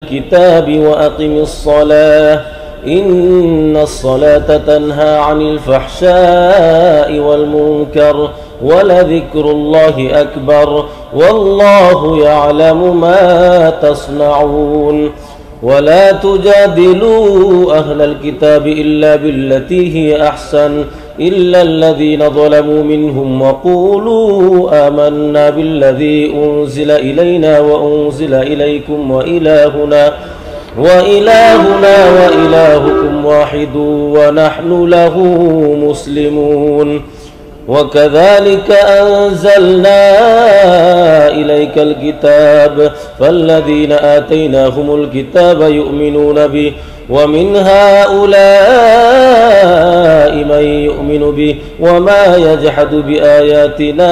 الكتاب وأقم الصلاة إن الصلاة تنهى عن الفحشاء والمنكر ولذكر الله أكبر والله يعلم ما تصنعون. ولا تجادلوا أهل الكتاب إلا بالتي هي أحسن إلا الذين ظلموا منهم وقولوا آمنا بالذي أنزل إلينا وأنزل إليكم وإلهنا وإلهكم واحد ونحن له مسلمون. وكذلك أنزلنا إليك الكتاب فالذين آتيناهم الكتاب يؤمنون به ومن هؤلاء من يؤمن به وما يجحد بآياتنا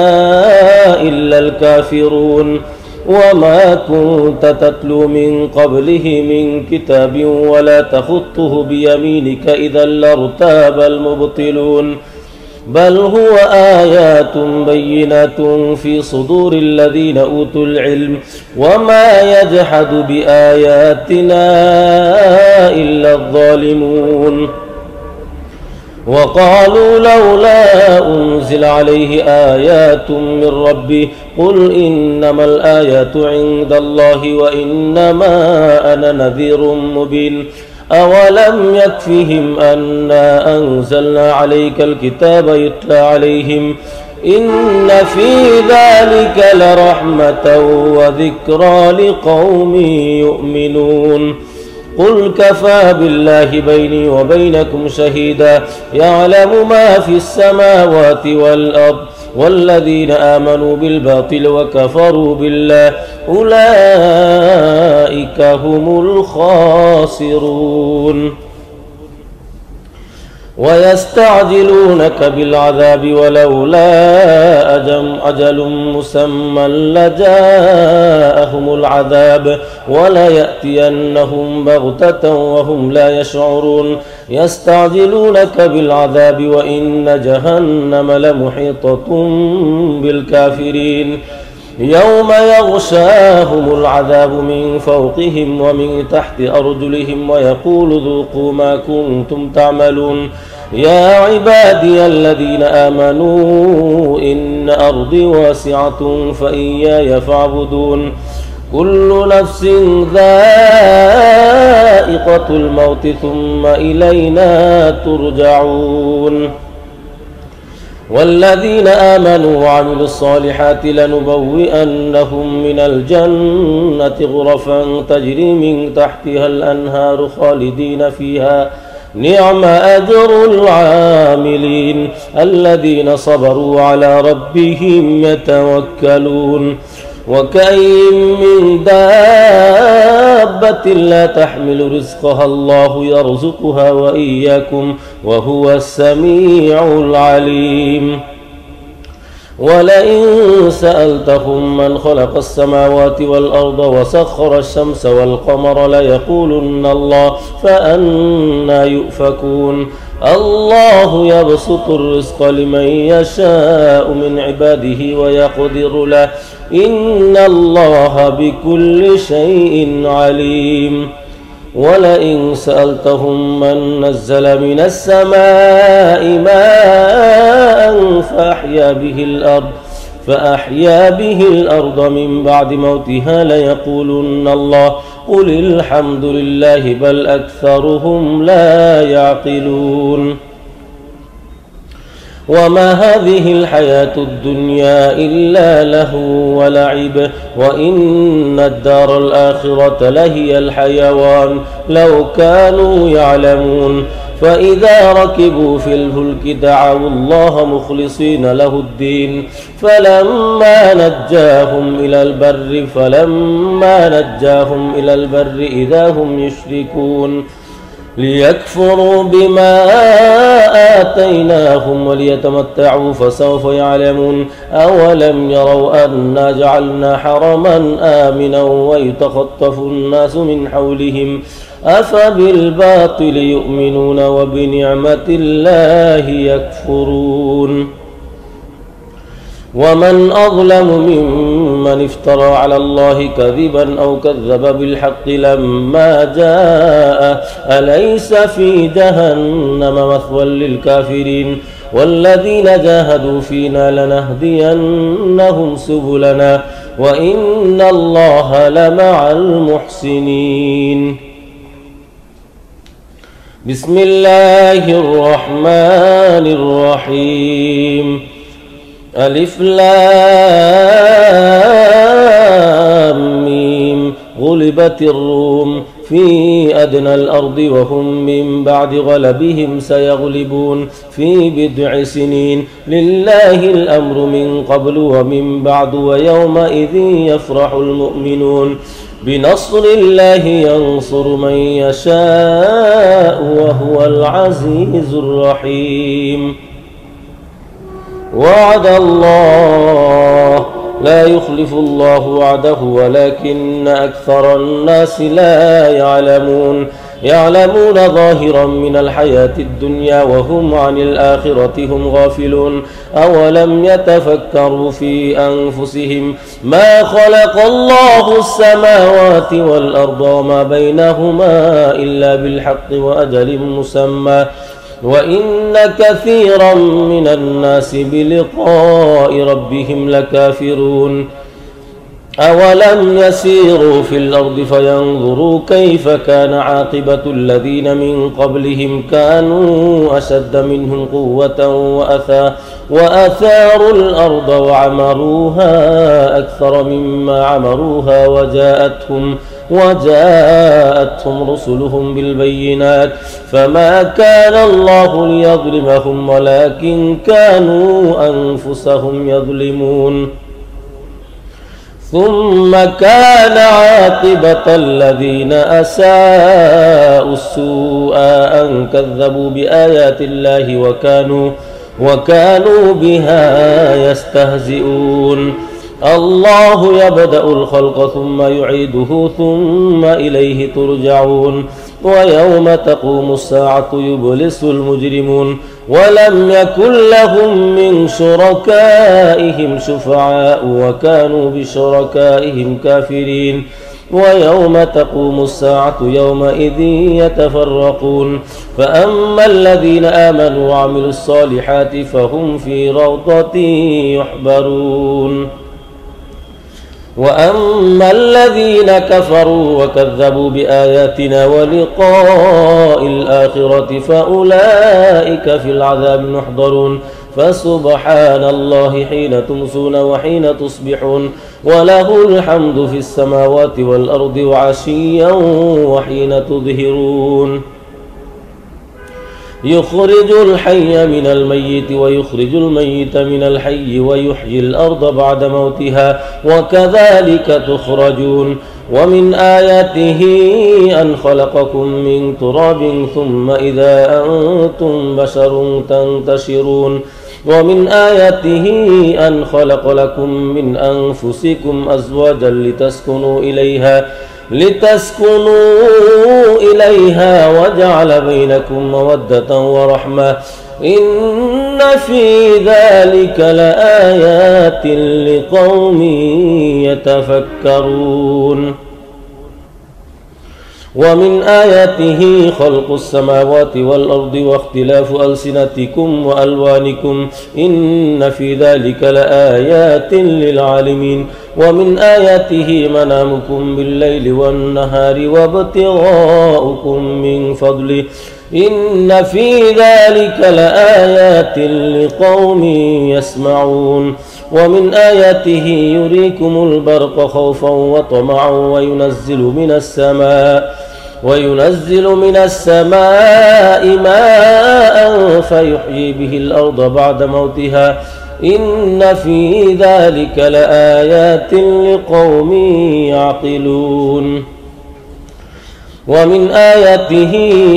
إلا الكافرون. وما كنت تتلو من قبله من كتاب ولا تخطه بيمينك إذا لارتاب المبطلون بل هو آيات بينات في صدور الذين أوتوا العلم وما يجحد بآياتنا إلا الظالمون. وقالوا لولا أنزل عليه آيات من ربه قل إنما الآيات عند الله وإنما أنا نذير مبين. أولم يكفهم أنا أنزلنا عليك الكتاب يتلى عليهم إن في ذلك لرحمة وذكرى لقوم يؤمنون. قل كفى بالله بيني وبينكم شهيدا يعلم ما في السماوات والأرض والذين آمنوا بالباطل وكفروا بالله أولئك هم الخاسرون. ويستعجلونك بالعذاب ولولا أجل مسمى لجاءهم العذاب وليأتينهم بغتة وهم لا يشعرون. يستعجلونك بالعذاب وإن جهنم لمحيطة بالكافرين يوم يغشاهم العذاب من فوقهم ومن تحت أرجلهم ويقول ذوقوا ما كنتم تعملون. يا عبادي الذين آمنوا إن أرضي واسعة فإياي فاعبدون. كل نفس ذائقة الموت ثم إلينا ترجعون. والذين آمنوا وعملوا الصالحات لنبوئنهم من الجنة غرفا تجري من تحتها الأنهار خالدين فيها نعم أجر العاملين الذين صبروا على ربهم يتوكلون. وكأين من دابة لا تحمل رزقها الله يرزقها وإياكم وهو السميع العليم. ولئن سألتهم من خلق السماوات والأرض وسخر الشمس والقمر ليقولن الله فأنى يؤفكون. الله يبسط الرزق لمن يشاء من عباده ويقدر له إن الله بكل شيء عليم. ولئن سألتهم من نزل من السماء ماء فأحيا به الأرض من بعد موتها ليقولن الله قل الحمد لله بل أكثرهم لا يعقلون. وما هذه الحياة الدنيا إلا لهو ولعب وإن الدار الآخرة لهي الحيوان لو كانوا يعلمون. فإذا ركبوا في الفلك دعوا الله مخلصين له الدين فلما نجاهم إلى البر إذا هم يشركون ليكفروا بما آتيناهم وليتمتعوا فسوف يعلمون. أولم يروا أنا جعلنا حرما آمنا ويتخطف الناس من حولهم أفبالباطل يؤمنون وبنعمة الله يكفرون. ومن أظلم ممن من افترى على الله كذبا أو كذب بالحق لما جاء أليس في جهنم مثوى للكافرين والذين جاهدوا فينا لنهدينهم سبلنا وإن الله لمع المحسنين. بسم الله الرحمن الرحيم. ألف لام ميم. غلبت الروم في أدنى الأرض وهم من بعد غلبهم سيغلبون في بضع سنين لله الأمر من قبل ومن بعد ويومئذ يفرح المؤمنون بنصر الله ينصر من يشاء وهو العزيز الرحيم. وعد الله لا يخلف الله وعده ولكن أكثر الناس لا يعلمون ظاهرا من الحياة الدنيا وهم عن الآخرة هم غافلون. أولم يتفكروا في أنفسهم ما خلق الله السماوات والأرض وما بينهما إلا بالحق وأجل مسمى وإن كثيرا من الناس بلقاء ربهم لكافرون. أولم يسيروا في الأرض فينظروا كيف كان عاقبة الذين من قبلهم كانوا أشد منهم قوة وأثاروا الأرض وعمروها أكثر مما عمروها وجاءتهم رسلهم بالبينات فما كان الله ليظلمهم ولكن كانوا أنفسهم يظلمون. ثم كان عاقبة الذين أساءوا السوء أن كذبوا بآيات الله وكانوا بها يستهزئون. الله يبدأ الخلق ثم يعيده ثم إليه ترجعون. ويوم تقوم الساعة يبلس المجرمون ولم يكن لهم من شركائهم شفعاء وكانوا بشركائهم كافرين. ويوم تقوم الساعة يومئذ يتفرقون فأما الذين آمنوا وعملوا الصالحات فهم في روضة يحبرون وأما الذين كفروا وكذبوا بآياتنا ولقاء الآخرة فأولئك في العذاب محضرون. فسبحان الله حين تمسون وحين تصبحون وله الحمد في السماوات والأرض وعشيا وحين تظهرون. يخرج الحي من الميت ويخرج الميت من الحي ويحيي الأرض بعد موتها وكذلك تخرجون. ومن آياته أن خلقكم من تراب ثم إذا أنتم بشر تنتشرون. ومن آياته أن خلق لكم من أنفسكم أزواجا لتسكنوا إليها وجعل بينكم مودة ورحمة إن في ذلك لآيات لقوم يتفكرون. ومن آياته خلق السماوات والأرض واختلاف ألسنتكم وألوانكم إن في ذلك لآيات للعالمين. ومن آياته منامكم بالليل والنهار وابتغاؤكم من فضله إن في ذلك لآيات لقوم يسمعون. ومن آياته يريكم البرق خوفا وطمعا وينزل من السماء ماء فيحيي به الأرض بعد موتها إن في ذلك لآيات لقوم يعقلون. ومن آياته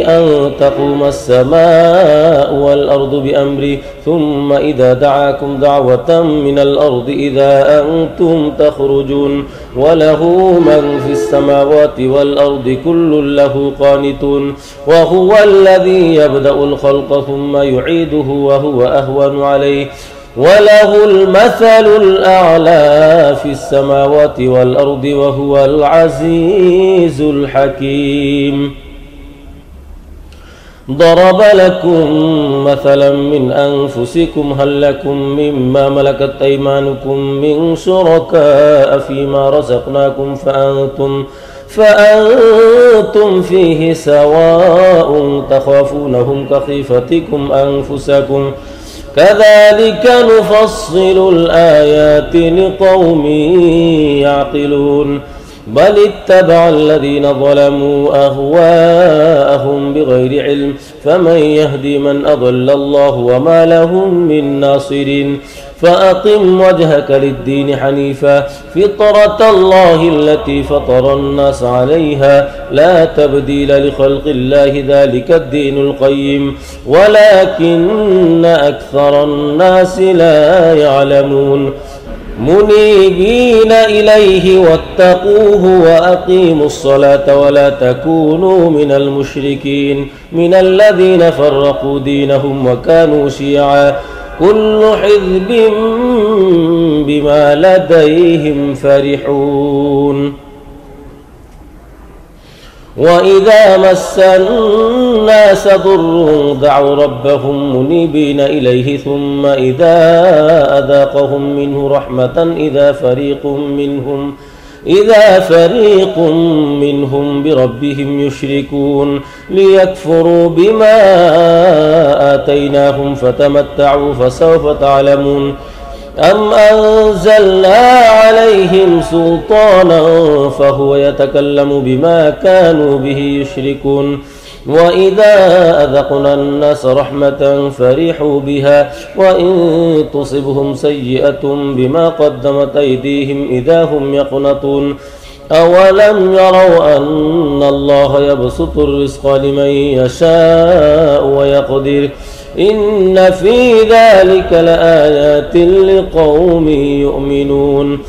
أن تقوم السماء والأرض بأمره ثم إذا دعاكم دعوة من الأرض إذا أنتم تخرجون وله من في السماوات والأرض كل له قانتون وهو الذي يبدأ الخلق ثم يعيده وهو أهون عليه وله المثل الأعلى في السماوات والأرض وهو العزيز الحكيم. ضرب لكم مثلا من أنفسكم هل لكم مما ملكت أيمانكم من شركاء فيما رزقناكم فأنتم فيه سواء تخافونهم كخيفتكم أنفسكم كذلك نفصل الآيات لقوم يعقلون. بل اتبع الذين ظلموا أهواءهم بغير علم فمن يهدي من أضل الله وما لهم من ناصرين. فأقم وجهك للدين حنيفا فطرة الله التي فطر الناس عليها لا تبديل لخلق الله ذلك الدين القيم ولكن أكثر الناس لا يعلمون. منيبين إليه واتقوه وأقيموا الصلاة ولا تكونوا من المشركين من الذين فرقوا دينهم وكانوا شيعا كل حزب بما لديهم فرحون. وإذا مس الناس ضر دعوا ربهم منيبين إليه ثم إذا أذاقهم منه رحمة إذا فريق منهم بربهم يشركون ليكفروا بما آتيناهم فتمتعوا فسوف تعلمون. أم أنزلنا عليهم سلطانا فهو يتكلم بما كانوا به يشركون. وإذا أذقنا الناس رحمة فرحوا بها وإن تصبهم سيئة بما قدمت أيديهم إذا هم يقنطون. أولم يروا أن الله يبسط الرزق لمن يشاء ويقدر إن في ذلك لآيات لقوم يؤمنون.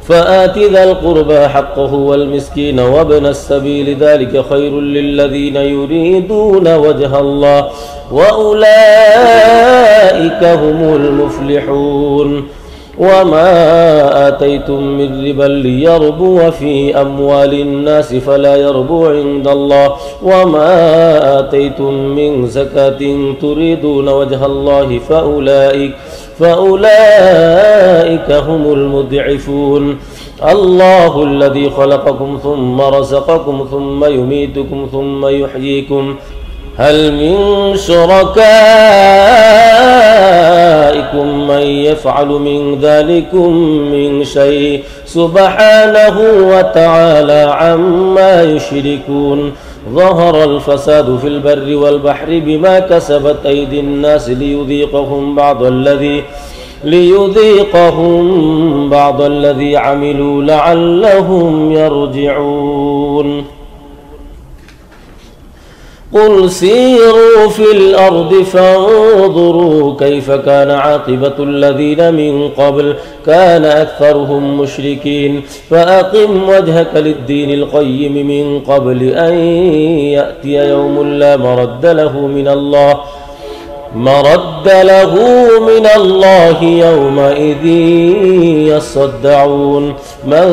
فآت ذا القربى حقه والمسكين وابن السبيل ذلك خير للذين يريدون وجه الله وأولئك هم المفلحون. وما آتيتم من ربا ليربو في أموال الناس فلا يربو عند الله وما آتيتم من زكاة تريدون وجه الله فأولئك هم المضعفون. الله الذي خلقكم ثم رزقكم ثم يميتكم ثم يحييكم هل من شركائكم من يفعل من ذلكم من شيء سبحانه وتعالى عما يشركون. ظهر الفساد في البر والبحر بما كسبت أيدي الناس ليذيقهم بعض الذي عملوا لعلهم يرجعون. قل سيروا في الأرض فانظروا كيف كان عاقبة الذين من قبل كان أكثرهم مشركين. فأقم وجهك للدين القيم من قبل أن يأتي يوم لا مرد له من الله يومئذ يصدعون. من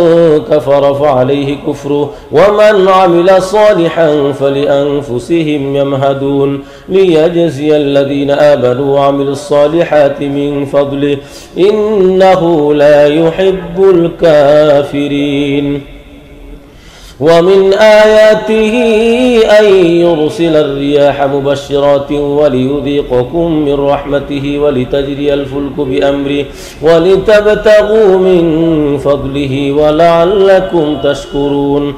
كفر فعليه كفره ومن عمل صالحا فلأنفسهم يمهدون ليجزي الذين آمنوا وعملوا الصالحات من فضله إنه لا يحب الكافرين. ومن آياته أن يرسل الرياح مبشرات وليذيقكم من رحمته ولتجري الفلك بأمره ولتبتغوا من فضله ولعلكم تشكرون.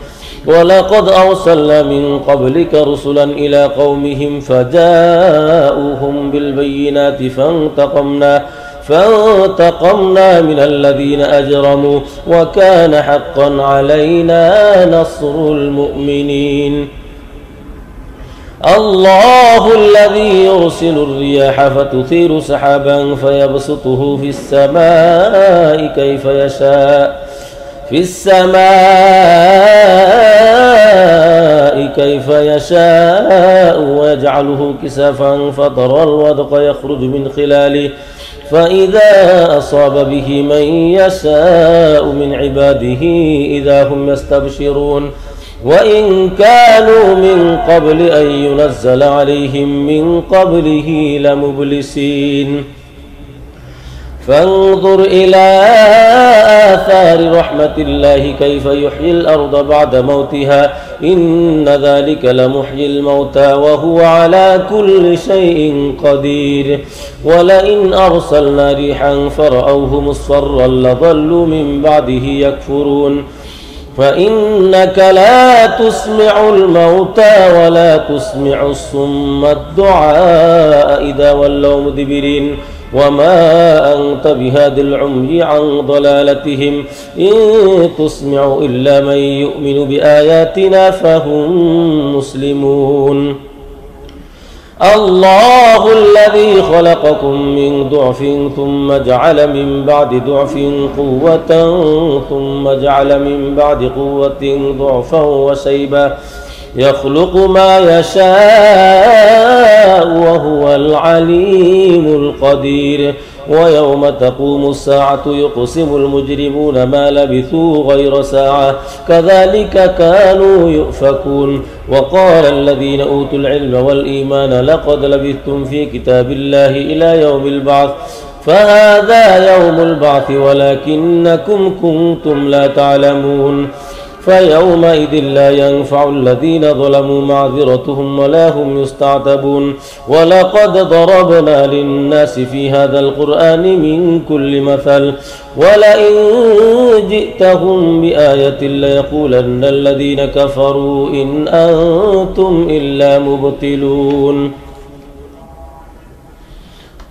ولقد أرسلنا من قبلك رسلا إلى قومهم فجاءوهم بالبينات فانتقمنا من الذين أجرموا وكان حقا علينا نصر المؤمنين. الله الذي يرسل الرياح فتثير سحابا فيبسطه في السماء كيف يشاء ويجعله كسافا فترى الودق يخرج من خلاله فإذا أصاب به من يشاء من عباده إذا هم يستبشرون وإن كانوا من قبل أن ينزل عليهم من قبله لمبلسين فانظر إلى آثار رحمة الله كيف يحيي الأرض بعد موتها إن ذلك لمحيي الموتى وهو على كل شيء قدير ولئن أرسلنا ريحا فرأوه مصفرا لظلوا من بعده يكفرون فإنك لا تسمع الموتى ولا تسمع الصم الدعاء إذا ولوا مدبرين وما أنت بهاد العمي عن ضلالتهم إن تسمع إلا من يؤمن بآياتنا فهم مسلمون الله الذي خلقكم من ضعف ثم جعل من بعد ضعف قوة ثم جعل من بعد قوة ضعفا وشيبا يخلق ما يشاء وهو العليم القدير ويوم تقوم الساعة يقسم المجرمون ما لبثوا غير ساعة كذلك كانوا يؤفكون وقال الذين أوتوا العلم والإيمان لقد لبثتم في كتاب الله إلى يوم البعث فهذا يوم البعث ولكنكم كنتم لا تعلمون فيومئذ لا ينفع الذين ظلموا معذرتهم ولا هم يستعتبون ولقد ضربنا للناس في هذا القرآن من كل مثل ولئن جئتهم بآية ليقولن الذين كفروا إن أنتم إلا مبطلون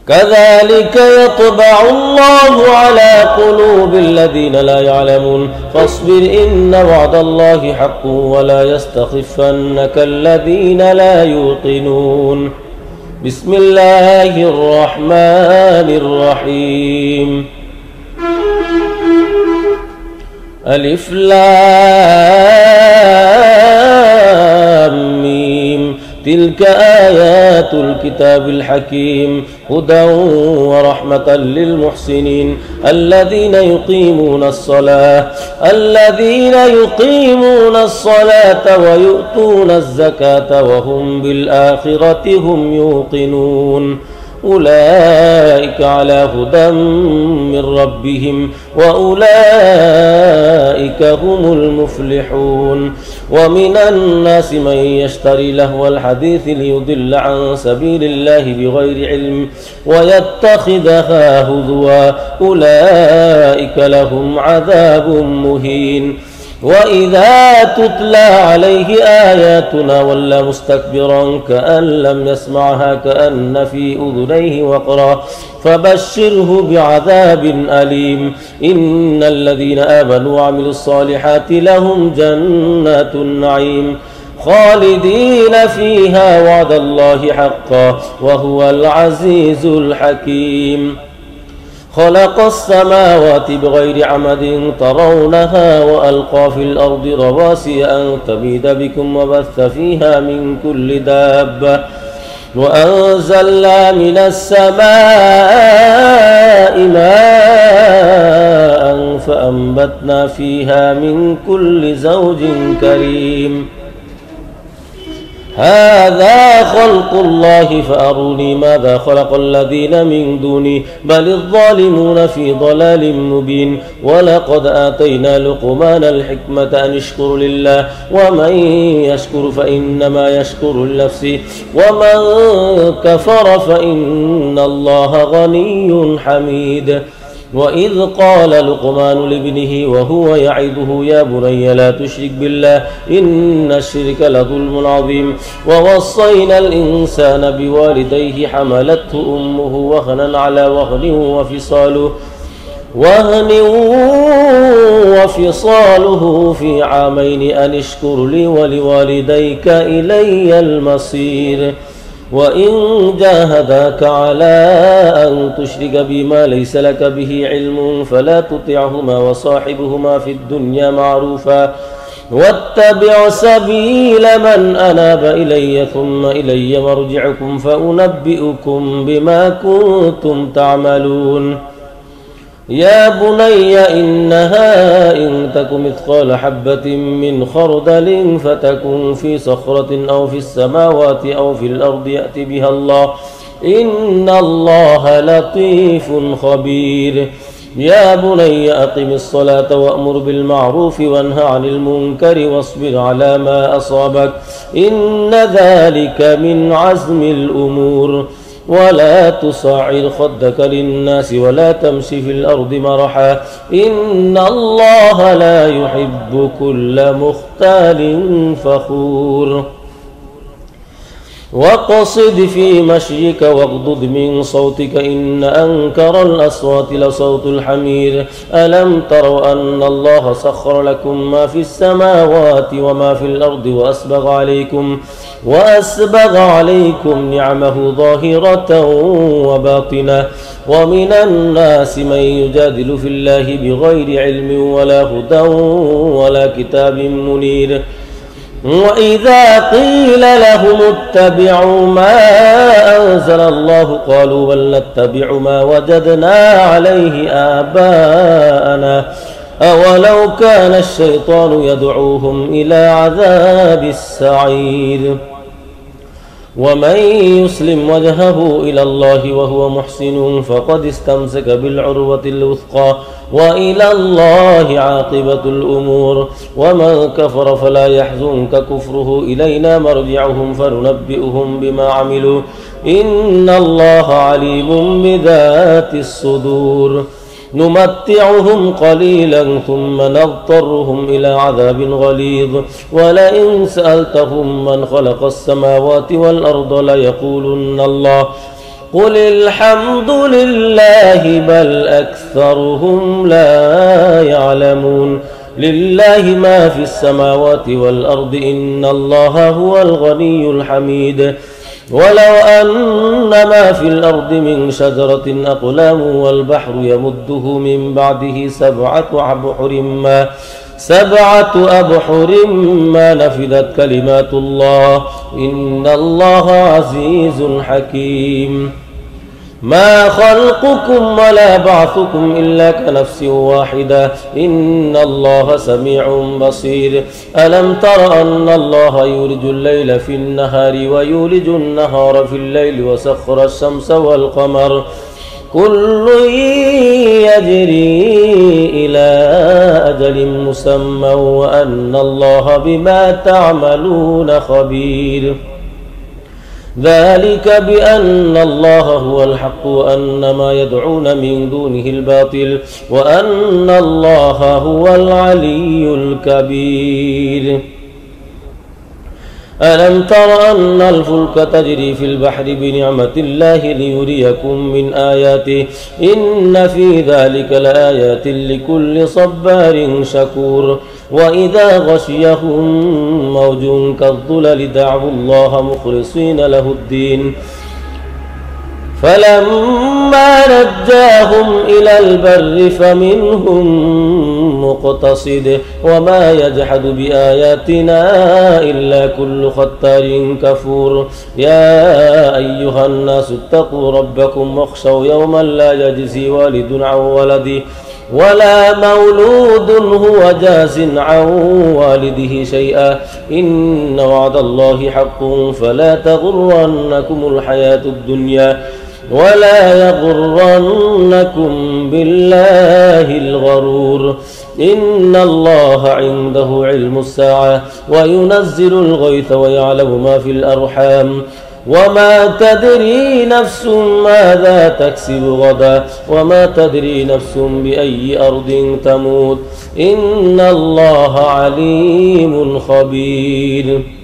كذلك يطبع الله على قلوب الذين لا يعلمون فاصبر إن وعد الله حق ولا يستخفنك الذين لا يوقنون بسم الله الرحمن الرحيم ألف لام ميم تلك آيات الكتاب الحكيم هدى ورحمة للمحسنين الذين يقيمون الصلاة ويؤتون الزكاة وهم بالآخرة هم يوقنون أولئك على هدى من ربهم وأولئك هم المفلحون ومن الناس من يشتري لهو الحديث ليضل عن سبيل الله بغير علم ويتخذها هزوا أولئك لهم عذاب مهين وإذا تتلى عليه آياتنا ولى مستكبرا كأن لم يسمعها كأن في أذنيه وقرا فبشره بعذاب أليم إن الذين آمنوا وعملوا الصالحات لهم جنات النعيم خالدين فيها وعد الله حقا وهو العزيز الحكيم خلق السماوات بغير عمد ترونها وألقى في الأرض رواسي أن تميد بكم وبث فيها من كل دابة وأنزلنا من السماء ماء فأنبتنا فيها من كل زوج كريم هذا خلق الله فأروني ماذا خلق الذين من دوني بل الظالمون في ضلال مبين ولقد آتينا لقمان الحكمة أن اشكر لله ومن يشكر فإنما يشكر لنفسه ومن كفر فإن الله غني حميد وإذ قال لقمان لابنه وهو يعظه يا بني لا تشرك بالله إن الشرك لظلم عظيم ووصينا الإنسان بوالديه حملته أمه وهنا على وهن وفصاله في عامين أن اشكر لي ولوالديك إلي المصير وإن جاهداك على أن تشرك بما ليس لك به علم فلا تطعهما وصاحبهما في الدنيا معروفا واتبع سبيل من أناب إلي ثم إلي مرجعكم فأنبئكم بما كنتم تعملون يا بني إنها إن تك مثقال حبة من خردل فتكن في صخرة أو في السماوات أو في الأرض يأت بها الله إن الله لطيف خبير يا بني أقم الصلاة وأمر بالمعروف وانه عن المنكر واصبر على ما أصابك إن ذلك من عزم الأمور ولا تصعر خدك للناس ولا تمشي في الأرض مرحا إن الله لا يحب كل مختال فخور واقصد في مشيك واغضض من صوتك إن أنكر الأصوات لصوت الحمير ألم تروا أن الله سخر لكم ما في السماوات وما في الأرض وأسبغ عليكم نعمه ظاهرة وباطنة ومن الناس من يجادل في الله بغير علم ولا هدى ولا كتاب منير وإذا قيل لهم اتبعوا ما أنزل الله قالوا بل نتبع ما وجدنا عليه آباءنا أولو كان الشيطان يدعوهم إلى عذاب السعير ومن يسلم وجهه إلى الله وهو محسن فقد استمسك بالعروة الوثقى وإلى الله عاقبة الأمور ومن كفر فلا يحزنك كفره إلينا مرجعهم فننبئهم بما عملوا إن الله عليم بذات الصدور نمتعهم قليلا ثم نضطرهم إلى عذاب غليظ ولئن سألتهم من خلق السماوات والأرض ليقولن الله قل الحمد لله بل أكثرهم لا يعلمون لله ما في السماوات والأرض إن الله هو الغني الحميد ولو أن ما في الأرض من شجرة أقلام والبحر يمده من بعده سبعة أبحر ما نفذت كلمات الله إن الله عزيز حكيم ما خلقكم ولا بعثكم إلا كنفس واحدة إن الله سميع بصير ألم تر أن الله يولج الليل في النهار ويولج النهار في الليل وسخر الشمس والقمر كل يجري إلى أجل مسمى وأن الله بما تعملون خبير ذلك بأن الله هو الحق وأن ما يدعون من دونه الباطل وأن الله هو العلي الكبير ألم تر أن الفلك تجري في البحر بنعمة الله ليريكم من آياته إن في ذلك لآيات لكل صبار شكور وإذا غشيهم موج كالظلل دعوا الله مخلصين له الدين فلما نجاهم إلى البر فمنهم مقتصد وما يجحد بآياتنا إلا كل ختار كفور يا أيها الناس اتقوا ربكم واخشوا يوما لا يجزي والد عن ولده ولا مولود هو جاز عن والده شيئا إن وعد الله حق فلا تغرنكم الحياة الدنيا ولا يغرنكم بالله الغرور إن الله عنده علم الساعة وينزل الغيث ويعلم ما في الأرحام وما تدري نفس ماذا تكسب غدا وما تدري نفس بأي أرض تموت إن الله عليم خبير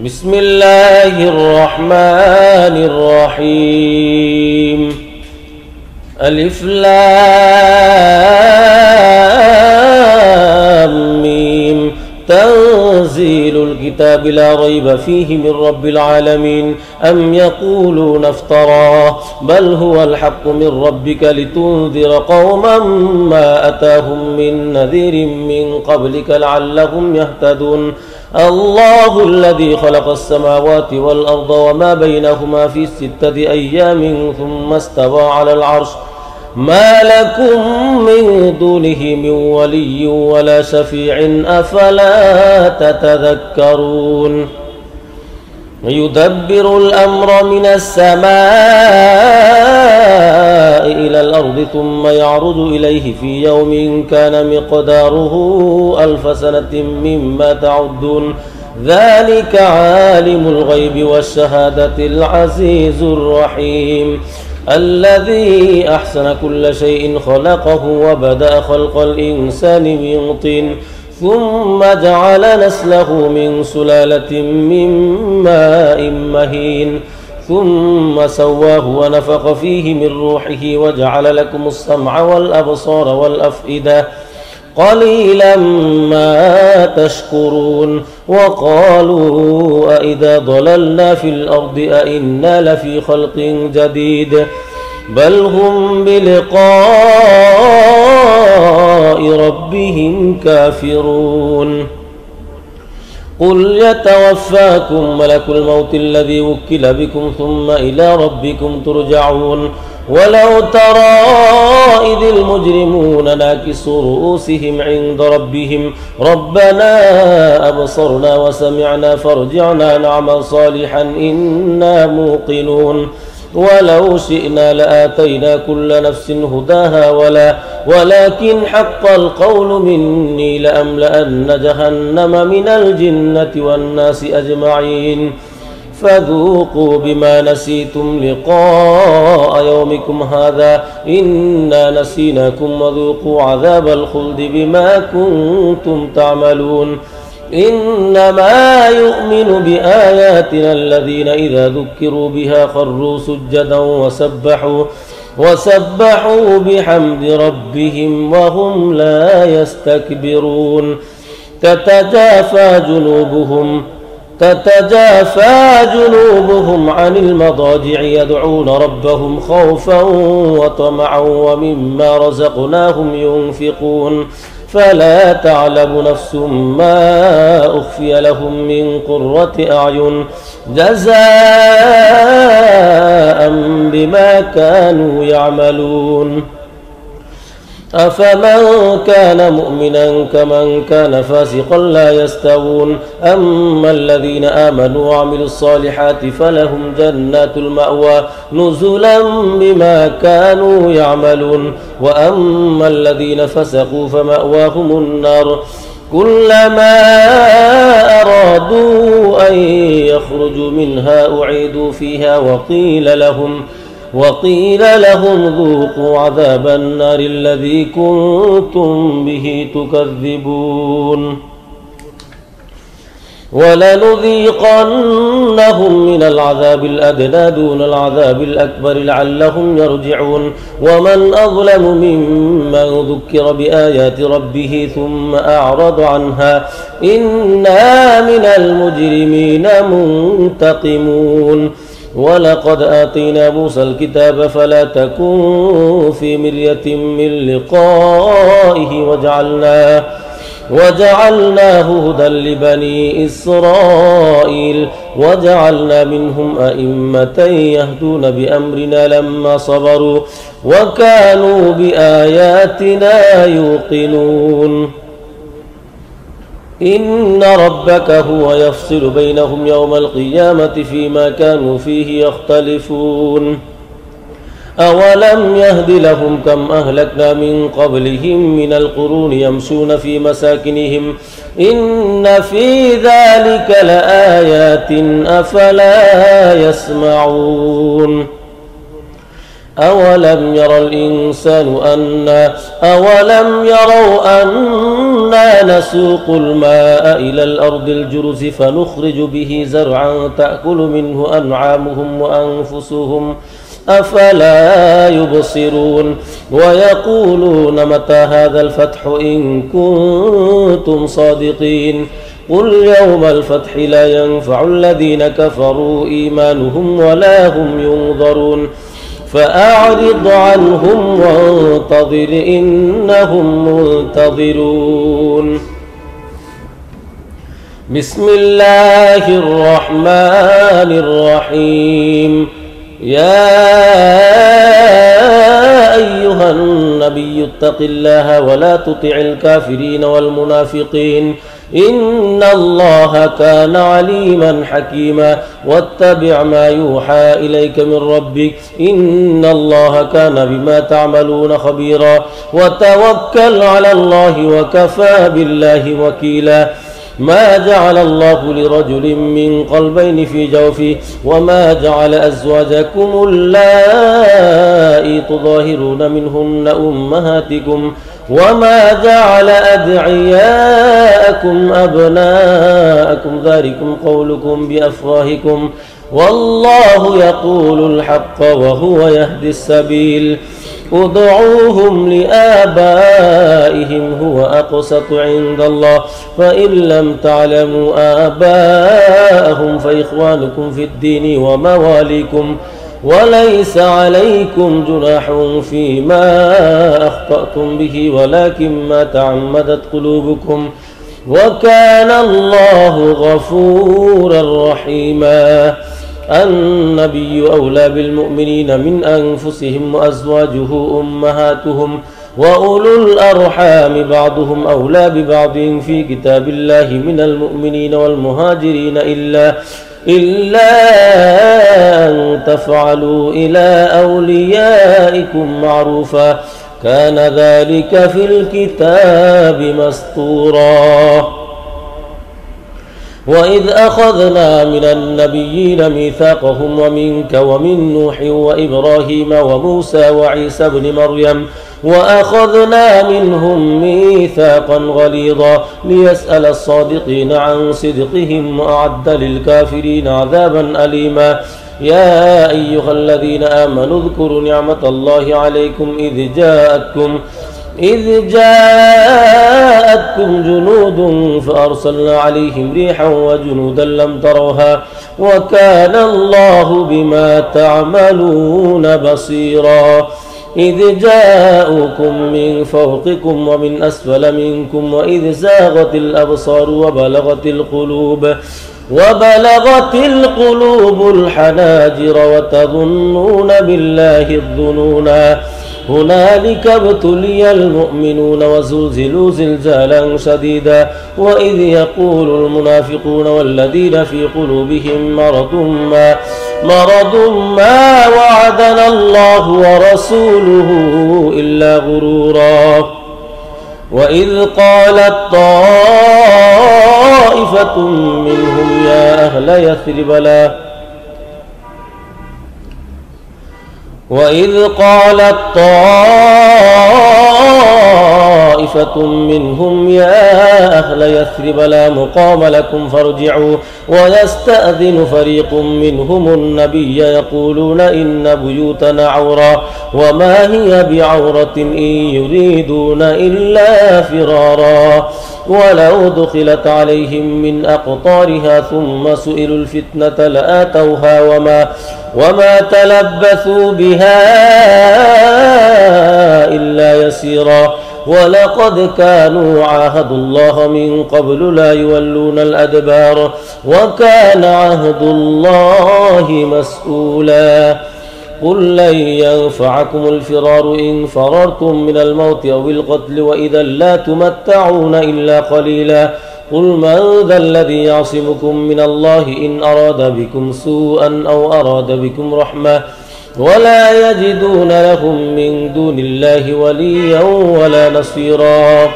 بسم الله الرحمن الرحيم ألف لام ميم تنزيل الكتاب لا ريب فيه من رب العالمين أم يقولون افتراه بل هو الحق من ربك لتنذر قوما ما أتاهم من نذير من قبلك لعلهم يهتدون الله الذي خلق السماوات والأرض وما بينهما في 6 أيام ثم استوى على العرش ما لكم من دونه من ولي ولا شفيع أفلا تتذكرون يدبر الأمر من السماء إلى الأرض ثم يعرج إليه في يوم كان مقداره 1000 سنة مما تعدون ذلك عالم الغيب والشهادة العزيز الرحيم الذي أحسن كل شيء خلقه وبدأ خلق الإنسان من طين ثم جعل نسله من سلالة من ماء مهين ثم سواه ونفخ فيه من روحه وجعل لكم السمع والأبصار والأفئدة قليلا ما تشكرون وقالوا أئذا ضللنا في الأرض أئنا لفي خلق جديد بل هم بلقاء ربهم كافرون قل يتوفاكم ملك الموت الذي وكل بكم ثم إلى ربكم ترجعون ولو ترى إذ المجرمون ناكسوا رؤوسهم عند ربهم ربنا أبصرنا وسمعنا فارجعنا نعمل صالحا إنا موقنون ولو شئنا لآتينا كل نفس هداها ولكن حق القول مني لأملأن جهنم من الجنة والناس أجمعين فذوقوا بما نسيتم لقاء يومكم هذا إنا نسيناكم وذوقوا عذاب الخلد بما كنتم تعملون إنما يؤمن بآياتنا الذين إذا ذكروا بها خروا سجدا وسبحوا بحمد ربهم وهم لا يستكبرون تتجافى جنوبهم عن المضاجع يدعون ربهم خوفا وطمعا ومما رزقناهم ينفقون فلا تعلم نفس ما أخفي لهم من قرة أعين جزاء بما كانوا يعملون أفمن كان مؤمنا كمن كان فاسقا لا يستوون أما الذين آمنوا وعملوا الصالحات فلهم جنات المأوى نزلا بما كانوا يعملون وأما الذين فسقوا فمأواهم النار كلما أرادوا أن يخرجوا منها أعيدوا فيها وقيل لهم ذوقوا عذاب النار الذي كنتم به تكذبون ولنذيقنهم من العذاب الأدنى دون العذاب الأكبر لعلهم يرجعون ومن أظلم ممن ذكر بآيات ربه ثم أعرض عنها إنا من المجرمين منتقمون ولقد آتينا موسى الكتاب فلا تكن في مرية من لقائه وجعلناه هدى لبني إسرائيل وجعلنا منهم أئمة يهدون بأمرنا لما صبروا وكانوا بآياتنا يوقنون إن ربك هو يفصل بينهم يوم القيامة فيما كانوا فيه يختلفون أولم يهد لهم كم أهلكنا من قبلهم من القرون يمشون في مساكنهم إن في ذلك لآيات أفلا يسمعون أولم يروا أنا نسوق الماء إلى الأرض الجرز فنخرج به زرعا تأكل منه أنعامهم وأنفسهم أفلا يبصرون ويقولون متى هذا الفتح إن كنتم صادقين قل يوم الفتح لا ينفع الذين كفروا إيمانهم ولا هم ينظرون فأعرض عنهم وانتظر إنهم منتظرون. بسم الله الرحمن الرحيم. يا أيها النبي اتق الله ولا تطع الكافرين والمنافقين إن الله كان عليما حكيما واتبع ما يوحى إليك من ربك إن الله كان بما تعملون خبيرا وتوكل على الله وكفى بالله وكيلا. ما جعل الله لرجل من قلبين في جوفه وما جعل أزواجكم اللائي تظاهرون منهن أمهاتكم وما جعل أدعياءكم أبناءكم ذلكم قولكم بأفواهكم والله يقول الحق وهو يهدي السبيل. ادعوهم لآبائهم هو أقسط عند الله فإن لم تعلموا آباءهم فإخوانكم في الدين ومواليكم وليس عليكم جناح فيما أخطأتم به ولكن ما تعمدت قلوبكم وكان الله غفورا رحيما. النبي أولى بالمؤمنين من أنفسهم وأزواجه أمهاتهم وأولو الأرحام بعضهم أولى ببعض في كتاب الله من المؤمنين والمهاجرين إلا أن تفعلوا إلى أوليائكم معروفا كان ذلك في الكتاب مسطورا. وإذ أخذنا من النبيين ميثاقهم ومنك ومن نوح وإبراهيم وموسى وعيسى بن مريم وأخذنا منهم ميثاقا غليظا ليسأل الصادقين عن صدقهم وأعد للكافرين عذابا أليما. يا أيها الذين آمنوا اذكروا نعمة الله عليكم إذ جاءتكم جنود فأرسلنا عليهم ريحا وجنودا لم تروها وكان الله بما تعملون بصيرا. إذ جاءوكم من فوقكم ومن أسفل منكم وإذ زاغت الأبصار وبلغت القلوب الحناجر وتظنون بالله الظنونا هنالك ابتلي المؤمنون وزلزلوا زلزالا شديدا. وإذ يقول المنافقون والذين في قلوبهم مرض ما وعدنا الله ورسوله إلا غرورا. وإذ قالت طائفة منهم يا أهل يثرب لا مقام لكم فارجعوا ويستأذن فريق منهم النبي يقولون إن بيوتنا عورة وما هي بعورة إن يريدون إلا فرارا. ولو دخلت عليهم من أقطارها ثم سئلوا الفتنة لآتوها وما تلبثوا بها إلا يسيرا. ولقد كانوا عاهدوا الله من قبل لا يولون الأدبار وكان عهد الله مسؤولا. قل لن ينفعكم الفرار إن فررتم من الموت أو القتل وإذا لا تمتعون إلا قليلا. قل من ذا الذي يعصمكم من الله إن أراد بكم سوءا أو أراد بكم رحمة ولا يجدون لهم من دون الله وليا ولا نصيرا.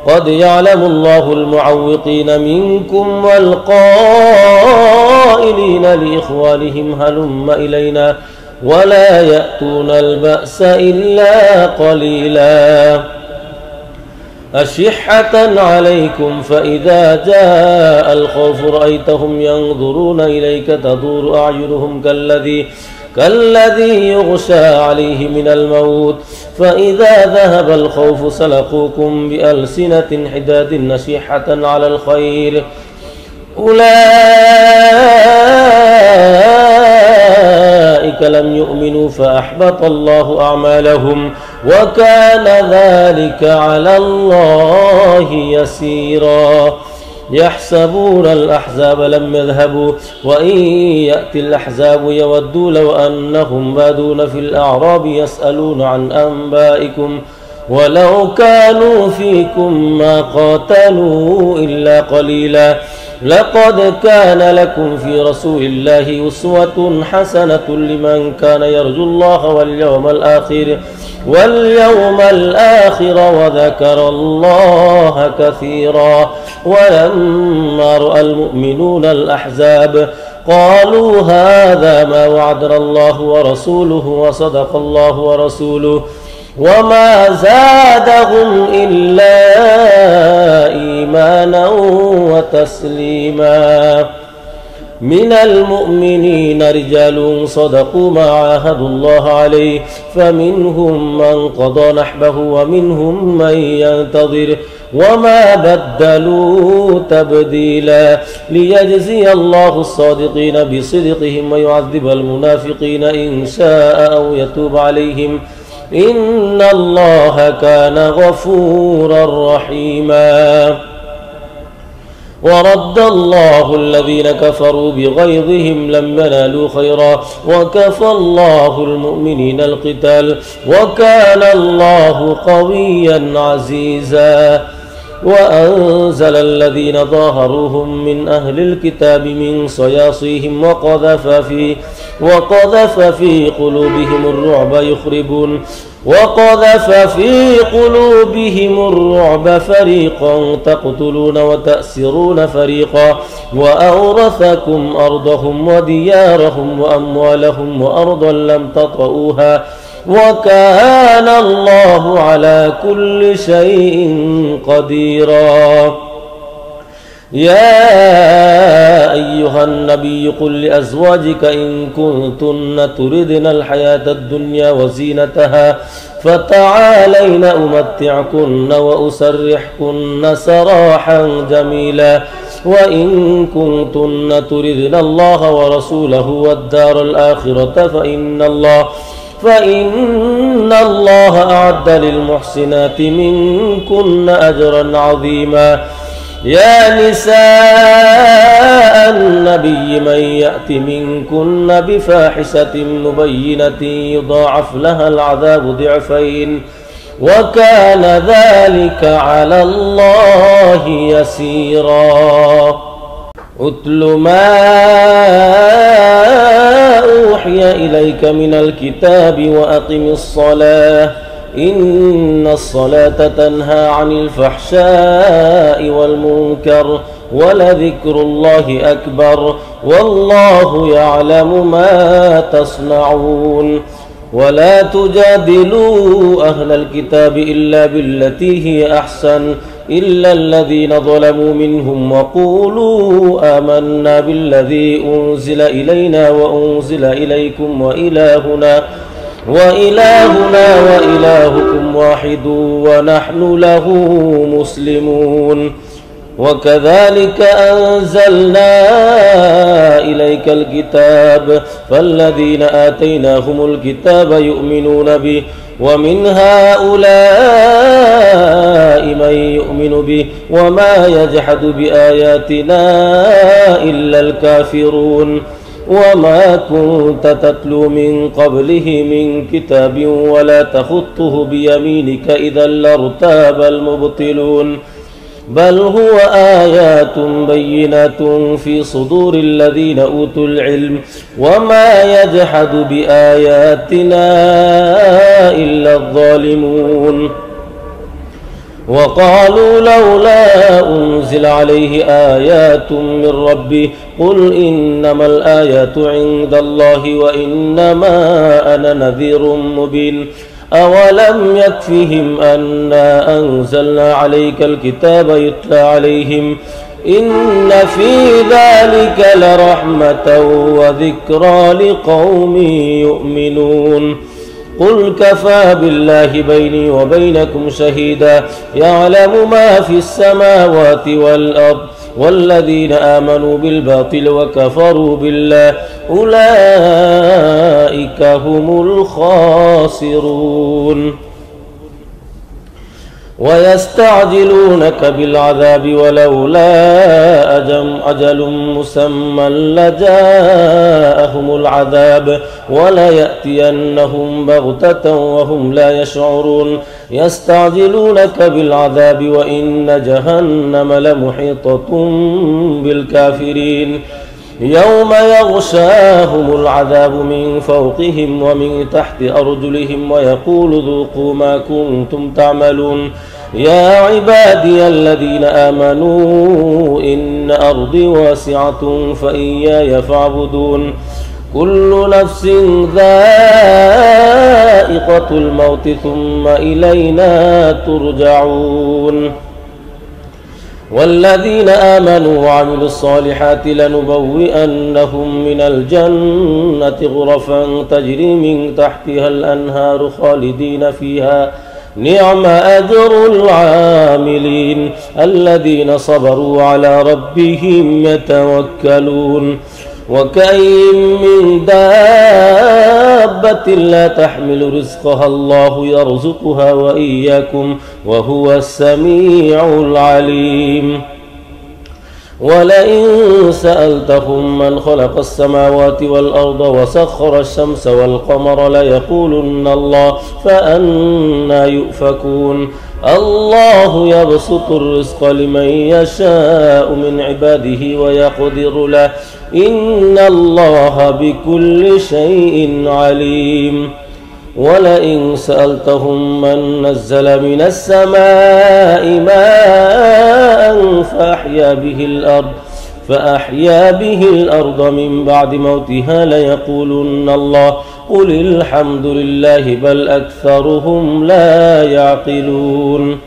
قد يعلم الله المعوقين منكم والقائلين لإخوانهم هلم إلينا ولا يأتون البأس إلا قليلا. أشحة عليكم فإذا جاء الخوف رأيتهم ينظرون إليك تدور أعينهم كالذي يغشى عليه من الموت فإذا ذهب الخوف سلقوكم بألسنة حداد نشيحة على الخير أولئك لم يؤمنوا فأحبط الله أعمالهم وكان ذلك على الله يسيرا يحسبون الأحزاب لم يذهبوا وإن يأتي الأحزاب يودوا لو أنهم بادون في الأعراب يسألون عن أنبائكم ولو كانوا فيكم ما قاتلوا إلا قليلا لقد كان لكم في رسول الله أسوة حسنة لمن كان يرجو الله واليوم الآخر وذكر الله كثيرا ولما رأى المؤمنون الأحزاب قالوا هذا ما وعدنا الله ورسوله وصدق الله ورسوله وما زادهم إلا إيمانا وتسليما من المؤمنين رجال صدقوا ما عاهدوا الله عليه فمنهم من قضى نحبه ومنهم من ينتظر وما بدلوا تبديلا ليجزي الله الصادقين بصدقهم ويعذب المنافقين إن شاء أو يتوب عليهم إن الله كان غفورا رحيما ورد الله الذين كفروا بغيظهم لم ينالوا خيرا وكفى الله المؤمنين القتال وكان الله قويا عزيزا وأنزل الذين ظاهروهم من أهل الكتاب من صياصيهم وقذف في قلوبهم الرعب فريقا تقتلون وتأسرون فريقا وأورثكم أرضهم وديارهم وأموالهم وأرضا لم تطئوها وكان الله على كل شيء قديرا يا أيها النبي قل لأزواجك إن كنتن تردن الحياة الدنيا وزينتها فتعالين أمتعكن وأسرحكن سراحا جميلا وإن كنتن تردن الله ورسوله والدار الآخرة فإن الله أعد للمحسنات منكن أجرا عظيما يا نساء النبي من يأت منكن بفاحشة مبينة يضاعف لها العذاب ضعفين وكان ذلك على الله يسيرا أتل ما أوحي إليك من الكتاب وأقم الصلاة إن الصلاة تنهى عن الفحشاء والمنكر ولذكر الله أكبر والله يعلم ما تصنعون ولا تجادلوا أهل الكتاب إلا بالتي هي أحسن إلا الذين ظلموا منهم وقولوا آمنا بالذي أنزل إلينا وأنزل إليكم وإلهنا وإلهكم واحد ونحن له مسلمون وكذلك أنزلنا إليك الكتاب فالذين آتيناهم الكتاب يؤمنون به ومن هؤلاء من يؤمن به وما يجحد بآياتنا إلا الكافرون وما كنت تتلو من قبله من كتاب ولا تخطه بيمينك إذا لارتاب المبطلون بل هو آيات بينات في صدور الذين أوتوا العلم وما يجحد بآياتنا إلا الظالمون وقالوا لولا أنزل عليه آيات من ربه قل إنما الآيات عند الله وإنما أنا نذير مبين أولم يكفهم أنا أنزلنا عليك الكتاب يتلى عليهم إن في ذلك لرحمة وذكرى لقوم يؤمنون قل كفى بالله بيني وبينكم شهيدا يعلم ما في السماوات والأرض والذين آمنوا بالباطل وكفروا بالله أولئك هم الخاسرون ويستعجلونك بالعذاب ولولا أجل مسمى لجاءهم العذاب وليأتينهم بغتة وهم لا يشعرون يستعجلونك بالعذاب وإن جهنم لمحيطة بالكافرين يوم يغشاهم العذاب من فوقهم ومن تحت أرجلهم ويقول ذوقوا ما كنتم تعملون يا عبادي الذين آمنوا إن أرضي واسعة فإياي فاعبدون كل نفس ذائقة الموت ثم إلينا ترجعون والذين آمنوا وعملوا الصالحات لنبوئنهم من الجنة غرفا تجري من تحتها الأنهار خالدين فيها نعم أجر العاملين الذين صبروا على ربهم يتوكلون وكأين من دابة لا تحمل رزقها الله يرزقها وإياكم وهو السميع العليم ولئن سألتهم من خلق السماوات والأرض وسخر الشمس والقمر ليقولن الله فأنى يؤفكون الله يبسط الرزق لمن يشاء من عباده ويقدر له إن الله بكل شيء عليم ولئن سألتهم من نزل من السماء ماء فأحيا به الأرض من بعد موتها ليقولن الله قل الحمد لله بل أكثرهم لا يعقلون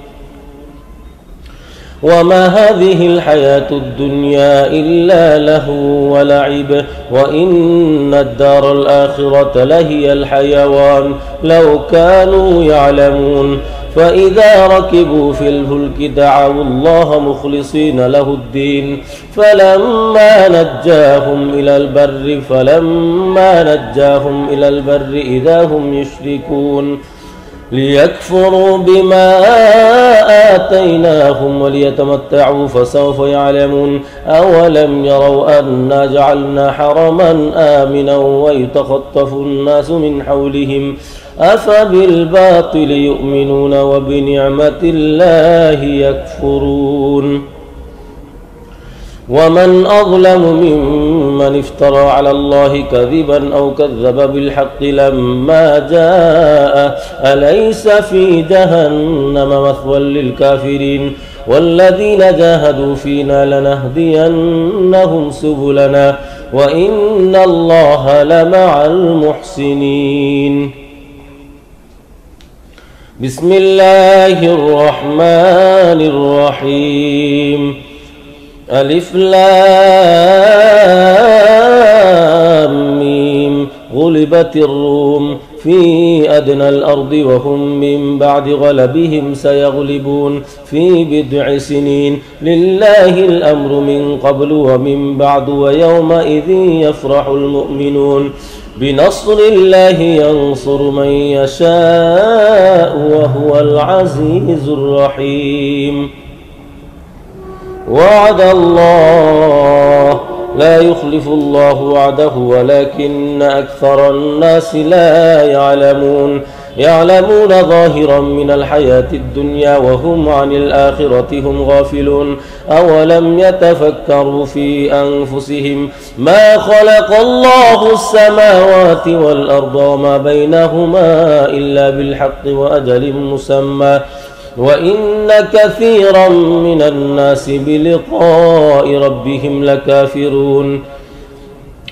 وما هذه الحياة الدنيا إلا لهو ولعب وإن الدار الآخرة لهي الحيوان لو كانوا يعلمون فإذا ركبوا في الفلك دعوا الله مخلصين له الدين فلما نجاهم إلى البر إذا هم يشركون ليكفروا بما آتيناهم وليتمتعوا فسوف يعلمون أولم يروا أنا جعلنا حرما آمنا ويتخطف الناس من حولهم أفبالباطل يؤمنون وبنعمة الله يكفرون ومن أظلم ممن افترى على الله كذبا أو كذب بالحق لما جاء أليس في جهنم مثوى للكافرين والذين جاهدوا فينا لنهدينهم سبلنا وإن الله لمع المحسنين بسم الله الرحمن الرحيم ألف لام ميم غلبت الروم في أدنى الأرض وهم من بعد غلبهم سيغلبون في بضع سنين لله الأمر من قبل ومن بعد ويومئذ يفرح المؤمنون بنصر الله ينصر من يشاء وهو العزيز الرحيم وعد الله لا يخلف الله وعده ولكن أكثر الناس لا يعلمون ظاهرا من الحياة الدنيا وهم عن الآخرة هم غافلون أولم يتفكروا في أنفسهم ما خلق الله السماوات والأرض وما بينهما إلا بالحق وأجل مسمى وإن كثيرا من الناس بلقاء ربهم لكافرون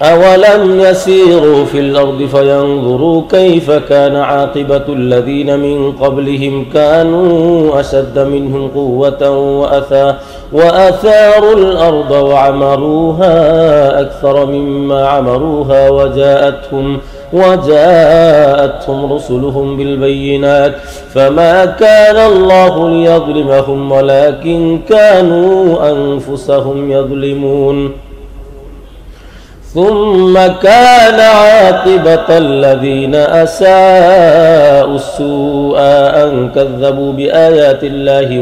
أولم يسيروا في الأرض فينظروا كيف كان عاقبة الذين من قبلهم كانوا أشد منهم قوة وأثاروا الأرض وعمروها أكثر مما عمروها وجاءتهم رسلهم بالبينات فما كان الله ليظلمهم ولكن كانوا أنفسهم يظلمون ثم كان عاقبة الذين أساءوا السوء أن كذبوا بآيات الله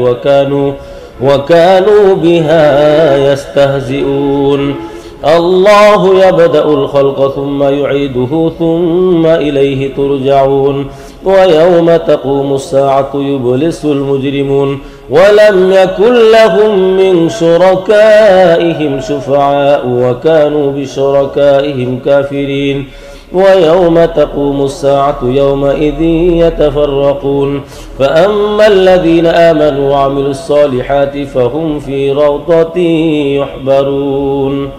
وكانوا بها يستهزئون الله يبدأ الخلق ثم يعيده ثم إليه ترجعون ويوم تقوم الساعة يبلس المجرمون ولم يكن لهم من شركائهم شفعاء وكانوا بشركائهم كافرين ويوم تقوم الساعة يومئذ يتفرقون فأما الذين آمنوا وعملوا الصالحات فهم في روضة يحبرون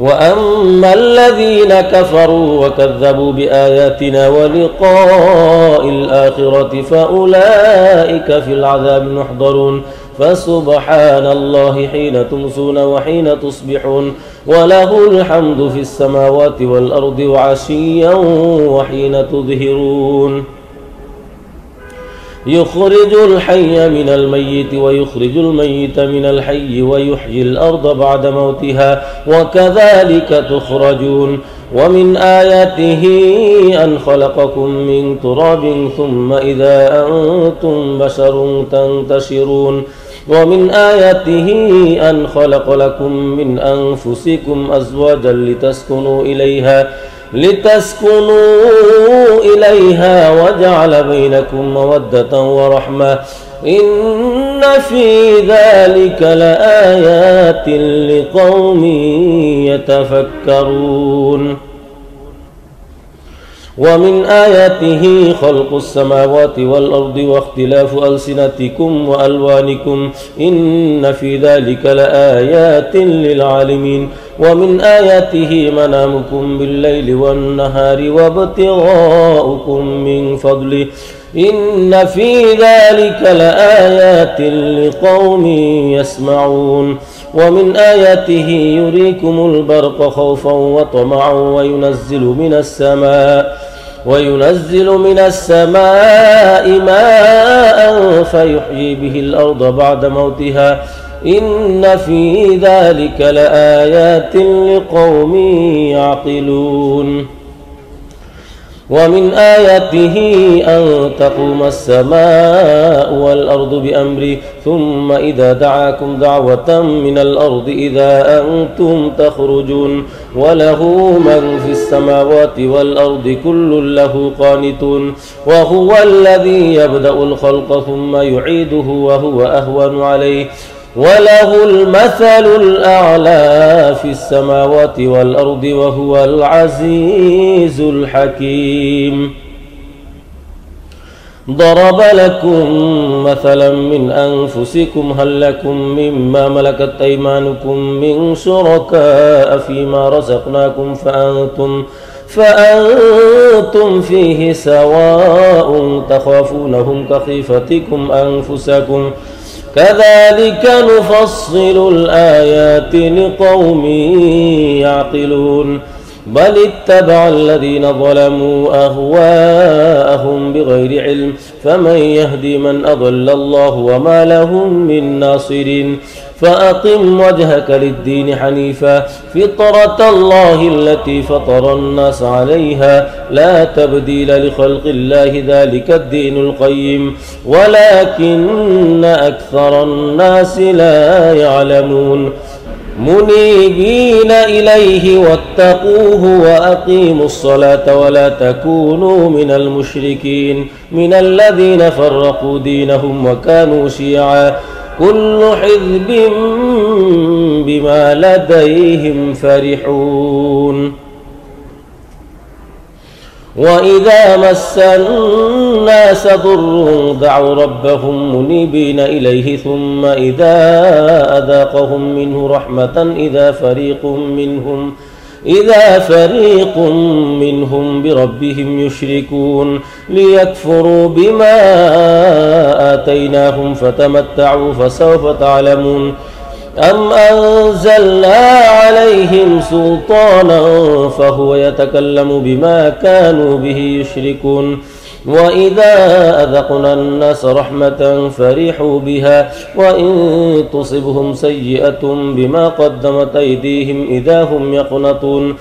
وأما الذين كفروا وكذبوا بآياتنا ولقاء الآخرة فأولئك في العذاب محضرون فسبحان الله حين تمسون وحين تصبحون وله الحمد في السماوات والأرض وعشيا وحين تظهرون يخرج الحي من الميت ويخرج الميت من الحي ويحيي الأرض بعد موتها وكذلك تخرجون ومن آياته أن خلقكم من تراب ثم إذا أنتم بشر تنتشرون ومن آياته أن خلق لكم من أنفسكم أزواجا لتسكنوا إليها وجعل بينكم مودة ورحمة إن في ذلك لآيات لقوم يتفكرون ومن آياته خلق السماوات والأرض واختلاف ألسنتكم وألوانكم إن في ذلك لآيات للعالمين ومن آياته منامكم بالليل والنهار وابتغاؤكم من فضله إن في ذلك لآيات لقوم يسمعون ومن آياته يريكم البرق خوفا وطمعا وينزل من السماء ماء فيحيي به الأرض بعد موتها إن في ذلك لآيات لقوم يعقلون ومن آياته أن تقوم السماء والأرض بأمره ثم إذا دعاكم دعوة من الأرض إذا أنتم تخرجون وله من في السماوات والأرض كل له قانتون وهو الذي يبدأ الخلق ثم يعيده وهو أهون عليه وله المثل الأعلى في السماوات والأرض وهو العزيز الحكيم ضرب لكم مثلا من أنفسكم هل لكم مما ملكت أيمانكم من شركاء فيما رزقناكم فأنتم فيه سواء تخافونهم كخيفتكم أنفسكم كذلك نفصل الآيات لقوم يعقلون بل اتبع الذين ظلموا أهواءهم بغير علم فمن يهدي من أضل الله وما لهم من ناصرين فأقم وجهك للدين حنيفا فطرة الله التي فطر الناس عليها لا تبديل لخلق الله ذلك الدين القيم ولكن أكثر الناس لا يعلمون منيبين إليه واتقوه وأقيموا الصلاة ولا تكونوا من المشركين من الذين فرقوا دينهم وكانوا شيعا كل حزب بما لديهم فرحون وإذا مس الناس ضر دعوا ربهم منيبين إليه ثم إذا أذاقهم منه رحمة إذا فريق منهم بربهم يشركون ليكفروا بما آتيناهم فتمتعوا فسوف تعلمون أم أنزلنا عليهم سلطانا فهو يتكلم بما كانوا به يشركون وإذا أذقنا الناس رحمة فرحوا بها وإن تصبهم سيئة بما قدمت أيديهم إذا هم يقنطون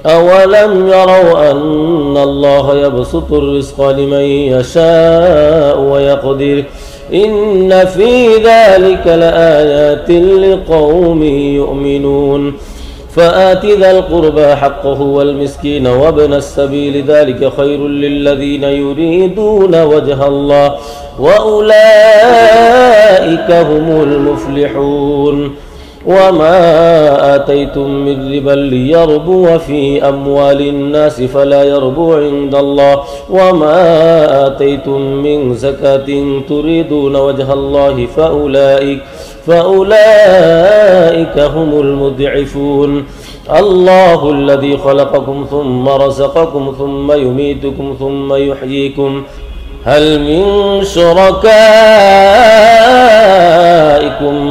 أولم يروا أن الله يبسط الرزق لمن يشاء ويقدر إن في ذلك لآيات لقوم يؤمنون فآت ذا القربى حقه والمسكين وابن السبيل ذلك خير للذين يريدون وجه الله وأولئك هم المفلحون وما آتيتم من ربا ليربو في أموال الناس فلا يربو عند الله وما آتيتم من زكاة تريدون وجه الله فأولئك هم المضعفون الله الذي خلقكم ثم رزقكم ثم يميتكم ثم يحييكم هل من شركائكم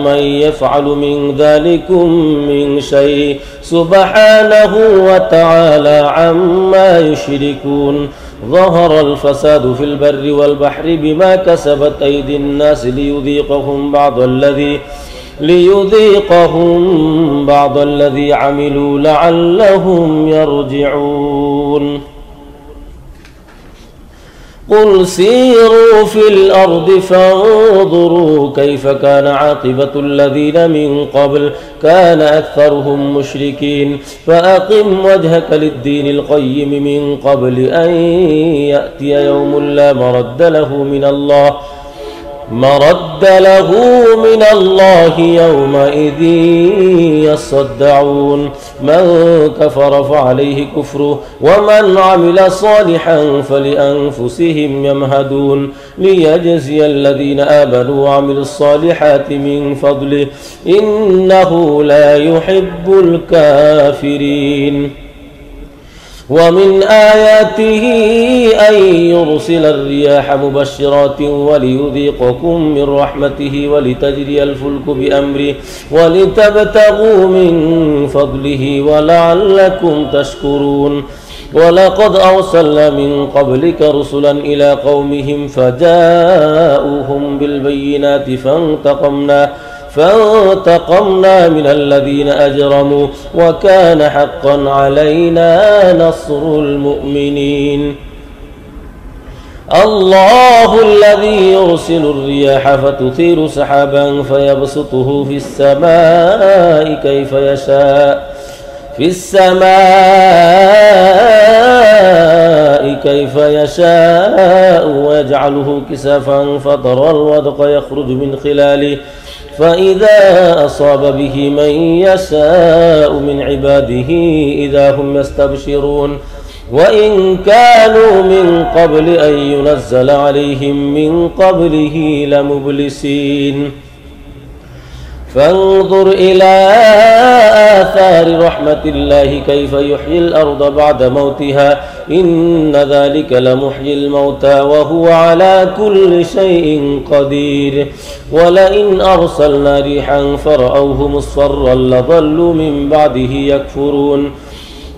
من يفعل من ذلكم من شيء سبحانه وتعالى عما يشركون ظهر الفساد في البر والبحر بما كسبت أيدي الناس ليذيقهم بعض الذي عملوا لعلهم يرجعون قل سيروا في الأرض فانظروا كيف كان عاقبة الذين من قبل كان أكثرهم مشركين فأقم وجهك للدين القيم من قبل أن يأتي يوم لا مرد له من الله يومئذ يصدعون من كفر فعليه كفره ومن عمل صالحا فلأنفسهم يمهدون ليجزي الذين آمنوا وعملوا الصالحات من فضله إنه لا يحب الكافرين ومن آياته أن يرسل الرياح مبشرات وليذيقكم من رحمته ولتجري الفلك بأمره ولتبتغوا من فضله ولعلكم تشكرون ولقد أرسلنا من قبلك رسلا إلى قومهم فجاءوهم بالبينات فانتقمنا من الذين أجرموا وكان حقا علينا نصر المؤمنين الله الذي يرسل الرياح فتثير سحابا فيبسطه في السماء كيف يشاء ويجعله كسافا فترى الودق يخرج من خلاله فإذا أصاب به من يشاء من عباده إذا هم يستبشرون وإن كانوا من قبل أن ينزل عليهم من قبله لمبلسين فانظر إلى آثار رحمة الله كيف يحيي الأرض بعد موتها إن ذلك لمحيي الموتى وهو على كل شيء قدير ولئن أرسلنا ريحا فرأوه مصفرا لظلوا من بعده يكفرون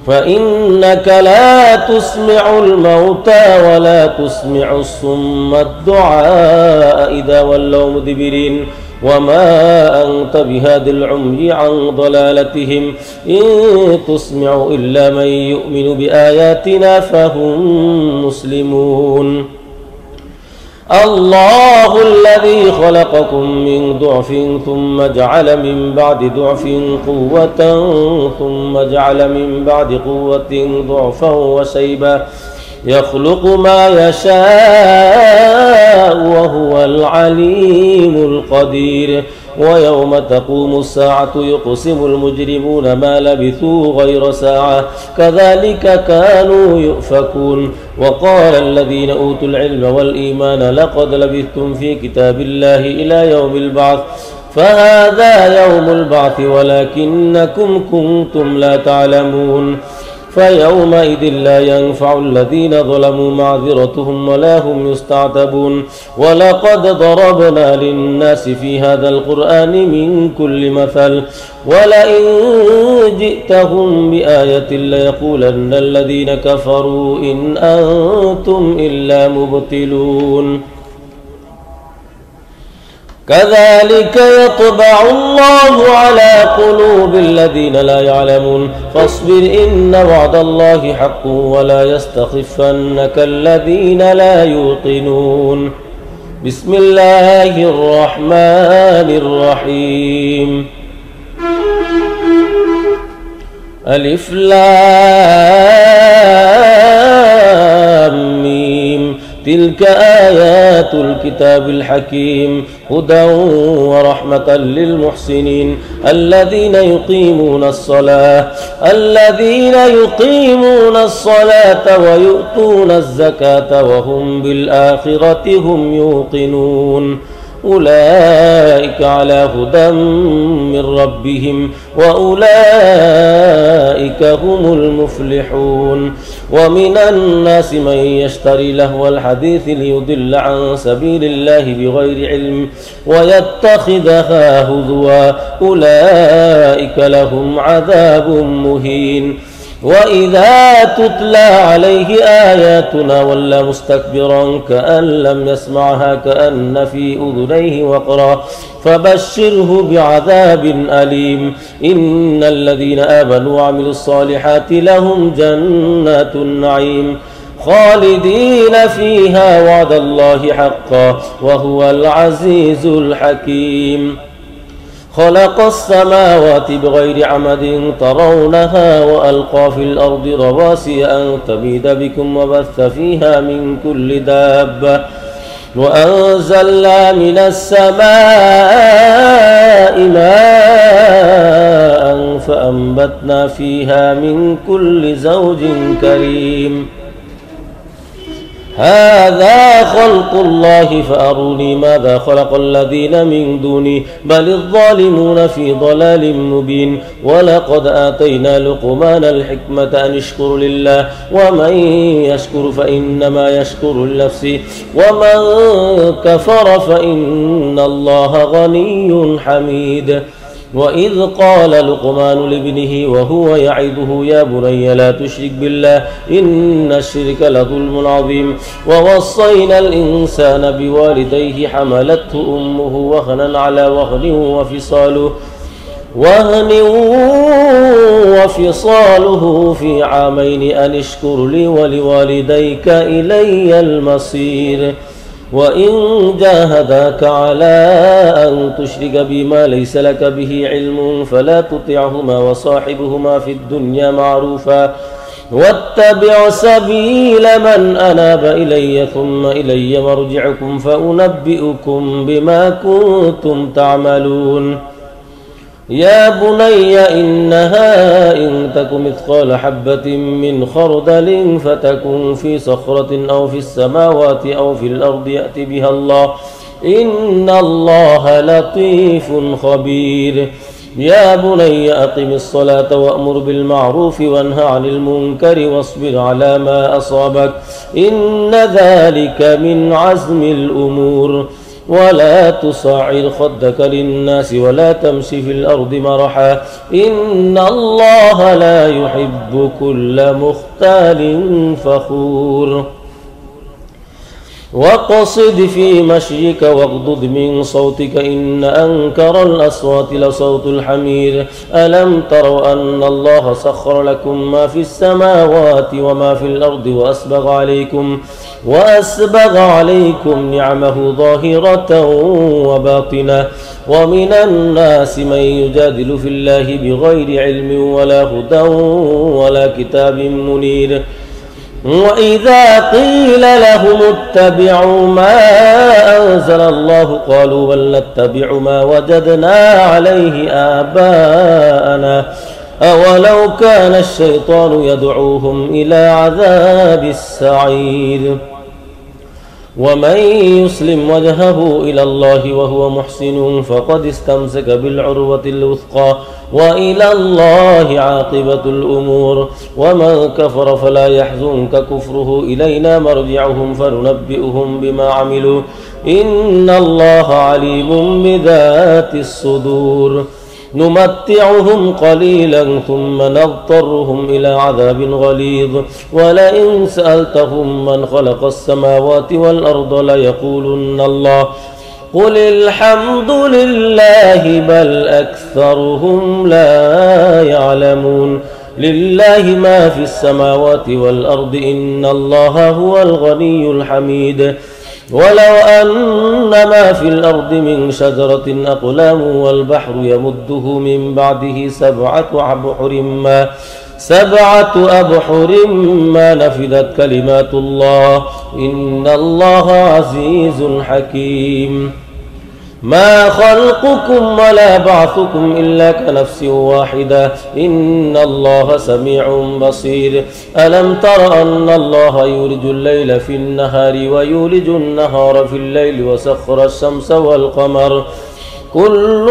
فإنك لا تسمع الموتى ولا تسمع الصم الدعاء إذا ولوا مدبرين وما أنت بهاد العمي عن ضلالتهم إن تسمع إلا من يؤمن بآياتنا فهم مسلمون الله الذي خلقكم من ضعف ثم جعل من بعد ضعف قوة ثم جعل من بعد قوة ضعفا وشيبا يخلق ما يشاء وهو العليم القدير ويوم تقوم الساعة يقسم المجرمون ما لبثوا غير ساعة كذلك كانوا يؤفكون وقال الذين أوتوا العلم والإيمان لقد لبثتم في كتاب الله إلى يوم البعث فهذا يوم البعث ولكنكم كنتم لا تعلمون فيومئذ لا ينفع الذين ظلموا معذرتهم ولا هم يستعتبون ولقد ضربنا للناس في هذا القرآن من كل مثل ولئن جئتهم بآية ليقولن الذين كفروا إن أنتم إلا مبطلون كذلك يطبع الله على قلوب الذين لا يعلمون فاصبر إن وعد الله حق ولا يستخفنك الذين لا يوقنون بسم الله الرحمن الرحيم ألف لام ميم تلك آيات الكتاب الحكيم هدى ورحمة للمحسنين الذين يقيمون الصلاة ويؤتون الزكاة وهم بالآخرة هم يوقنون أولئك على هدى من ربهم وأولئك هم المفلحون ومن الناس من يشتري لهو الحديث ليضل عن سبيل الله بغير علم ويتخذها هزوا أولئك لهم عذاب مهين وإذا تتلى عليه آياتنا ولى مستكبرا كأن لم يسمعها كأن في أذنيه وقرا فبشره بعذاب أليم إن الذين آمنوا وعملوا الصالحات لهم جنات النعيم خالدين فيها وعد الله حقا وهو العزيز الحكيم خلق السماوات بغير عمد ترونها وألقى في الأرض رواسي أن تميد بكم وبث فيها من كل دابة وأنزلنا من السماء ماء فأنبتنا فيها من كل زوج كريم هذا خلق الله فأروني ماذا خلق الذين من دونه بل الظالمون في ضلال مبين ولقد آتينا لقمان الحكمة أن اشكر لله ومن يشكر فإنما يشكر لنفسه ومن كفر فإن الله غني حميد وإذ قال لقمان لابنه وهو يعظه يا بني لا تشرك بالله إن الشرك لظلم عظيم ووصينا الإنسان بوالديه حملته أمه وهنا على وهن وفصاله في عامين أن اشكر لي ولوالديك إلي المصير وإن جاهداك على أن تشرك بما ليس لك به علم فلا تطعهما وصاحبهما في الدنيا معروفا واتبع سبيل من أناب إلي ثم إلي مرجعكم فأنبئكم بما كنتم تعملون يا بني إنها إن تك مثقال حبة من خردل فتكن في صخرة أو في السماوات أو في الأرض يأت بها الله إن الله لطيف خبير يا بني أقم الصلاة وأمر بالمعروف وانه عن المنكر واصبر على ما أصابك إن ذلك من عزم الأمور ولا تصعر خدك للناس ولا تمش في الأرض مرحا إن الله لا يحب كل مختال فخور واقصد في مشيك واغضض من صوتك إن أنكر الأصوات لصوت الحمير ألم تروا أن الله سخر لكم ما في السماوات وما في الأرض وأسبغ عليكم نعمه ظاهرة وباطنة ومن الناس من يجادل في الله بغير علم ولا هدى ولا كتاب منير وإذا قيل لهم اتبعوا ما أنزل الله قالوا بل نتبع ما وجدنا عليه آباءنا أولو كان الشيطان يدعوهم إلى عذاب السعير ومن يسلم وجهه إلى الله وهو محسن فقد استمسك بالعروة الوثقى وإلى الله عاقبة الأمور. ومن كفر فلا يحزنك كفره، إلينا مرجعهم فننبئهم بما عملوا إن الله عليم بذات الصدور. نمتعهم قليلا ثم نضطرهم إلى عذاب غليظ، ولئن سألتهم من خلق السماوات والأرض ليقولن الله قل الحمد لله بل أكثرهم لا يعلمون. لله ما في السماوات والأرض إن الله هو الغني الحميد. ولو أن ما في الأرض من شجرة أقلام والبحر يمده من بعده سبعة أبحر ما نفدت كلمات الله إن الله عزيز حكيم. ما خلقكم ولا بعثكم إلا كنفس واحدة إن الله سميع بصير. ألم تر أن الله يولج الليل في النهار ويولج النهار في الليل وسخر الشمس والقمر كل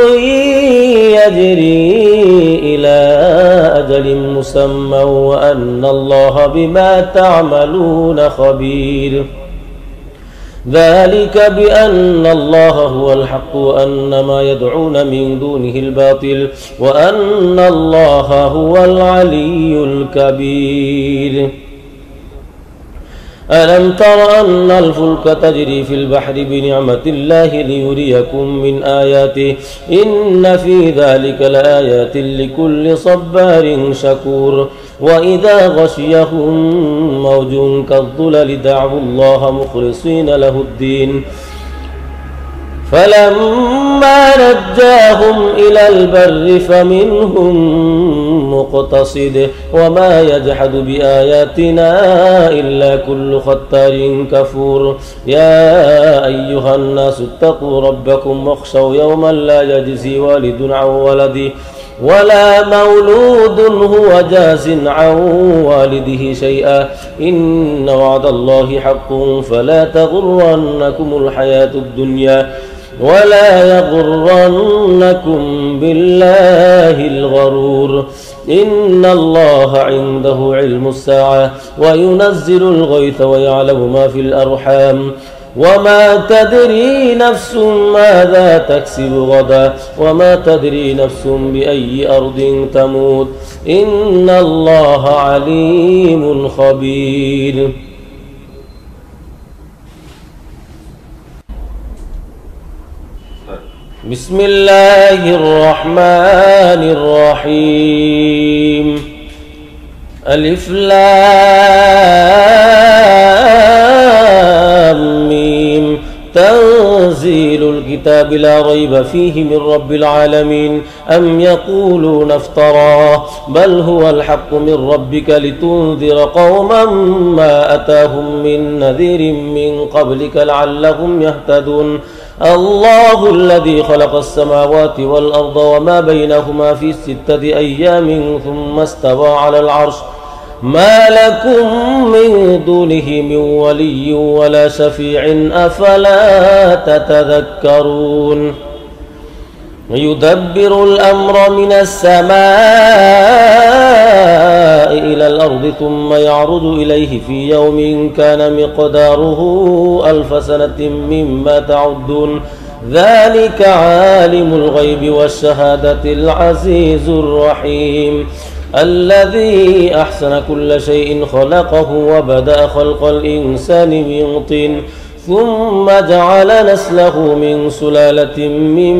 يجري إلى أجل مسمى وأن الله بما تعملون خبير. ذلك بأن الله هو الحق وأن ما يدعون من دونه الباطل وأن الله هو العلي الكبير. ألم تر أن الفلك تجري في البحر بنعمة الله ليريكم من آياته إن في ذلك لآيات لكل صبار شكور. وإذا غشيهم موج كالظلل دعوا الله مخلصين له الدين فلما نجاهم إلى البر فمنهم مقتصد وما يجحد بآياتنا إلا كل ختار كفور. يا أيها الناس اتقوا ربكم واخشوا يوما لا يجزي والد عن ولده ولا مولود هو جاز عن والده شيئا إن وعد الله حق فلا تغرنكم الحياة الدنيا ولا يغرنكم بالله الغرور. إن الله عنده علم الساعة وينزل الغيث ويعلم ما في الأرحام وما تدري نفس ماذا تكسب غدا وما تدري نفس بأي أرض تموت إن الله عليم خبير. بسم الله الرحمن الرحيم. ألف لام ميم تنزيل الكتاب لا ريب فيه من رب العالمين. أم يقولون افتراه بل هو الحق من ربك لتنذر قوما ما أتاهم من نذير من قبلك لعلهم يهتدون. الله الذي خلق السماوات والأرض وما بينهما في 6 أيام ثم استوى على العرش ما لكم من دونه من ولي ولا شفيع أفلا تتذكرون. يدبر الأمر من السماء إلى الأرض ثم يعرج إليه في يوم كان مقداره 1000 سنة مما تعدون. ذلك عالم الغيب والشهادة العزيز الرحيم. الذي أحسن كل شيء خلقه وبدأ خلق الإنسان من طين ثم جعل نسله من سلالة من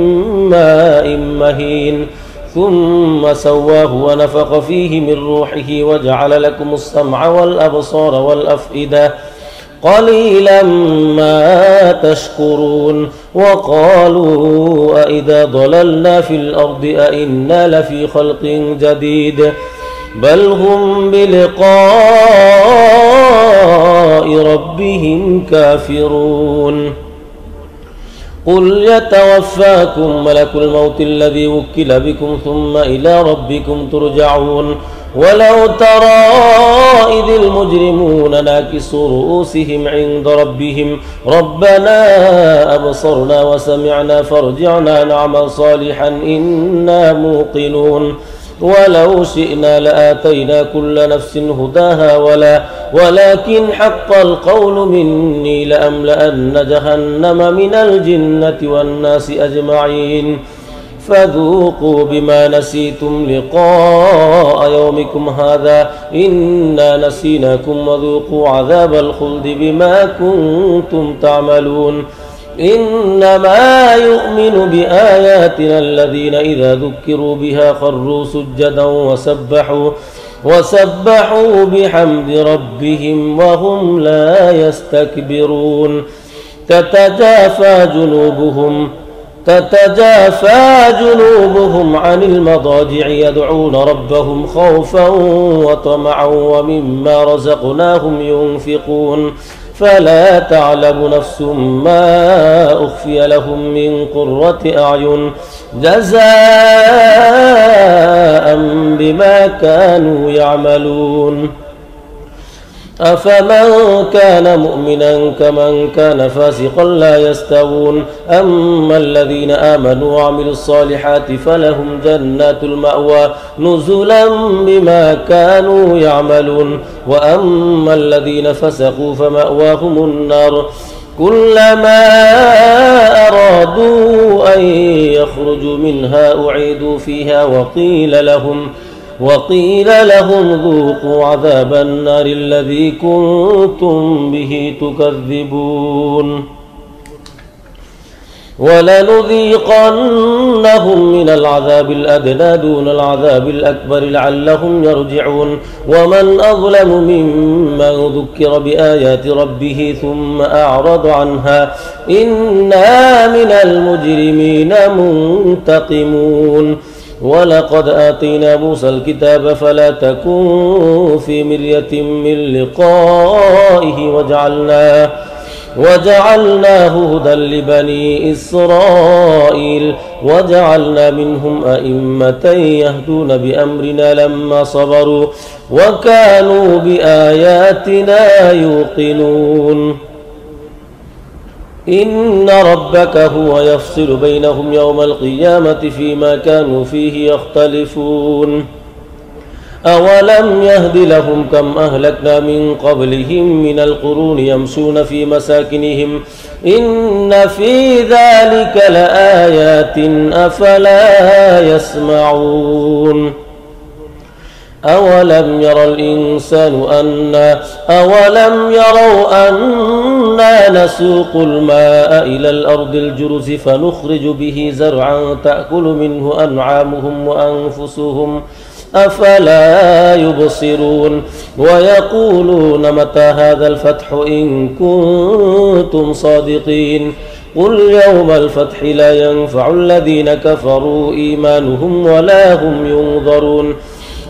ماء مهين ثم سواه ونفخ فيه من روحه وجعل لكم السمع والأبصار والأفئدة قليلا ما تشكرون. وقالوا أإذا ضللنا في الأرض أإنا لفي خلق جديد بل هم بلقاء ربهم كافرون. قل يتوفاكم ملك الموت الذي وكل بكم ثم إلى ربكم ترجعون. ولو ترى إذ المجرمون ناكسوا رؤوسهم عند ربهم ربنا أبصرنا وسمعنا فارجعنا نعمل صالحا إنا موقنون ولو شئنا لآتينا كل نفس هداها ولكن حق القول مني لأملأن جهنم من الجنة والناس أجمعين فذوقوا بما نسيتم لقاء يومكم هذا إنا نسيناكم وذوقوا عذاب الخلد بما كنتم تعملون إنما يؤمن بآياتنا الذين إذا ذكروا بها خروا سجدا وسبحوا بحمد ربهم وهم لا يستكبرون تتجافى جنوبهم عن المضاجع يدعون ربهم خوفا وطمعا ومما رزقناهم ينفقون فلا تعلم نفس ما أخفي لهم من قرة أعين جزاء بما كانوا يعملون أفمن كان مؤمنا كمن كان فاسقا لا يستوون أما الذين آمنوا وعملوا الصالحات فلهم جنات المأوى نزلا بما كانوا يعملون وأما الذين فسقوا فمأواهم النار كلما أرادوا أن يخرجوا منها أعيدوا فيها وقيل لهم ذوقوا عذاب النار الذي كنتم به تكذبون ولنذيقنهم من العذاب الأدنى دون العذاب الأكبر لعلهم يرجعون ومن أظلم ممن ذكر بآيات ربه ثم أعرض عنها إنا من المجرمين منتقمون ولقد آتينا موسى الكتاب فلا تكن في مرية من لقائه وجعلناه هدى لبني إسرائيل وجعلنا منهم أئمة يهدون بأمرنا لما صبروا وكانوا بآياتنا يوقنون إن ربك هو يفصل بينهم يوم القيامة فيما كانوا فيه يختلفون أولم يهد لهم كم أهلكنا من قبلهم من القرون يمشون في مساكنهم إن في ذلك لآيات أفلا يسمعون أولم يروا أنا نسوق الماء إلى الأرض الجرز فنخرج به زرعا تأكل منه أنعامهم وأنفسهم أفلا يبصرون ويقولون متى هذا الفتح إن كنتم صادقين قل يوم الفتح لا ينفع الذين كفروا إيمانهم ولا هم ينظرون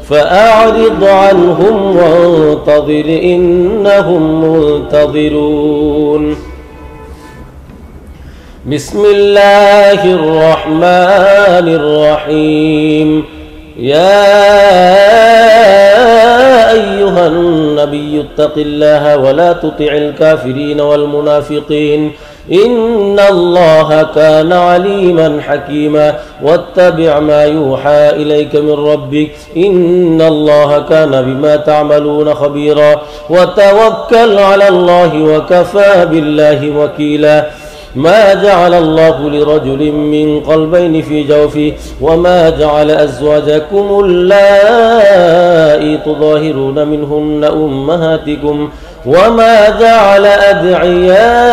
فأعرض عنهم وانتظر إنهم منتظرون بسم الله الرحمن الرحيم يا أيها النبي اتق الله ولا تطع الكافرين والمنافقين إن الله كان عليما حكيما واتبع ما يوحى إليك من ربك إن الله كان بما تعملون خبيرا وتوكل على الله وكفى بالله وكيلا ما جعل الله لرجل من قلبين في جوفه وما جعل أزواجكم اللائي تظاهرون منهن أمهاتكم وما جعل أدعياءكم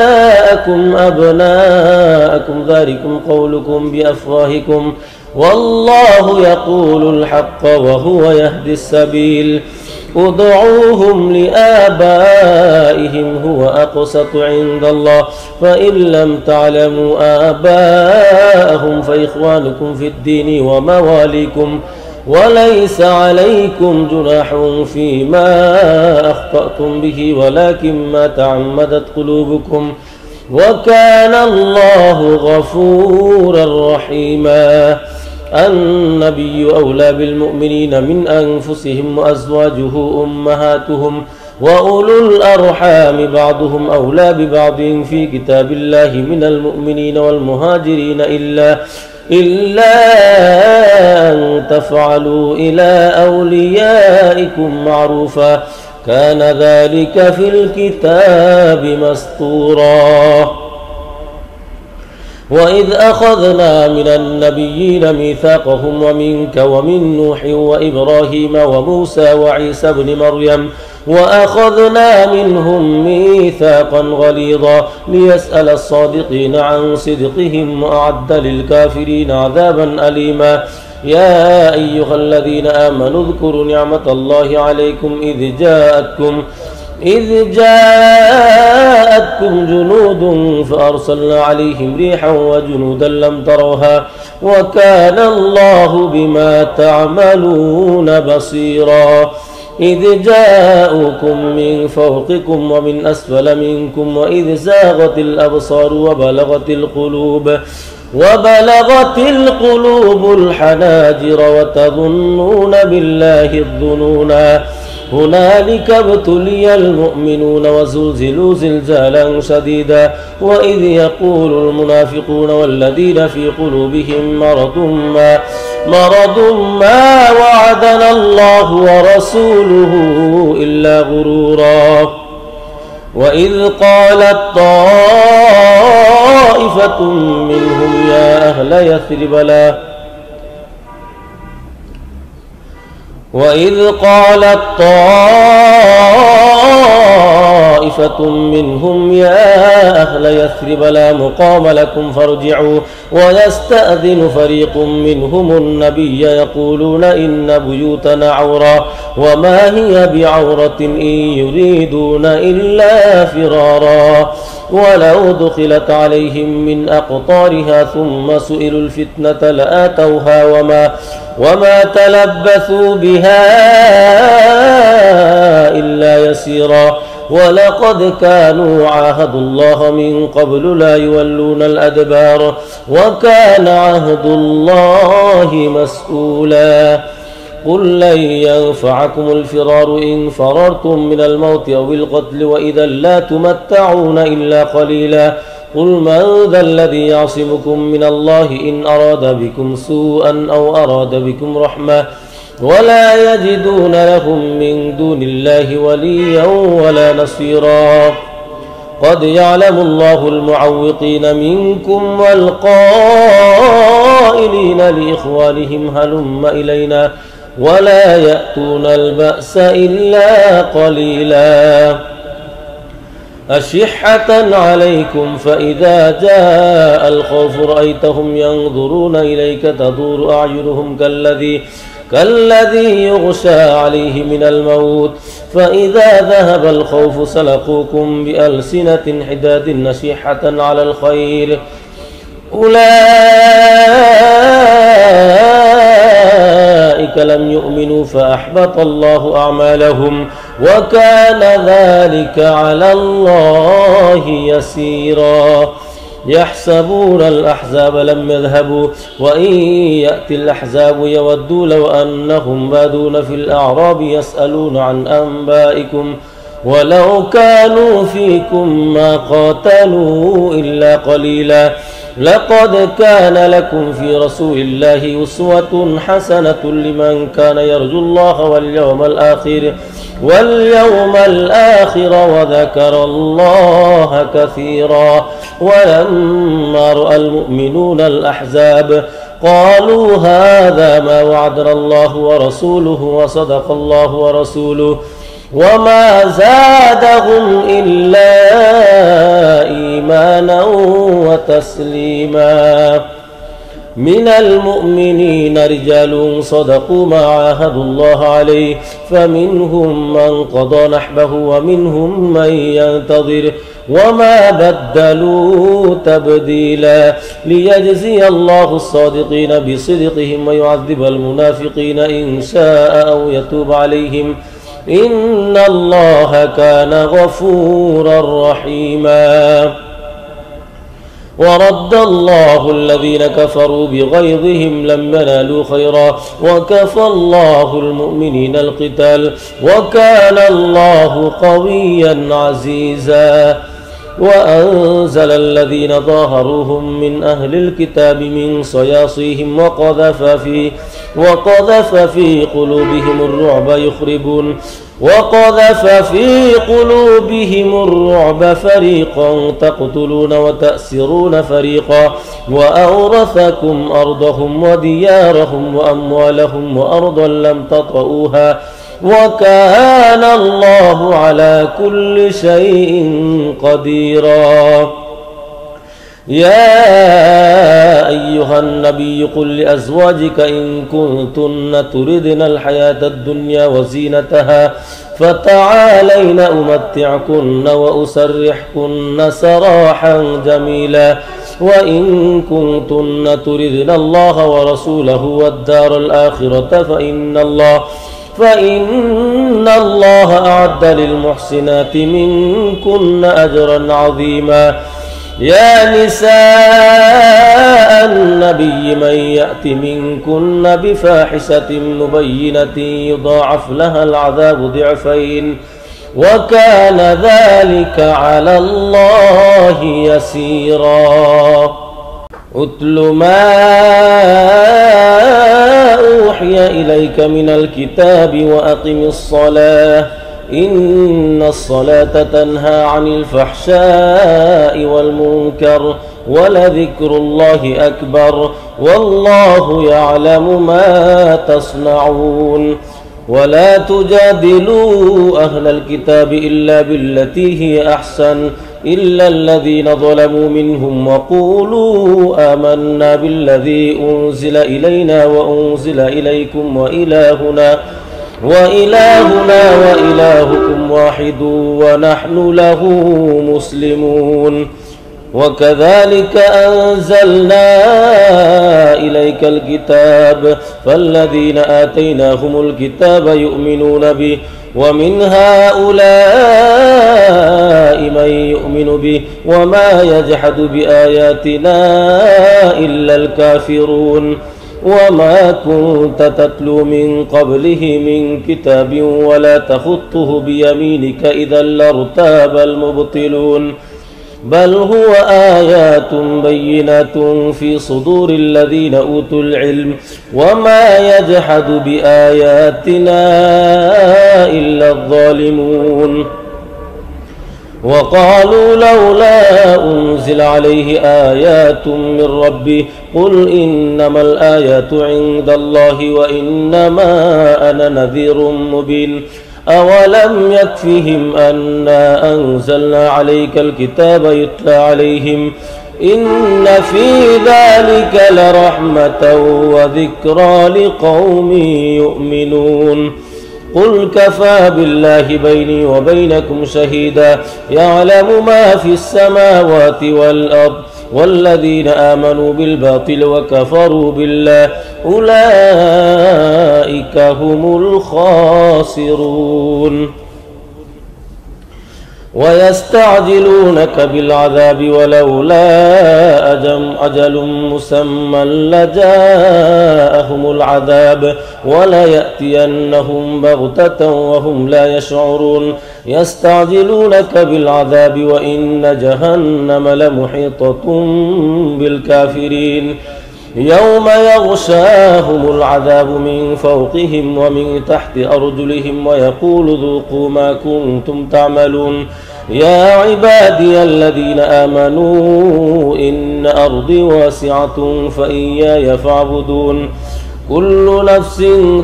أبناءكم ذلكم قولكم بأفواهكم والله يقول الحق وهو يهدي السبيل ادعوهم لآبائهم هو أقسط عند الله فإن لم تعلموا آباءهم فإخوانكم في الدين ومواليكم وليس عليكم جناح فيما أخطأتم به ولكن ما تعمدت قلوبكم وكان الله غفورا رحيما النبي أولى بالمؤمنين من أنفسهم وأزواجه أمهاتهم وأولو الأرحام بعضهم أولى ببعض في كتاب الله من المؤمنين والمهاجرين إلا أن تفعلوا إلى أوليائكم معروفا كان ذلك في الكتاب مسطورا. وإذ أخذنا من النبيين ميثاقهم ومنك ومن نوح وإبراهيم وموسى وعيسى بن مريم وأخذنا منهم ميثاقا غليظا ليسأل الصادقين عن صدقهم وأعد للكافرين عذابا أليما. يا أيها الذين آمنوا اذكروا نعمة الله عليكم إذ جاءتكم جنود فأرسلنا عليهم ريحا وجنودا لم تروها وكان الله بما تعملون بصيرا. إذ جاءوكم من فوقكم ومن أسفل منكم وإذ زاغت الأبصار وبلغت القلوب الحناجر وتظنون بالله الظنونا. هنالك ابتلي المؤمنون وزلزلوا زلزالا شديدا. وإذ يقول المنافقون والذين في قلوبهم مرض ما وعدنا الله ورسوله إلا غرورا. وإذ قالت طائفة منهم يا أهل يثرب لا مقام لكم فارجعوا ويستأذن فريق منهم النبي يقولون إن بيوتنا عورة وما هي بعورة إن يريدون إلا فرارا. ولو دخلت عليهم من أقطارها ثم سئلوا الفتنة لآتوها وما تلبثوا بها إلا يسيرا. ولقد كانوا عاهدوا الله من قبل لا يولون الأدبار وكان عهد الله مسؤولا. قل لن ينفعكم الفرار إن فررتم من الموت أو القتل وإذا لا تمتعون إلا قليلا. قل من ذا الذي يعصمكم من الله إن أراد بكم سوءا أو أراد بكم رحمة ولا يجدون لهم من دون الله وليا ولا نصيرا. قد يعلم الله المعوقين منكم والقائلين لإخوانهم هلم إلينا ولا يأتون البأس إلا قليلا. أشحة عليكم فإذا جاء الخوف رأيتهم ينظرون إليك تدور أعينهم كالذي يغشى عليه من الموت فإذا ذهب الخوف سلقوكم بألسنة حداد نشيحة على الخير أولئك لم يؤمنوا فأحبط الله أعمالهم وكان ذلك على الله يسيرا. يحسبون الأحزاب لم يذهبوا وإن يأتي الأحزاب يودوا لو أنهم بادون في الأعراب يسألون عن أنبائكم ولو كانوا فيكم ما قاتلوا إلا قليلا. لقد كان لكم في رسول الله أسوة حسنة لمن كان يرجو الله واليوم الآخر وذكر الله كثيرا. ولما رأى المؤمنون الأحزاب قالوا هذا ما وعدنا الله ورسوله وصدق الله ورسوله وما زادهم إلا إيمانا وتسليما. من المؤمنين رجال صدقوا ما عاهدوا الله عليه فمنهم من قضى نحبه ومنهم من ينتظر وما بدلوا تبديلا. ليجزي الله الصادقين بصدقهم ويعذب المنافقين إن شاء أو يتوب عليهم إن الله كان غفورا رحيما. ورد الله الذين كفروا بغيظهم لم ينالوا خيرا وكفى الله المؤمنين القتال وكان الله قويا عزيزا وأنزل الذين ظاهروهم من أهل الكتاب من صياصيهم وقذف في قلوبهم الرعب فريقا تقتلون وتأسرون فريقا وأورثكم أرضهم وديارهم وأموالهم وأرضا لم تطئوها وكان الله على كل شيء قديرا. يا أيها النبي قل لأزواجك إن كنتن تردن الحياة الدنيا وزينتها فتعالين أمتعكن وأسرحكن سراحا جميلا وإن كنتن تردن الله ورسوله والدار الآخرة فإن الله أعد للمحسنات منكن أجرا عظيما. يا نساء النبي من يأت منكن بفاحشة مبينة يضاعف لها العذاب ضعفين وكان ذلك على الله يسيرا. اتل ما أوحي إليك من الكتاب وأقم الصلاة إن الصلاة تنهى عن الفحشاء والمنكر ولذكر الله أكبر والله يعلم ما تصنعون. ولا تجادلوا أهل الكتاب إلا بالتي هي أحسن إلا الذين ظلموا منهم وقولوا آمنا بالذي أنزل إلينا وأنزل إليكم وإلهنا وإلهكم واحد ونحن له مسلمون. وكذلك أنزلنا إليك الكتاب فالذين آتيناهم الكتاب يؤمنون به ومن هؤلاء من يؤمن به وما يجحد بآياتنا إلا الكافرون. وما كنت تتلو من قبله من كتاب ولا تخطه بيمينك إذا لارتاب المبطلون بل هو آيات بينات في صدور الذين أوتوا العلم وما يجحد بآياتنا إلا الظالمون. وقالوا لولا أنزل عليه آيات من ربه قل إنما الآيات عند الله وإنما أنا نذير مبين. أولم يكفهم أنا أنزلنا عليك الكتاب يتلى عليهم إن في ذلك لرحمة وذكرى لقوم يؤمنون. قل كفى بالله بيني وبينكم شهيدا يعلم ما في السماوات والأرض والذين آمنوا بالباطل وكفروا بالله أولئك هم الخاسرون. ويستعجلونك بالعذاب ولولا أجل مسمى لجاءهم العذاب وليأتينهم بغتة وهم لا يشعرون. يستعجلونك بالعذاب وإن جهنم لمحيطة بالكافرين يوم يغشاهم العذاب من فوقهم ومن تحت أرجلهم ويقول ذوقوا ما كنتم تعملون. يا عبادي الذين آمنوا إن أرضي واسعة فإياي فاعبدون. كل نفس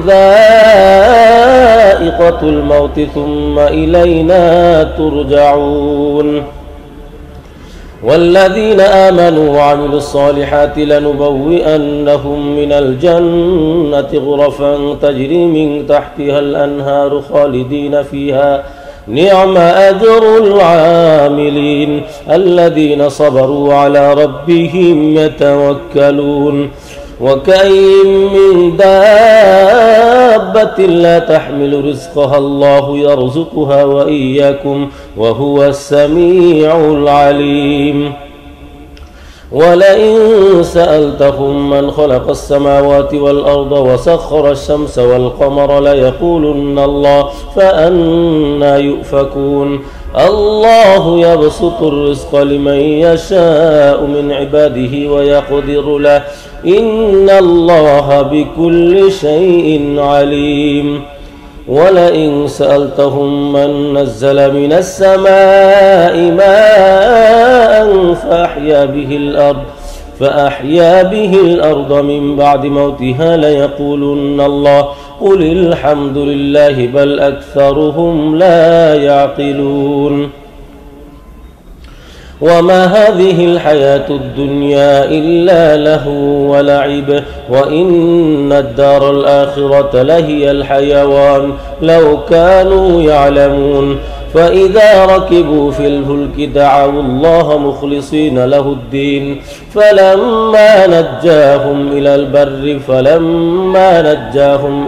ذائقة الموت ثم إلينا ترجعون. والذين آمنوا وعملوا الصالحات لنبوئنهم من الجنة غرفا تجري من تحتها الأنهار خالدين فيها نعم أجر العاملين الذين صبروا على ربهم يتوكلون. وكأين من دابة لا تحمل رزقها الله يرزقها وإياكم وهو السميع العليم. ولئن سألتهم من خلق السماوات والأرض وسخر الشمس والقمر ليقولن الله فأنى يؤفكون الله يبسط الرزق لمن يشاء من عباده ويقدر له إن الله بكل شيء عليم ولئن سألتهم من نزل من السماء ماء فأحيا به الأرض من بعد موتها ليقولن الله قل الحمد لله بل أكثرهم لا يعقلون وما هذه الحياة الدنيا إلا لهو ولعب وإن الدار الآخرة لهي الحيوان لو كانوا يعلمون فإذا ركبوا في الفلك دعوا الله مخلصين له الدين فلما نجاهم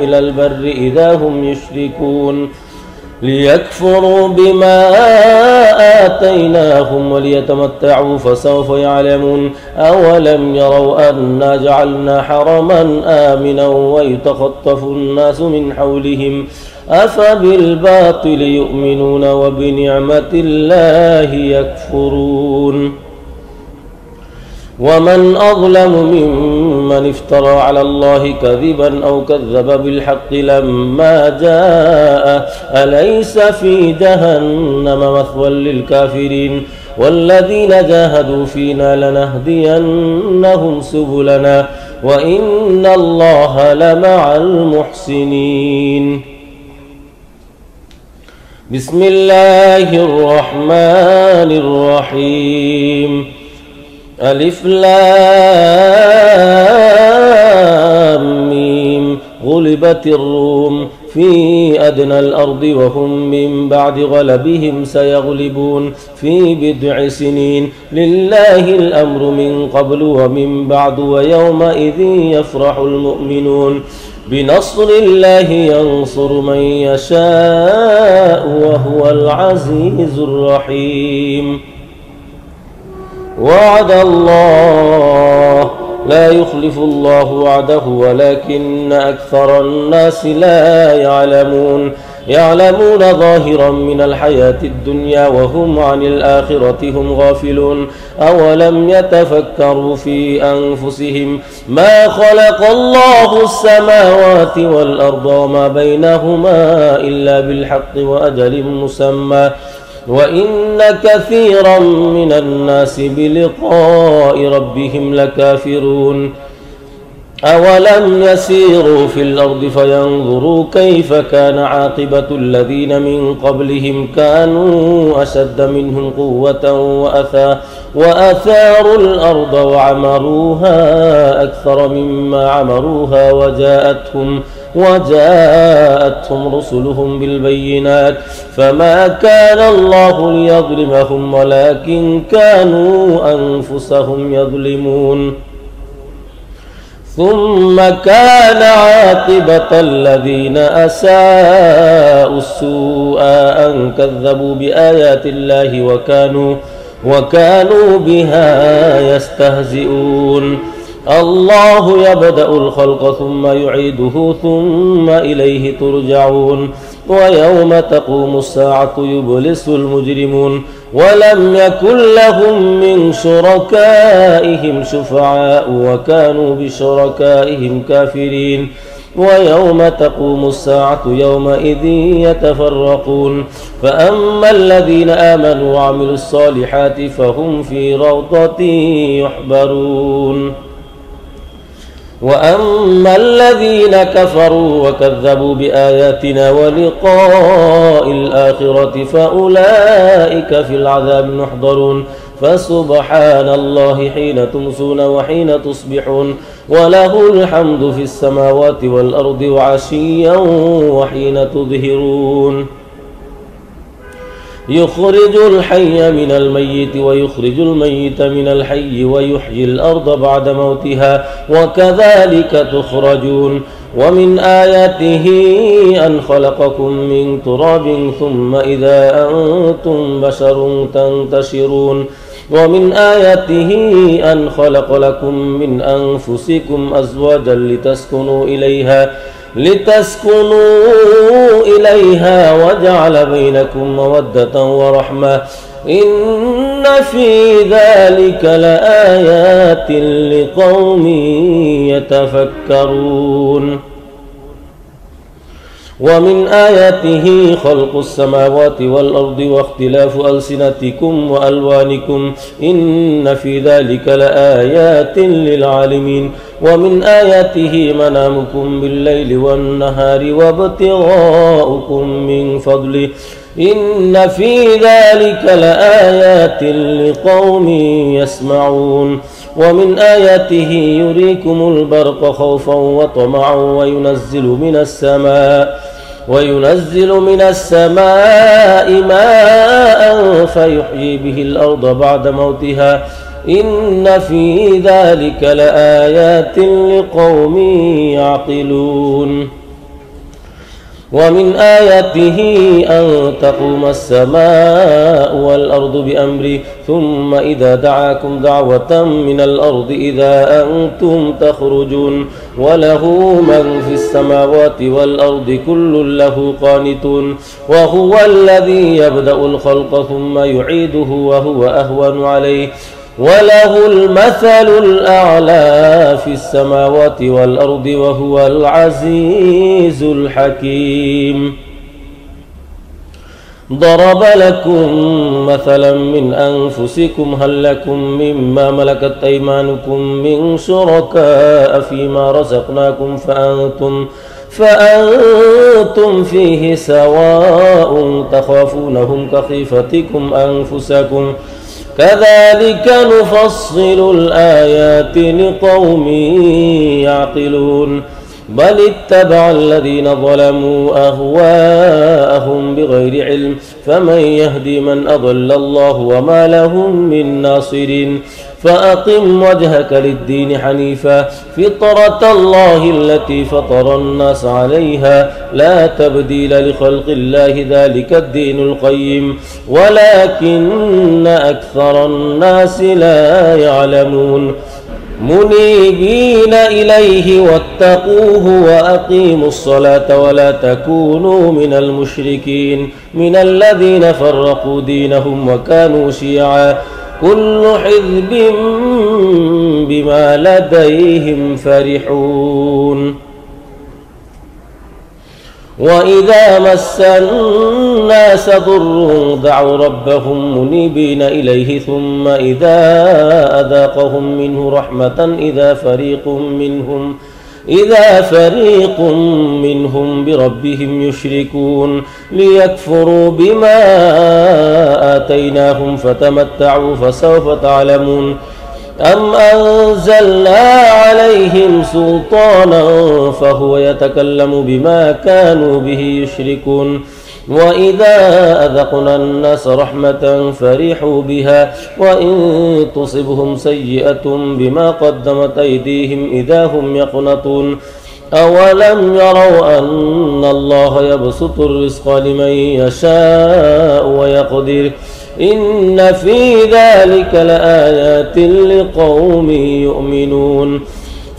إلى البر إذا هم يشركون ليكفروا بما آتيناهم وليتمتعوا فسوف يعلمون أولم يروا أنا جعلنا حرما آمنا ويتخطف الناس من حولهم أفبالباطل يؤمنون وبنعمة الله يكفرون ومن أظلم ممن افترى على الله كذبا أو كذب بالحق لما جاء أليس في جهنم مثوى للكافرين والذين جاهدوا فينا لنهدينهم سبلنا وإن الله لمع المحسنين بسم الله الرحمن الرحيم ألف لام ميم غلبت الروم في أدنى الأرض وهم من بعد غلبهم سيغلبون في بضع سنين لله الأمر من قبل ومن بعد ويومئذ يفرح المؤمنون بنصر الله ينصر من يشاء وهو العزيز الرحيم وعد الله لا يخلف الله وعده ولكن أكثر الناس لا يعلمون ظاهرا من الحياة الدنيا وهم عن الآخرة هم غافلون أولم يتفكروا في أنفسهم ما خلق الله السماوات والأرض وما بينهما إلا بالحق وأجل مسمى وإن كثيرا من الناس بلقاء ربهم لكافرون أولم يسيروا في الأرض فينظروا كيف كان عاقبة الذين من قبلهم كانوا أشد منهم قوة وأثاروا الأرض وعمروها أكثر مما عمروها وجاءتهم رسلهم بالبينات فما كان الله ليظلمهم ولكن كانوا أنفسهم يظلمون ثم كان عاقبة الذين أساءوا السوء أن كذبوا بآيات الله وكانوا بها يستهزئون الله يبدأ الخلق ثم يعيده ثم إليه ترجعون ويوم تقوم الساعة يبلس المجرمون ولم يكن لهم من شركائهم شفعاء وكانوا بشركائهم كافرين ويوم تقوم الساعة يومئذ يتفرقون فأما الذين آمنوا وعملوا الصالحات فهم في روضة يحبرون وأما الذين كفروا وكذبوا بآياتنا ولقاء الآخرة فأولئك في العذاب محضرون فسبحان الله حين تمسون وحين تصبحون وله الحمد في السماوات والأرض وعشيا وحين تظهرون يخرج الحي من الميت ويخرج الميت من الحي ويحيي الأرض بعد موتها وكذلك تخرجون ومن آياته أن خلقكم من تراب ثم إذا أنتم بشر تنتشرون ومن آياته أن خلق لكم من أنفسكم أزواجا لتسكنوا إليها وجعل بينكم مودة ورحمة إن في ذلك لآيات لقوم يتفكرون ومن آياته خلق السماوات والأرض واختلاف ألسنتكم وألوانكم إن في ذلك لآيات للعالمين ومن آياته منامكم بالليل والنهار وابتغاؤكم من فضله إن في ذلك لآيات لقوم يسمعون ومن آياته يريكم البرق خوفا وطمعا وينزل من السماء ماء فيحيي به الأرض بعد موتها إن في ذلك لآيات لقوم يعقلون ومن آياته أن تقوم السماء والأرض بأمره ثم إذا دعاكم دعوة من الأرض إذا أنتم تخرجون وله من في السماوات والأرض كل له قانتون وهو الذي يبدأ الخلق ثم يعيده وهو أهون عليه وله المثل الأعلى في السماوات والأرض وهو العزيز الحكيم ضرب لكم مثلا من أنفسكم هل لكم مما ملكت أيمانكم من شركاء فيما رزقناكم فأنتم فيه سواء تخافونهم كخيفتكم أنفسكم كذلك نفصل الآيات لقوم يعقلون بل اتبع الذين ظلموا أهواءهم بغير علم فمن يهدي من أضل الله وما لهم من ناصرين فأقم وجهك للدين حنيفا فطرة الله التي فطر الناس عليها لا تبديل لخلق الله ذلك الدين القيم ولكن أكثر الناس لا يعلمون منيبين إليه واتقوه وأقيموا الصلاة ولا تكونوا من المشركين من الذين فرقوا دينهم وكانوا شيعا كل حزب بما لديهم فرحون وإذا مس الناس ضر دعوا ربهم منيبين إليه ثم إذا أذاقهم منه رحمة إذا فريق منهم بربهم يشركون ليكفروا بما آتيناهم فتمتعوا فسوف تعلمون أم أنزلنا عليهم سلطانا فهو يتكلم بما كانوا به يشركون وإذا أذقنا الناس رحمة فرحوا بها وإن تصبهم سيئة بما قدمت أيديهم إذا هم يقنطون أولم يروا أن الله يبسط الرزق لمن يشاء ويقدر إن في ذلك لآيات لقوم يؤمنون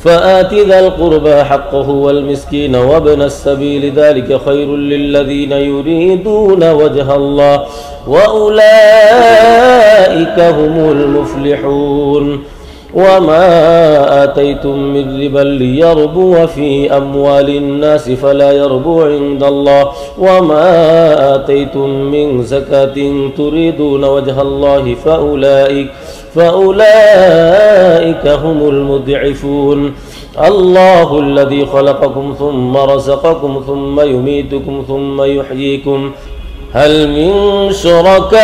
فآت ذا القربى حقه والمسكين وابن السبيل ذلك خير للذين يريدون وجه الله وأولئك هم المفلحون وما آتيتم من ربا ليربو في أموال الناس فلا يربو عند الله وما آتيتم من زكاة تريدون وجه الله فأولئك هم المضعفون الله الذي خلقكم ثم رزقكم ثم يميتكم ثم يحييكم هل من شركائكم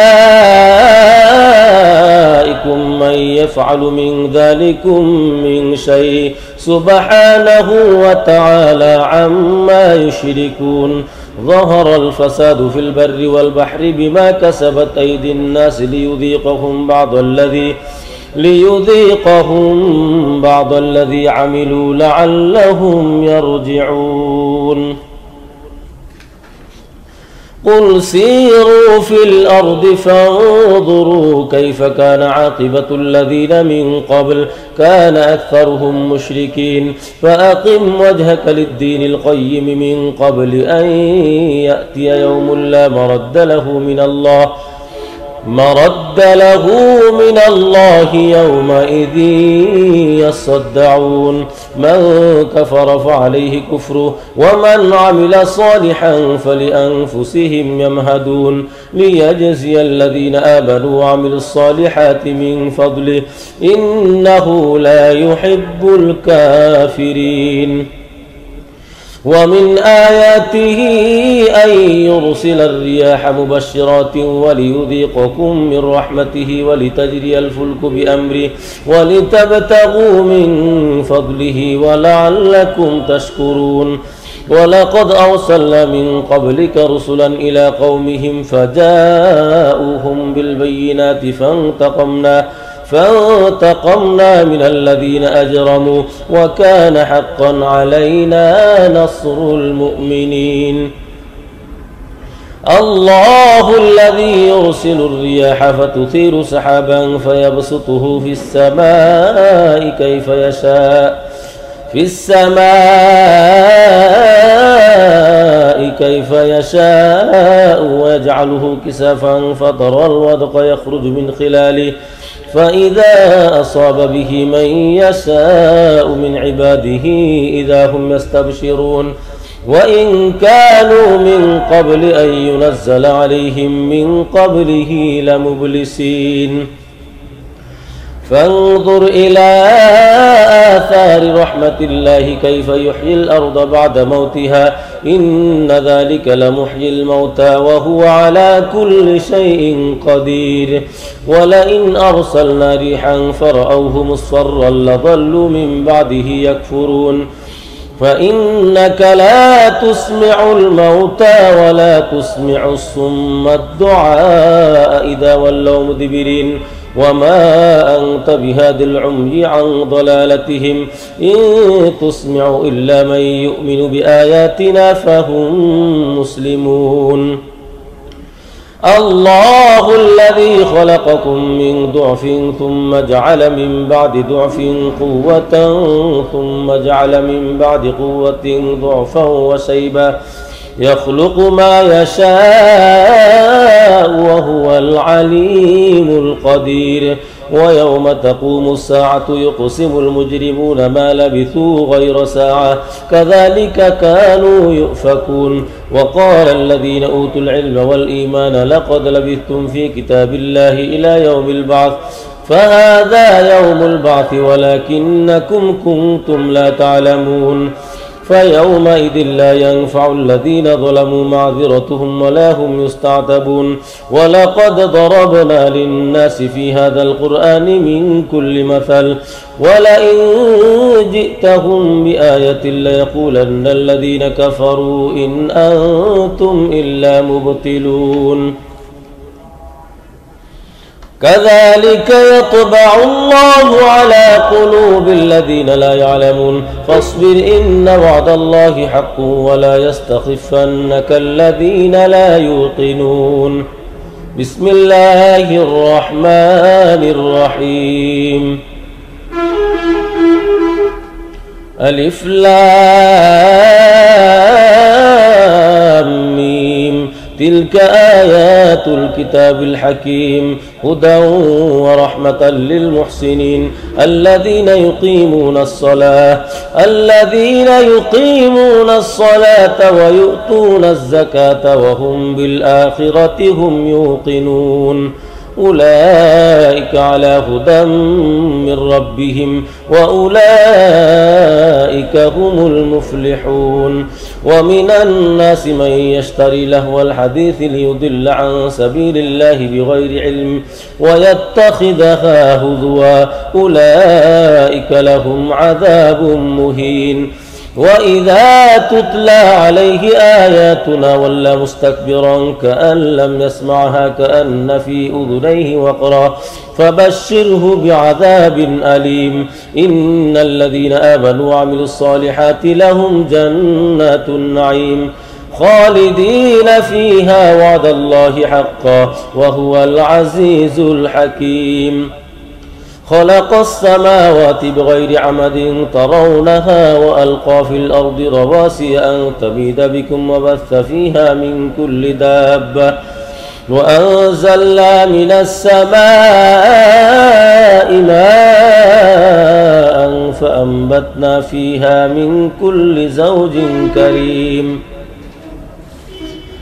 من يفعل من ذلكم من شيء سبحانه وتعالى عما يشركون ظهر الفساد في البر والبحر بما كسبت أيدي الناس ليذيقهم بعض الذي عملوا لعلهم يرجعون قل سيروا في الأرض فانظروا كيف كان عاقبة الذين من قبل كان أكثرهم مشركين فأقم وجهك للدين القيم من قبل أن يأتي يوم لا مرد له من الله يومئذ يصدعون من كفر فعليه كفره ومن عمل صالحا فلأنفسهم يمهدون ليجزي الذين آمنوا وعملوا الصالحات من فضله إنه لا يحب الكافرين ومن آياته أن يرسل الرياح مبشرات وليذيقكم من رحمته ولتجري الفلك بأمره ولتبتغوا من فضله ولعلكم تشكرون ولقد أرسلنا من قبلك رسلا إلى قومهم فجاءوهم بالبينات فانتقمنا من الذين أجرموا وكان حقا علينا نصر المؤمنين الله الذي يرسل الرياح فتثير سحابا فيبسطه في السماء كيف يشاء ويجعله كسافا فترى الودق يخرج من خلاله فإذا أصاب به من يشاء من عباده إذا هم يستبشرون وإن كانوا من قبل أن ينزل عليهم من قبله لمبلسين فانظر إلى آثار رحمة الله كيف يحيي الأرض بعد موتها إن ذلك لمحيي الموتى وهو على كل شيء قدير ولئن أرسلنا ريحا فرأوه مصفرا لظلوا من بعده يكفرون فإنك لا تسمع الموتى ولا تسمع الصم الدعاء إذا ولوا مدبرين وما أنت بهاد العمي عن ضلالتهم إن تسمع إلا من يؤمن بآياتنا فهم مسلمون الله الذي خلقكم من ضعف ثم جعل من بعد ضعف قوة ثم جعل من بعد قوة ضعفا وشيبا يخلق ما يشاء وهو العليم القدير ويوم تقوم الساعة يقسم المجرمون ما لبثوا غير ساعة كذلك كانوا يؤفكون وقال الذين أوتوا العلم والإيمان لقد لبثتم في كتاب الله إلى يوم البعث فهذا يوم البعث ولكنكم كنتم لا تعلمون فيومئذ لا ينفع الذين ظلموا معذرتهم ولا هم يستعتبون ولقد ضربنا للناس في هذا القرآن من كل مثل ولئن جئتهم بآية ليقولن الذين كفروا إن أنتم إلا مبطلون كذلك يطبع الله على قلوب الذين لا يعلمون فاصبر إن وعد الله حق ولا يستخفنك الذين لا يوقنون بسم الله الرحمن الرحيم ألف لام ميم تلك آيات الكتاب الحكيم هدى ورحمة للمحسنين الذين يقيمون الصلاة ويؤتون الزكاة وهم بالآخرة هم يوقنون أولئك على هدى من ربهم وأولئك هم المفلحون ومن الناس من يشتري لهو الحديث ليضل عن سبيل الله بغير علم ويتخذها هزوا أولئك لهم عذاب مهين وإذا تتلى عليه آياتنا ولى مستكبرا كأن لم يسمعها كأن في أذنيه وقرا فبشره بعذاب أليم إن الذين آمنوا وعملوا الصالحات لهم جنات النعيم خالدين فيها وعد الله حقا وهو العزيز الحكيم خلق السماوات بغير عمد ترونها وألقى في الأرض رواسي أن تميد بكم وبث فيها من كل دابة وأنزلنا من السماء ماء فأنبتنا فيها من كل زوج كريم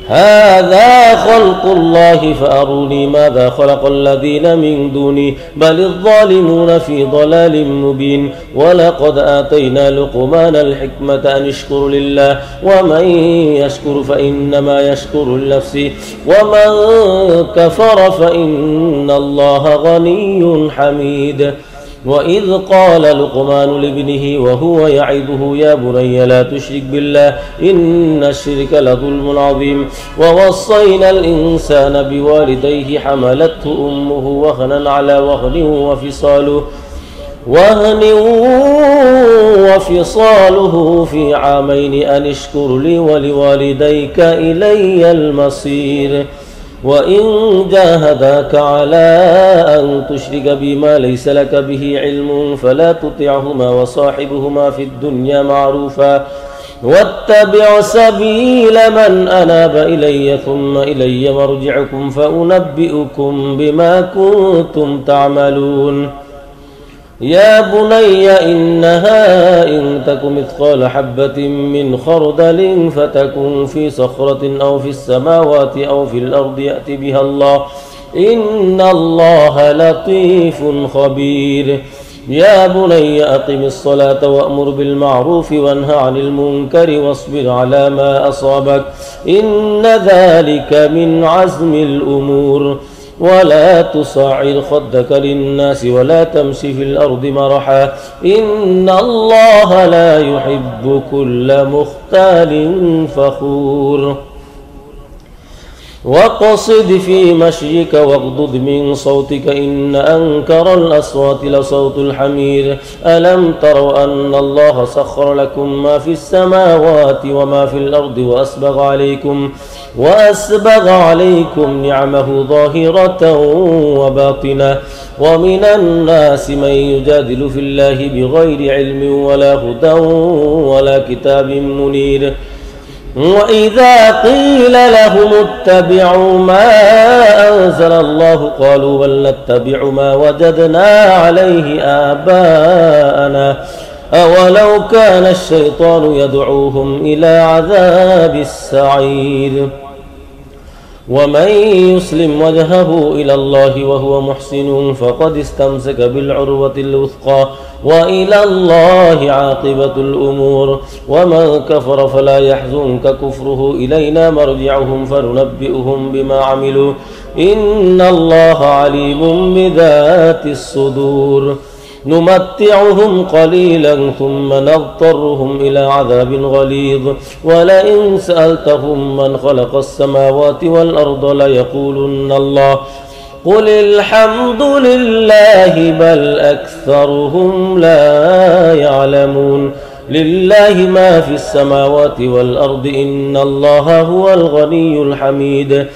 هذا خلق الله فأروني ماذا خلق الذين من دوني بل الظالمون في ضلال مبين ولقد آتينا لقمان الحكمة أن اشكر لله ومن يشكر فإنما يشكر لنفسه ومن كفر فإن الله غني حميد وإذ قال لقمان لابنه وهو يعظه يا بني لا تشرك بالله إن الشرك لظلم عظيم ووصينا الإنسان بوالديه حملته أمه وهنا على وهن وفصاله في عامين أن اشكر لي ولوالديك إلي المصير وإن جاهداك على أن تشرك بما ليس لك به علم فلا تطعهما وصاحبهما في الدنيا معروفا واتبع سبيل من أناب إلي ثم إلي مرجعكم فأنبئكم بما كنتم تعملون يا بني إنها إن تك مثقال حبة من خردل فتكن في صخرة أو في السماوات أو في الأرض يأت بها الله إن الله لطيف خبير يا بني أقم الصلاة وأمر بالمعروف وانه عن المنكر واصبر على ما أصابك إن ذلك من عزم الأمور ولا تصعر خدك للناس ولا تمشي في الأرض مرحا إن الله لا يحب كل مختال فخور واقصد في مشيك واغضض من صوتك إن أنكر الأصوات لصوت الحمير ألم تروا أن الله سخر لكم ما في السماوات وما في الأرض وأسبغ عليكم نعمه ظاهرة وباطنة ومن الناس من يجادل في الله بغير علم ولا هدى ولا كتاب منير وإذا قيل لهم اتبعوا ما أنزل الله قالوا بل نتبع ما وجدنا عليه آباءنا أولو كان الشيطان يدعوهم إلى عذاب السعير ومن يسلم وجهه إلى الله وهو محسن فقد استمسك بالعروة الوثقى وإلى الله عاقبة الأمور ومن كفر فلا يحزنك كفره إلينا مرجعهم فننبئهم بما عملوا إن الله عليم بذات الصدور نمتعهم قليلا ثم نضطرهم إلى عذاب غليظ ولئن سألتهم من خلق السماوات والأرض ليقولن الله قل الحمد لله بل أكثرهم لا يعلمون لله ما في السماوات والأرض إن الله هو الغني الحميد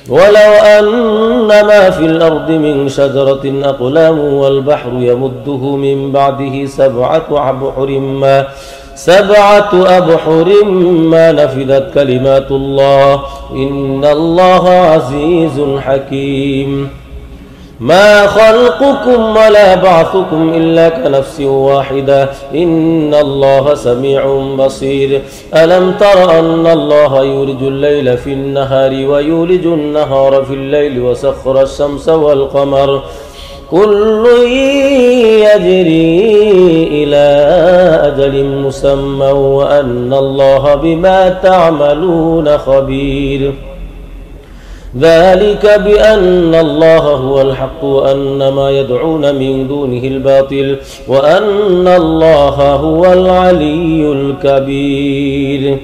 ولو أن ما في الأرض من شجرة أقلام والبحر يمده من بعده سبعة أبحر ما نفذت كلمات الله إن الله عزيز حكيم ما خلقكم ولا بعثكم إلا كنفس واحدة إن الله سميع بصير ألم تر أن الله يولج الليل في النهار ويولج النهار في الليل وسخر الشمس والقمر كل يجري إلى أجل مسمى وأن الله بما تعملون خبير ذلك بأن الله هو الحق وأن ما يدعون من دونه الباطل وأن الله هو العلي الكبير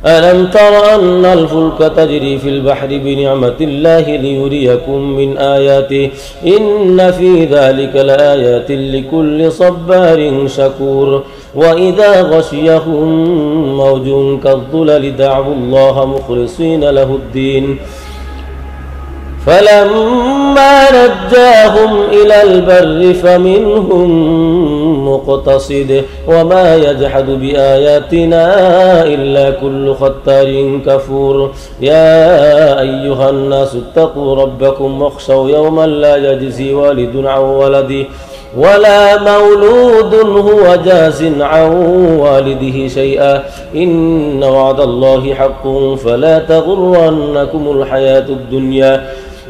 ألم تر أن الفلك تجري في البحر بنعمة الله ليريكم من آياته إن في ذلك لآيات لكل صبار شكور وإذا غشيهم موج كالظلل دعوا الله مخلصين له الدين فلما نجاهم إلى البر فمنهم مقتصد وما يجحد بآياتنا إلا كل ختار كفور يا أيها الناس اتقوا ربكم واخشوا يوما لا يجزي والد عن ولده ولا مولود هو جاز عن والده شيئا إن وعد الله حق فلا تغرنكم الحياة الدنيا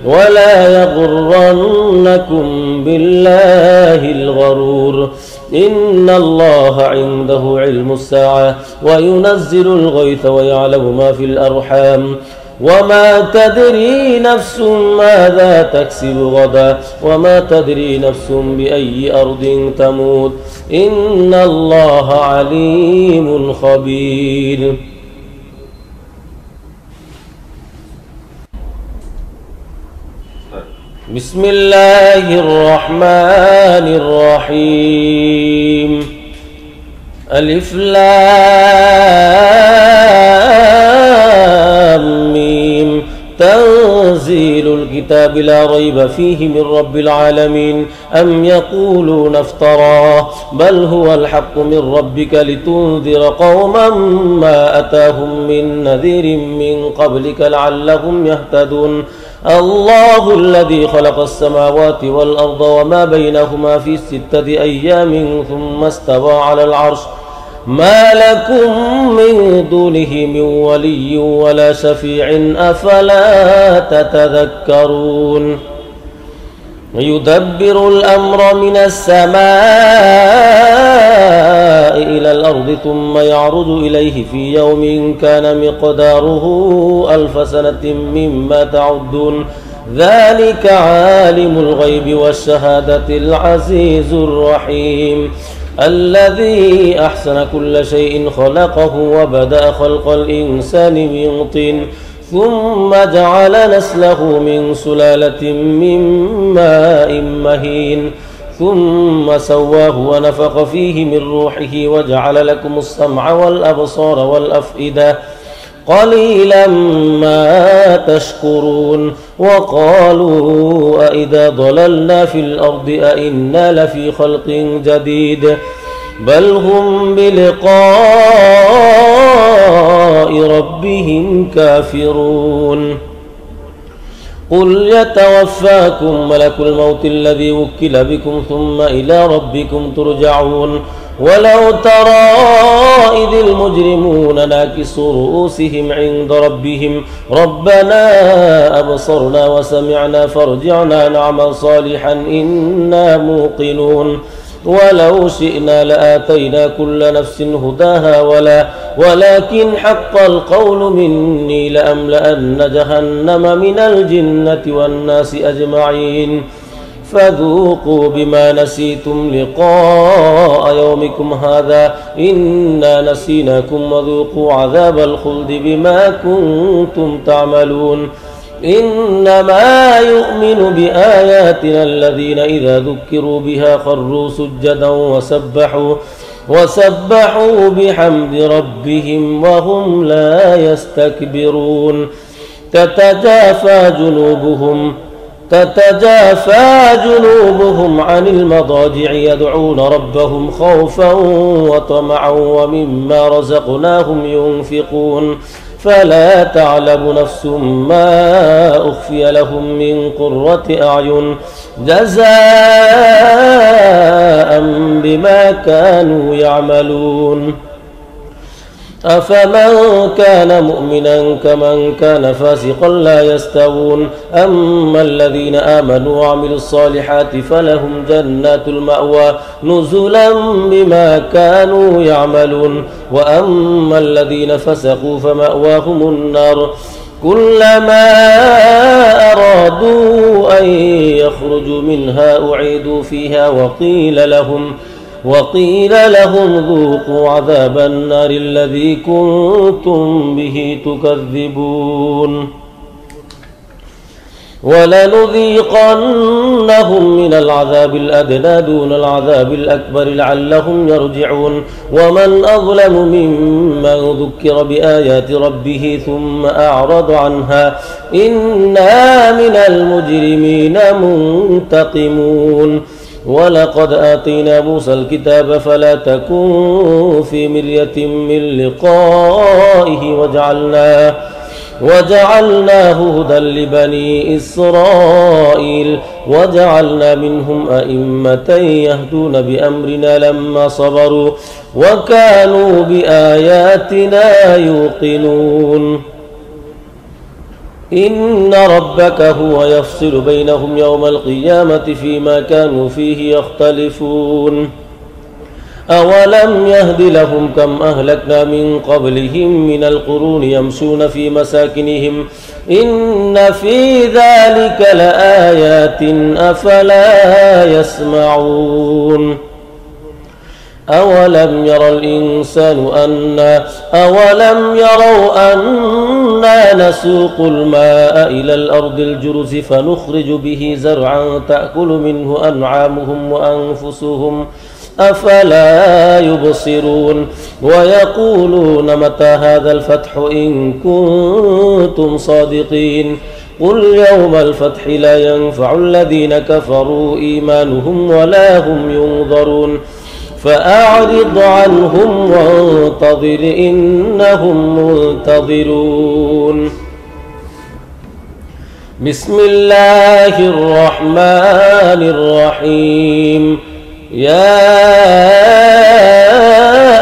ولا يغرنكم بالله الغرور إن الله عنده علم الساعة وينزل الغيث ويعلم ما في الأرحام وما تدري نفس ماذا تكسب غدا وما تدري نفس بأي أرض تموت إن الله عليم خبير. بسم الله الرحمن الرحيم ألف لام ميم تنزيل الكتاب لا ريب فيه من رب العالمين أم يقولون افتراه بل هو الحق من ربك لتنذر قوما ما أتاهم من نذير من قبلك لعلهم يهتدون الله الذي خلق السماوات والأرض وما بينهما في 6 أيام ثم استوى على العرش ما لكم من دونه من ولي ولا شفيع أفلا تتذكرون يدبر الأمر من السماء إلى الأرض ثم يعرج إليه في يوم كان مقداره 1000 سنة مما تعدون ذلك عالم الغيب والشهادة العزيز الرحيم الذي أحسن كل شيء خلقه وبدأ خلق الإنسان من طين ثم جعل نسله من سلالة من ماء مهين ثم سواه ونفخ فيه من روحه وجعل لكم السمع والأبصار والأفئدة قليلا ما تشكرون وقالوا أئذا ضللنا في الأرض أئنا لفي خلق جديد بل هم بلقاء ربهم كافرون قل يتوفاكم ملك الموت الذي وكل بكم ثم إلى ربكم ترجعون ولو ترى إذ المجرمون ناكسوا رؤوسهم عند ربهم ربنا أبصرنا وسمعنا فارجعنا نعمل صالحا إنا موقنون ولو شئنا لآتينا كل نفس هداها ولكن حق القول مني لأملأن جهنم من الجنة والناس أجمعين فذوقوا بما نسيتم لقاء يومكم هذا إنا نسيناكم وذوقوا عذاب الخلد بما كنتم تعملون إنما يؤمن بآياتنا الذين إذا ذكروا بها خروا سجدا وسبحوا بحمد ربهم وهم لا يستكبرون تتجافى جنوبهم عن المضاجع يدعون ربهم خوفا وطمعا ومما رزقناهم ينفقون فلا تعلم نفس ما أخفي لهم من قرة أعين جزاء بما كانوا يعملون أفمن كان مؤمنا كمن كان فاسقا لا يستوون أما الذين آمنوا وعملوا الصالحات فلهم جنات المأوى نزلا بما كانوا يعملون وأما الذين فسقوا فمأواهم النار كلما أرادوا أن يخرجوا منها أعيدوا فيها وقيل لهم ذوقوا عذاب النار الذي كنتم به تكذبون ولنذيقنهم من العذاب الأدنى دون العذاب الأكبر لعلهم يرجعون ومن أظلم ممن ذكر بآيات ربه ثم أعرض عنها إنا من المجرمين منتقمون ولقد آتينا موسى الكتاب فلا تكن في مرية من لقائه وجعلناه هدى لبني إسرائيل وجعلنا منهم أئمة يهدون بأمرنا لما صبروا وكانوا بآياتنا يوقنون إن ربك هو يفصل بينهم يوم القيامة فيما كانوا فيه يختلفون أولم يهد لهم كم أهلكنا من قبلهم من القرون يمشون في مساكنهم إن في ذلك لآيات أفلا يسمعون أولم يروا أنا نسوق الماء إلى الأرض الجرز فنخرج به زرعا تأكل منه أنعامهم وأنفسهم أفلا يبصرون ويقولون متى هذا الفتح إن كنتم صادقين قل يوم الفتح لا ينفع الذين كفروا إيمانهم ولا هم ينظرون فأعرض عنهم وانتظر إنهم منتظرون بسم الله الرحمن الرحيم يا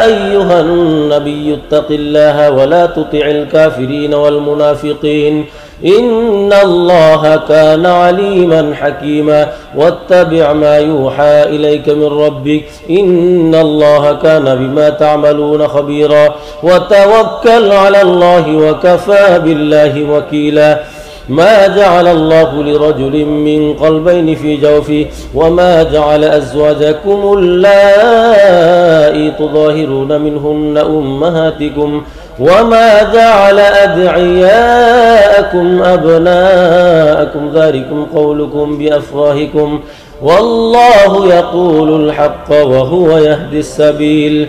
أيها النبي اتق الله ولا تطع الكافرين والمنافقين إن الله كان عليما حكيما واتبع ما يوحى إليك من ربك إن الله كان بما تعملون خبيرا وتوكل على الله وكفى بالله وكيلا ما جعل الله لرجل من قلبين في جوفه وما جعل أزواجكم اللائي تظاهرون منهن أمهاتكم وما جعل أدعياءكم أبناءكم ذلكم قولكم بأفواهكم والله يقول الحق وهو يهدي السبيل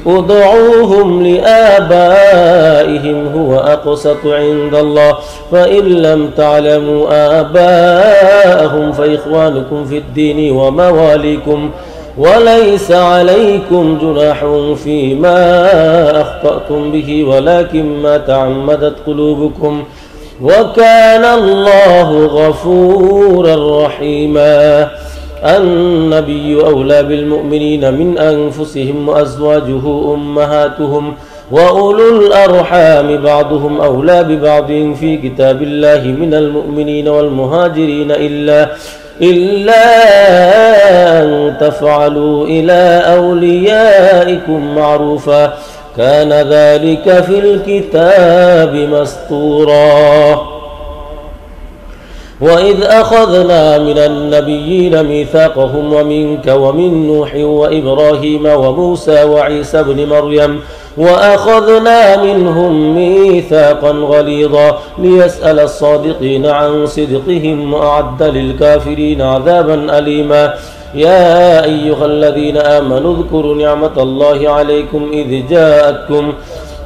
ادعوهم لآبائهم هو أقسط عند الله فإن لم تعلموا آباءهم فإخوانكم في الدين ومواليكم وليس عليكم جناح فيما أخطأتم به ولكن ما تعمدت قلوبكم وكان الله غفورا رحيما النبي أولى بالمؤمنين من أنفسهم وأزواجه أمهاتهم وأولو الأرحام بعضهم أولى ببعض في كتاب الله من المؤمنين والمهاجرين إلا أن تفعلوا إلى أوليائكم معروفا كان ذلك في الكتاب مسطورا وإذ أخذنا من النبيين ميثاقهم ومنك ومن نوح وإبراهيم وموسى وعيسى بن مريم وأخذنا منهم ميثاقا غليظا ليسأل الصادقين عن صدقهم وأعد للكافرين عذابا أليما يا أيها الذين آمنوا اذكروا نعمة الله عليكم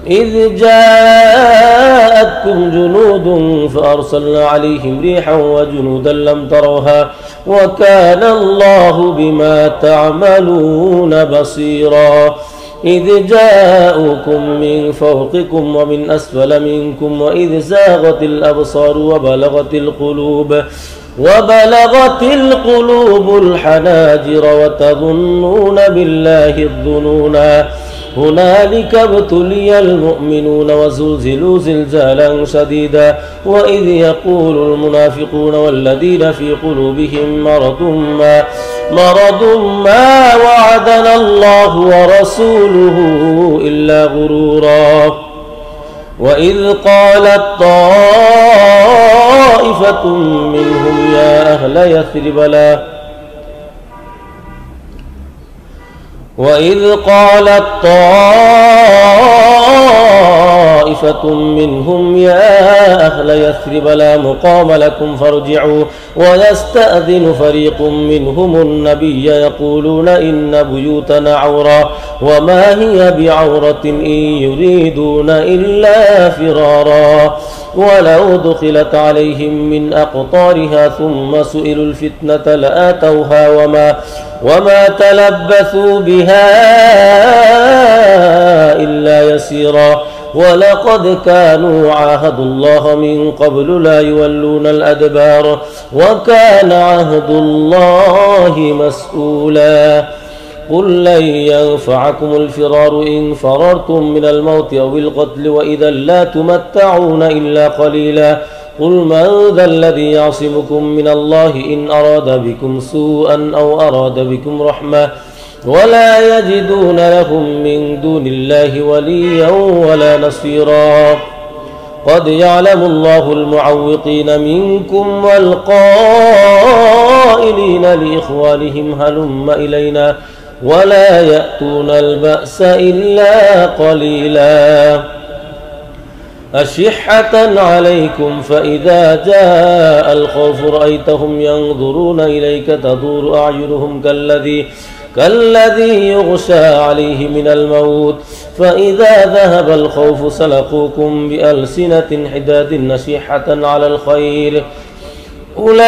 إذ جاءتكم جنود فأرسلنا عليهم ريحا وجنودا لم تروها وكان الله بما تعملون بصيرا إذ جاءوكم من فوقكم ومن أسفل منكم وإذ زاغت الأبصار وبلغت القلوب الحناجر وتظنون بالله الظنونا هنالك ابتلي المؤمنون وزلزلوا زلزالا شديدا وإذ يقول المنافقون والذين في قلوبهم مرض ما وعدنا الله ورسوله إلا غرورا وإذ قالت طائفة منهم يا أهل يثرب وإذ قالت طائفة منهم يا أهل يثرب لا مقام لكم فارجعوا ويستأذن فريق منهم النبي يقولون إن بيوتنا عورة وما هي بعورة إن يريدون إلا فرارا ولو دخلت عليهم من أقطارها ثم سئلوا الفتنة لآتوها وما تلبثوا بها إلا يسيرا ولقد كانوا عاهدوا الله من قبل لا يولون الأدبار وكان عهد الله مسؤولا قل لن ينفعكم الفرار إن فررتم من الموت أو القتل وإذا لا تمتعون إلا قليلا قل من ذا الذي يعصمكم من الله إن أراد بكم سوءا أو أراد بكم رحمة ولا يجدون لهم من دون الله وليا ولا نصيرا قد يعلم الله المعوقين منكم والقائلين لإخوانهم هلم إلينا ولا يأتون البأس إلا قليلا أشحة عليكم فإذا جاء الخوف رأيتهم ينظرون إليك تدور أعينهم كالذي يغشى عليه من الموت فإذا ذهب الخوف سلقوكم بألسنة حداد نشيحة على الخير أولئك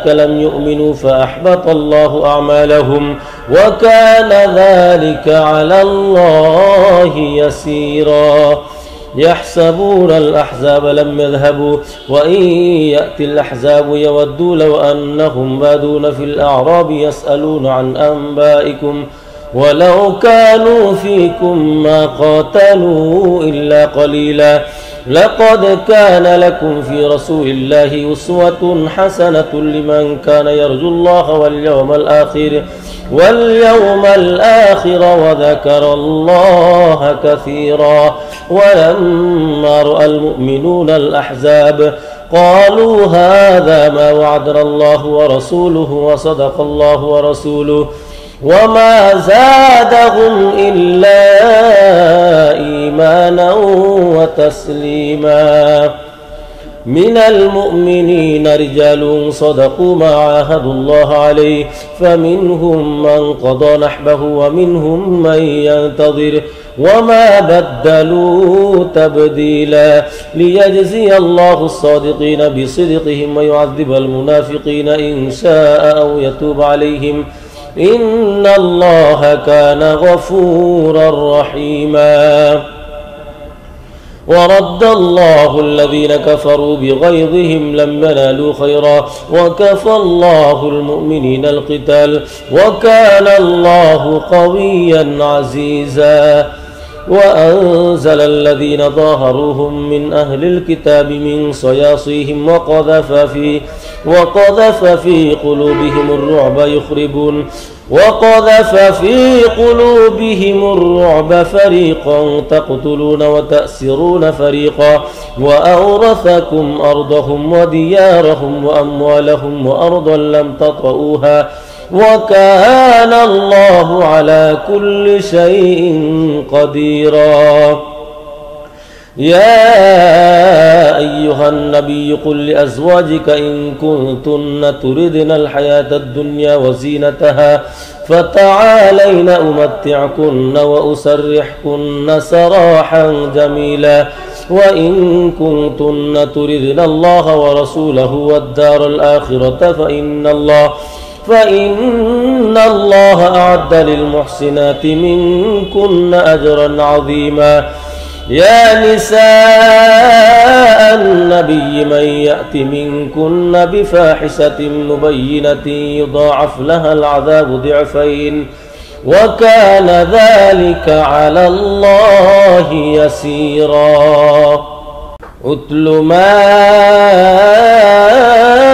لم يؤمنوا فأحبط الله أعمالهم وكان ذلك على الله يسيرا يحسبون الأحزاب لم يذهبوا وإن يأتي الأحزاب يودوا لو أنهم بادون في الأعراب يسألون عن أنبائكم ولو كانوا فيكم ما قاتلوا إلا قليلا لقد كان لكم في رسول الله أسوة حسنة لمن كان يرجو الله واليوم الآخر وذكر الله كثيرا ولما رأى المؤمنون الأحزاب قالوا هذا ما وعدنا الله ورسوله وصدق الله ورسوله وما زادهم إلا إيمانا وتسليما من المؤمنين رجال صدقوا ما عاهدوا الله عليه فمنهم من قضى نحبه ومنهم من ينتظر وما بدلوا تبديلا ليجزي الله الصادقين بصدقهم ويعذب المنافقين إن شاء أو يتوب عليهم إن الله كان غفورا رحيما ورد الله الذين كفروا بغيظهم لم ينالوا خيرا وكفى الله المؤمنين القتال وكان الله قويا عزيزا وأنزل الذين ظاهروهم من أهل الكتاب من صياصيهم وقذف في قلوبهم الرعب فريقا تقتلون وتأسرون فريقا وأورثكم أرضهم وديارهم وأموالهم وأرضا لم تطئوها وكان الله على كل شيء قديرا يا أيها النبي قل لأزواجك إن كنتن تردن الحياة الدنيا وزينتها فتعالين أمتعكن وأسرحكن سراحا جميلا وإن كنتن تردن الله ورسوله والدار الآخرة فإن الله أعد للمحسنات منكن أجرا عظيما يا نساء النبي من يأت منكن بفاحشة مبينة يضاعف لها العذاب ضعفين وكان ذلك على الله يسيرا أتل ما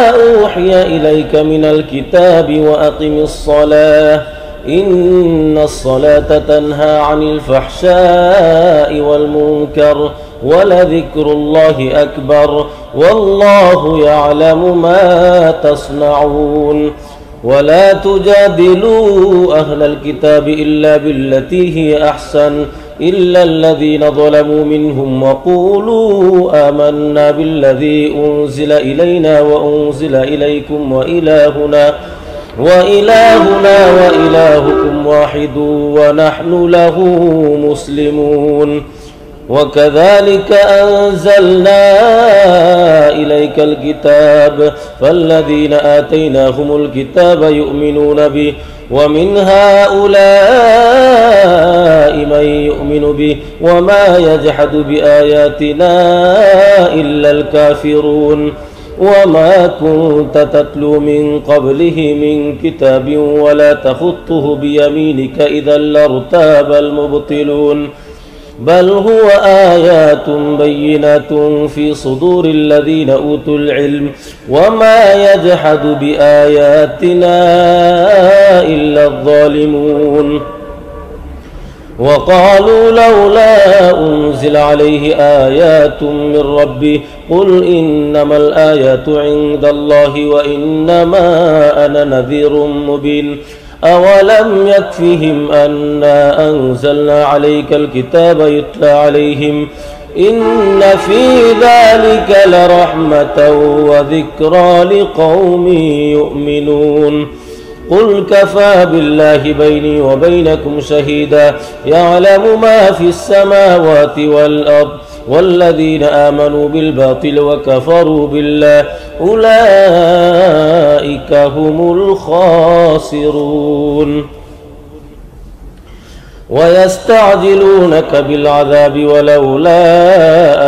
أوحي إليك من الكتاب وأقم الصلاة إن الصلاة تنهى عن الفحشاء والمنكر ولذكر الله أكبر والله يعلم ما تصنعون ولا تجادلوا أهل الكتاب إلا بالتي هي أحسن إلا الذين ظلموا منهم وقولوا آمنا بالذي أنزل إلينا وأنزل إليكم وإلهنا وإلهكم واحد ونحن له مسلمون وكذلك أنزلنا إليك الكتاب فالذين آتيناهم الكتاب يؤمنون به ومن هؤلاء من يؤمن به وما يجحد بآياتنا إلا الكافرون وما كنت تتلو من قبله من كتاب ولا تخطه بيمينك إذا لارتاب المبطلون بل هو آيات بينات في صدور الذين أوتوا العلم وما يجحد بآياتنا إلا الظالمون وقالوا لولا أنزل عليه آيات من ربه قل إنما الآيات عند الله وإنما أنا نذير مبين أولم يكفهم أنا أنزلنا عليك الكتاب يتلى عليهم إن في ذلك لرحمة وذكرى لقوم يؤمنون قل كفى بالله بيني وبينكم شهيدا يعلم ما في السماوات والأرض والذين آمنوا بالباطل وكفروا بالله أولئك هم الخاسرون ويستعجلونك بالعذاب ولولا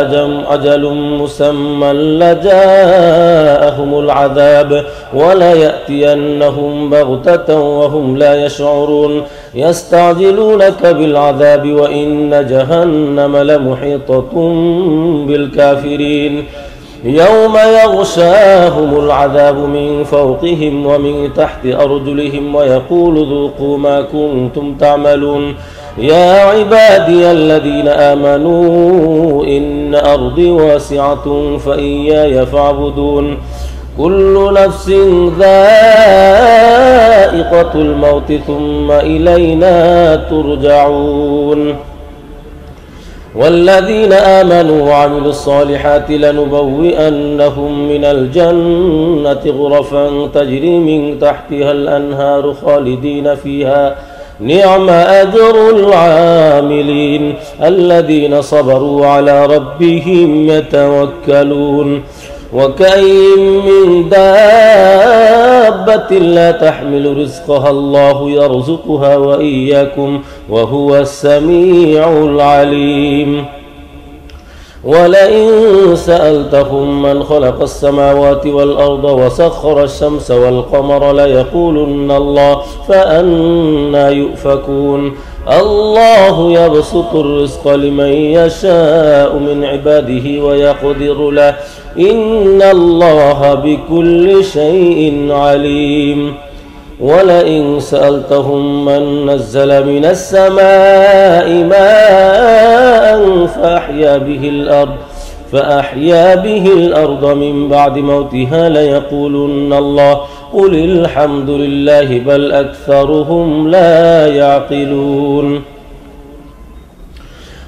أجل مسمى لجاءهم العذاب وليأتينهم بغتة وهم لا يشعرون يستعجلونك بالعذاب وإن جهنم لمحيطة بالكافرين يوم يغشاهم العذاب من فوقهم ومن تحت أرجلهم ويقول ذوقوا ما كنتم تعملون يا عبادي الذين آمنوا إن أرضي واسعة فإياي فاعبدون كل نفس ذائقة الموت ثم إلينا ترجعون والذين آمنوا وعملوا الصالحات لنبوئنهم من الجنة غرفا تجري من تحتها الأنهار خالدين فيها نعم أجر العاملين الذين صبروا على ربهم يتوكلون وكأين من دابة لا تحمل رزقها الله يرزقها وإياكم وهو السميع العليم ولئن سألتهم من خلق السماوات والأرض وسخر الشمس والقمر ليقولن الله فأنى يؤفكون الله يبسط الرزق لمن يشاء من عباده ويقدر له إن الله بكل شيء عليم ولئن سألتهم من نزل من السماء ماء فأحيا به الأرض من بعد موتها ليقولن الله قل الحمد لله بل أكثرهم لا يعقلون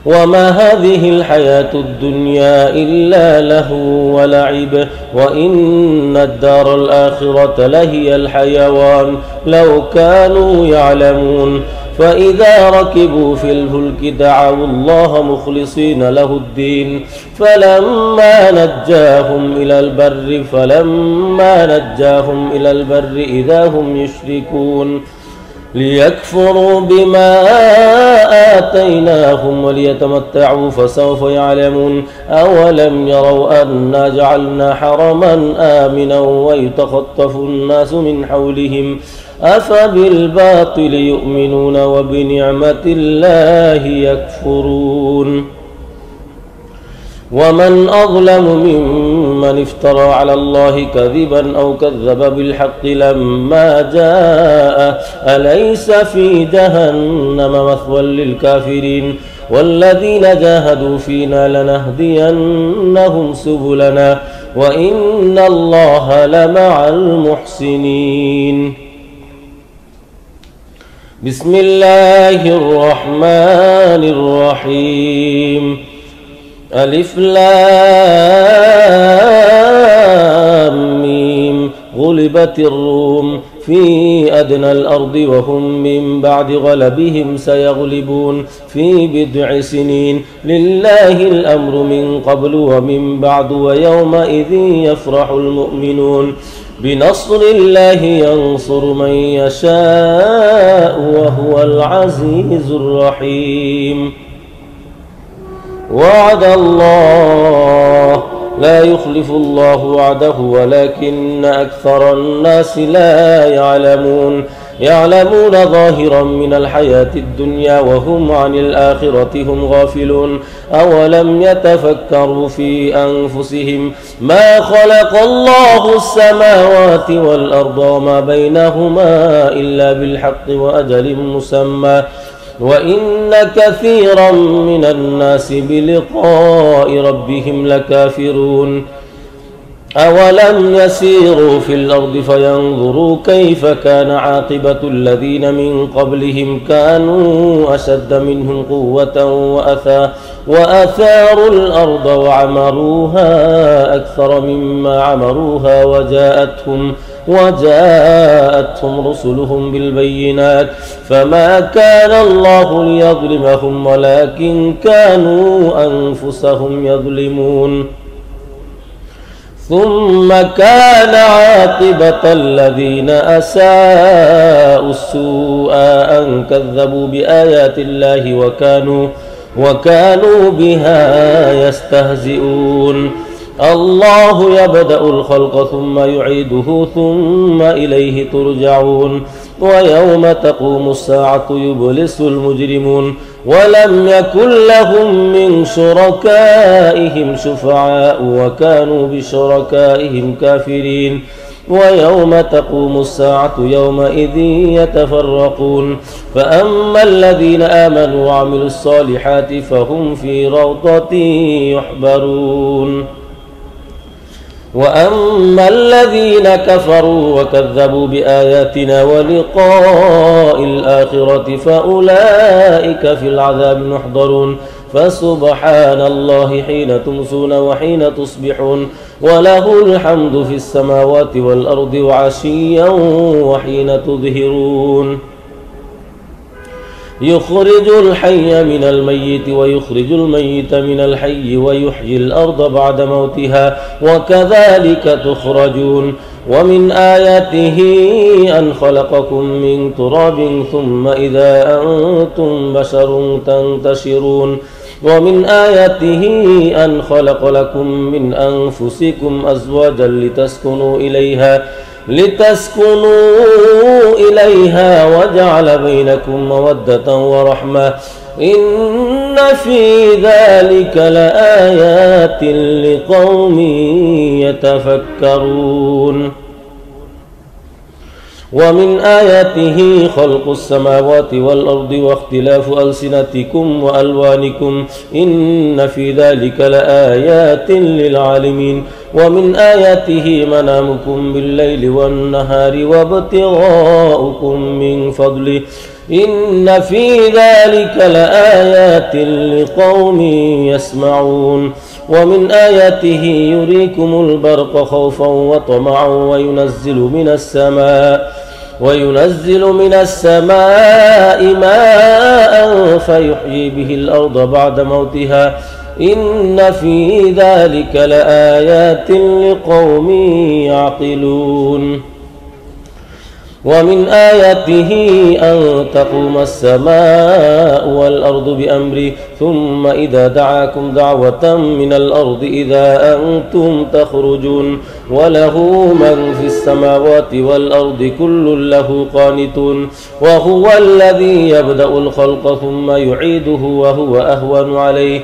وما هذه الحياة الدنيا إلا لهو ولعب وإن الدار الآخرة لهي الحيوان لو كانوا يعلمون فإذا ركبوا في الفلك دعوا الله مخلصين له الدين فلما نجاهم إلى البر إذا هم يشركون ليكفروا بما آتيناهم وليتمتعوا فسوف يعلمون أولم يروا أنا جعلنا حرما آمنا ويتخطف الناس من حولهم أفبالباطل يؤمنون وبنعمة الله يكفرون ومن أظلم ممن افترى على الله كذبا أو كذب بالحق لما جاء أليس في جهنم مثوى للكافرين والذين جاهدوا فينا لنهدينهم سبلنا وإن الله لمع المحسنين بسم الله الرحمن الرحيم ألف لام ميم غلبت الروم في أدنى الأرض وهم من بعد غلبهم سيغلبون في بضع سنين لله الأمر من قبل ومن بعد ويومئذ يفرح المؤمنون بنصر الله ينصر من يشاء وهو العزيز الرحيم وعد الله لا يخلف الله وعده ولكن أكثر الناس لا يعلمون ظاهرا من الحياة الدنيا وهم عن الآخرة هم غافلون أولم يتفكروا في أنفسهم ما خلق الله السماوات والأرض وما بينهما إلا بالحق وأجل مسمى وإن كثيرا من الناس بلقاء ربهم لكافرون أولم يسيروا في الأرض فينظروا كيف كان عاقبة الذين من قبلهم كانوا أشد منهم قوة وأثاروا الأرض وعمروها أكثر مما عمروها وجاءتهم رسلهم بالبينات فما كان الله ليظلمهم ولكن كانوا أنفسهم يظلمون ثم كان عاقبة الذين أساءوا السوء أن كذبوا بآيات الله وكانوا بها يستهزئون الله يبدأ الخلق ثم يعيده ثم إليه ترجعون ويوم تقوم الساعة يبلس المجرمون ولم يكن لهم من شركائهم شفعاء وكانوا بشركائهم كافرين ويوم تقوم الساعة يومئذ يتفرقون فأما الذين آمنوا وعملوا الصالحات فهم في روضة يحبرون وأما الذين كفروا وكذبوا بآياتنا ولقاء الآخرة فأولئك في العذاب محضرون فسبحان الله حين تمسون وحين تصبحون وله الحمد في السماوات والأرض وعشيا وحين تظهرون يخرج الحي من الميت ويخرج الميت من الحي ويحيي الأرض بعد موتها وكذلك تخرجون ومن آياته أن خلقكم من تراب ثم إذا أنتم بشر تنتشرون ومن آياته أن خلق لكم من أنفسكم أزواجا لتسكنوا إليها وجعل بينكم مودة ورحمة إن في ذلك لآيات لقوم يتفكرون ومن آياته خلق السماوات والأرض واختلاف ألسنتكم وألوانكم إن في ذلك لآيات للعالمين ومن آياته منامكم بالليل والنهار وابتغاؤكم من فضله إن في ذلك لآيات لقوم يسمعون ومن آياته يريكم البرق خوفا وطمعا وينزل من السماء ماء فيحيي به الأرض بعد موتها إن في ذلك لآيات لقوم يعقلون ومن آياته أن تقوم السماء والأرض بأمره ثم إذا دعاكم دعوة من الأرض إذا أنتم تخرجون وله من في السماوات والأرض كل له قانتون وهو الذي يبدأ الخلق ثم يعيده وهو أهون عليه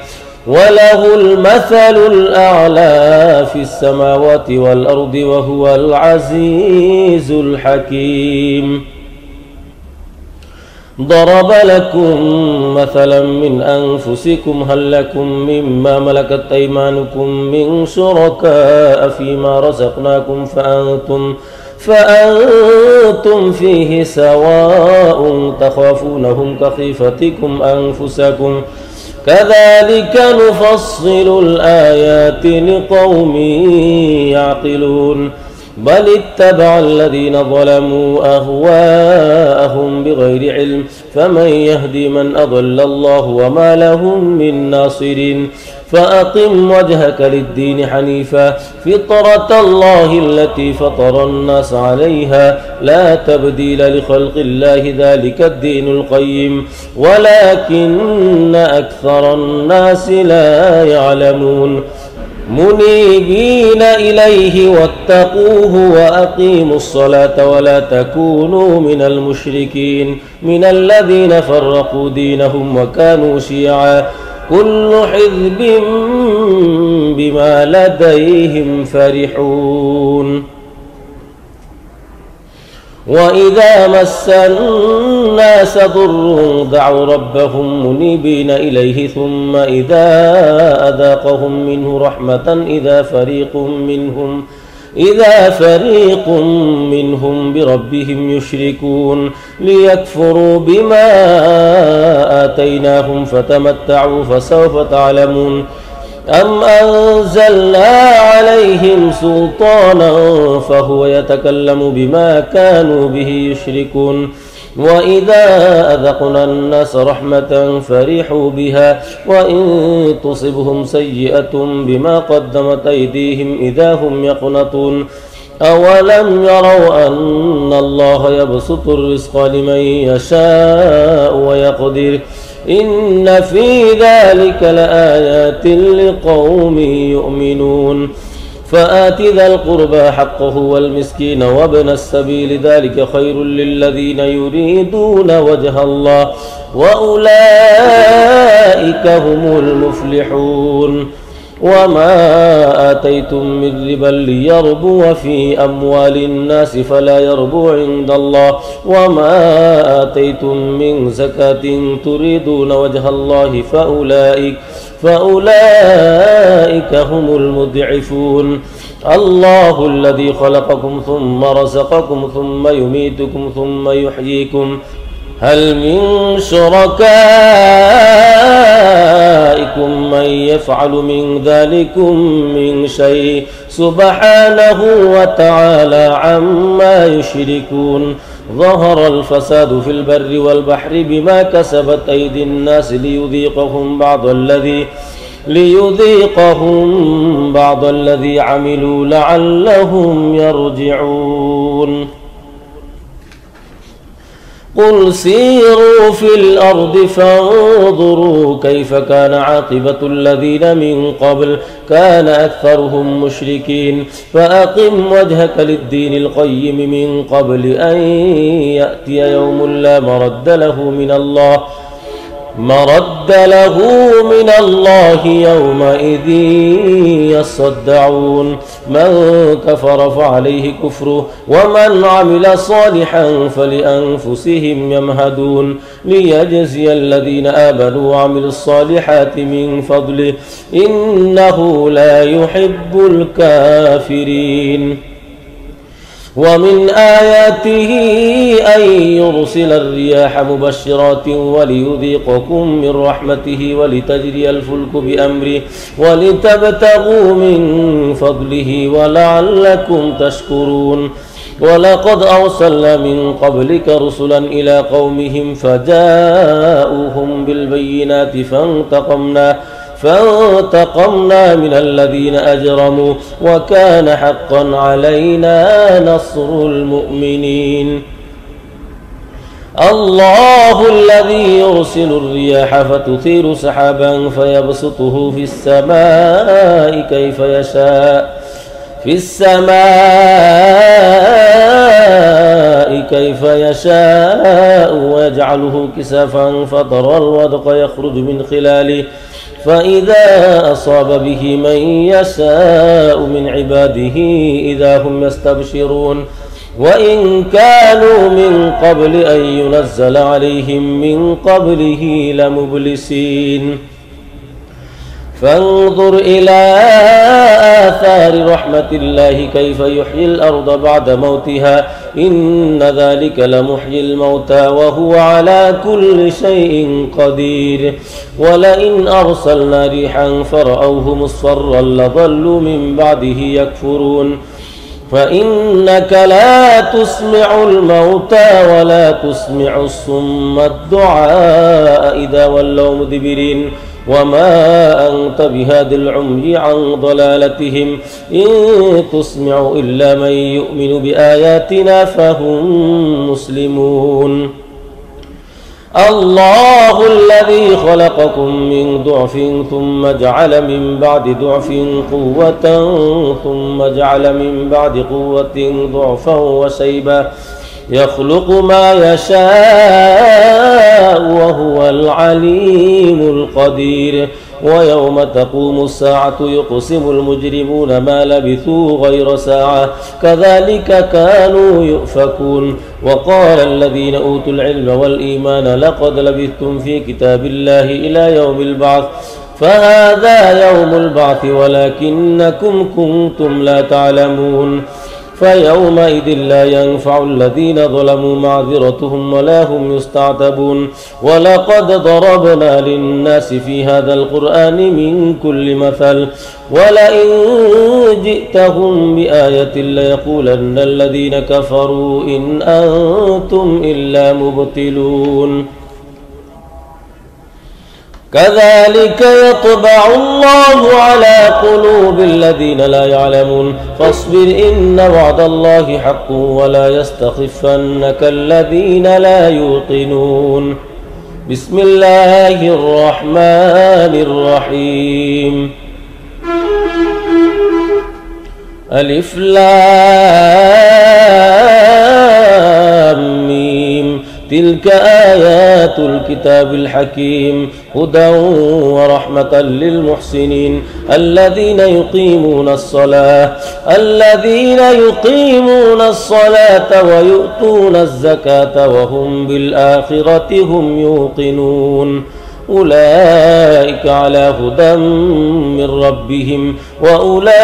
وله المثل الأعلى في السماوات والأرض وهو العزيز الحكيم ضرب لكم مثلا من أنفسكم هل لكم مما ملكت أيمانكم من شركاء فيما رزقناكم فأنتم فيه سواء تخافونهم كخيفتكم أنفسكم كذلك نفصل الآيات لقوم يعقلون بل اتبع الذين ظلموا أهواءهم بغير علم فمن يهدي من أضل الله وما لهم من ناصرين فأقم وجهك للدين حنيفا فطرة الله التي فطر الناس عليها لا تبديل لخلق الله ذلك الدين القيم ولكن أكثر الناس لا يعلمون منيبين إليه واتقوه وأقيموا الصلاة ولا تكونوا من المشركين من الذين فرقوا دينهم وكانوا شيعا كل حزب بما لديهم فرحون وإذا مس الناس ضر دعوا ربهم منيبين إليه ثم إذا أذاقهم منه رحمة إذا فريق منهم بربهم يشركون ليكفروا بما آتيناهم فتمتعوا فسوف تعلمون أم أنزلنا عليهم سلطانا فهو يتكلم بما كانوا به يشركون وإذا أذقنا الناس رحمة فرحوا بها وإن تصبهم سيئة بما قدمت أيديهم إذا هم يقنطون أولم يروا أن الله يبسط الرزق لمن يشاء ويقدر إن في ذلك لآيات لقوم يؤمنون فآت ذا القربى حقه والمسكين وابن السبيل ذلك خير للذين يريدون وجه الله وأولئك هم المفلحون وما آتيتم من ربا ليربو في أموال الناس فلا يربو عند الله وما آتيتم من زكاة تريدون وجه الله فأولئك هم المضعفون الله الذي خلقكم ثم رزقكم ثم يميتكم ثم يحييكم هل من شركائكم من يفعل من ذلكم من شيء سبحانه وتعالى عما يشركون ظهر الفساد في البر والبحر بما كسبت أيدي الناس ليذيقهم بعض الذي عملوا لعلهم يرجعون قل سيروا في الأرض فانظروا كيف كان عاقبة الذين من قبل كان أكثرهم مشركين فأقم وجهك للدين القيم من قبل أن يأتي يوم لا مرد له من الله يومئذ يصدعون من كفر فعليه كفره ومن عمل صالحا فلأنفسهم يمهدون ليجزي الذين آمنوا وعملوا الصالحات من فضله إنه لا يحب الكافرين ومن آياته أن يرسل الرياح مبشرات وليذيقكم من رحمته ولتجري الفلك بأمره ولتبتغوا من فضله ولعلكم تشكرون ولقد أرسلنا من قبلك رسلا إلى قومهم فجاءوهم بالبينات فانتقمنا من الذين أجرموا وكان حقا علينا نصر المؤمنين الله الذي يرسل الرياح فتثير سحابا فيبسطه في السماء كيف يشاء ويجعله كسفا فترى الودق يخرج من خلاله فإذا أصاب به من يشاء من عباده إذا هم يستبشرون وإن كانوا من قبل أن ينزل عليهم من قبله لمبلسين فانظر إلى آثار رحمة الله كيف يحيي الأرض بعد موتها إن ذلك لمحيي الموتى وهو على كل شيء قدير ولئن أرسلنا ريحا فرأوه مصفرا لظلوا من بعده يكفرون فإنك لا تسمع الموتى ولا تسمع الصم الدعاء إذا ولوا مدبرين وما أنت بهاد العمي عن ضلالتهم إن تسمع إلا من يؤمن بآياتنا فهم مسلمون الله الذي خلقكم من ضعف ثم جعل من بعد ضعف قوة ثم جعل من بعد قوة ضعفا وشيبا يخلق ما يشاء وهو العليم القدير ويوم تقوم الساعة يقسم المجرمون ما لبثوا غير ساعة كذلك كانوا يؤفكون وقال الذين أوتوا العلم والإيمان لقد لبثتم في كتاب الله إلى يوم البعث فهذا يوم البعث ولكنكم كنتم لا تعلمون فيومئذ لا ينفع الذين ظلموا معذرتهم ولا هم يستعتبون ولقد ضربنا للناس في هذا القرآن من كل مثل ولئن جئتهم بآية ليقولن الذين كفروا إن أنتم إلا مبطلون كذلك يطبع الله على قلوب الذين لا يعلمون فاصبر إن وعد الله حق ولا يستخفنك الذين لا يوقنون بسم الله الرحمن الرحيم ألف لام ميم تلك آيات الكتاب الحكيم هدى ورحمة للمحسنين الذين يقيمون الصلاة ويؤتون الزكاة وهم بالآخرة هم يوقنون أولئك على هدى من ربهم وأولئك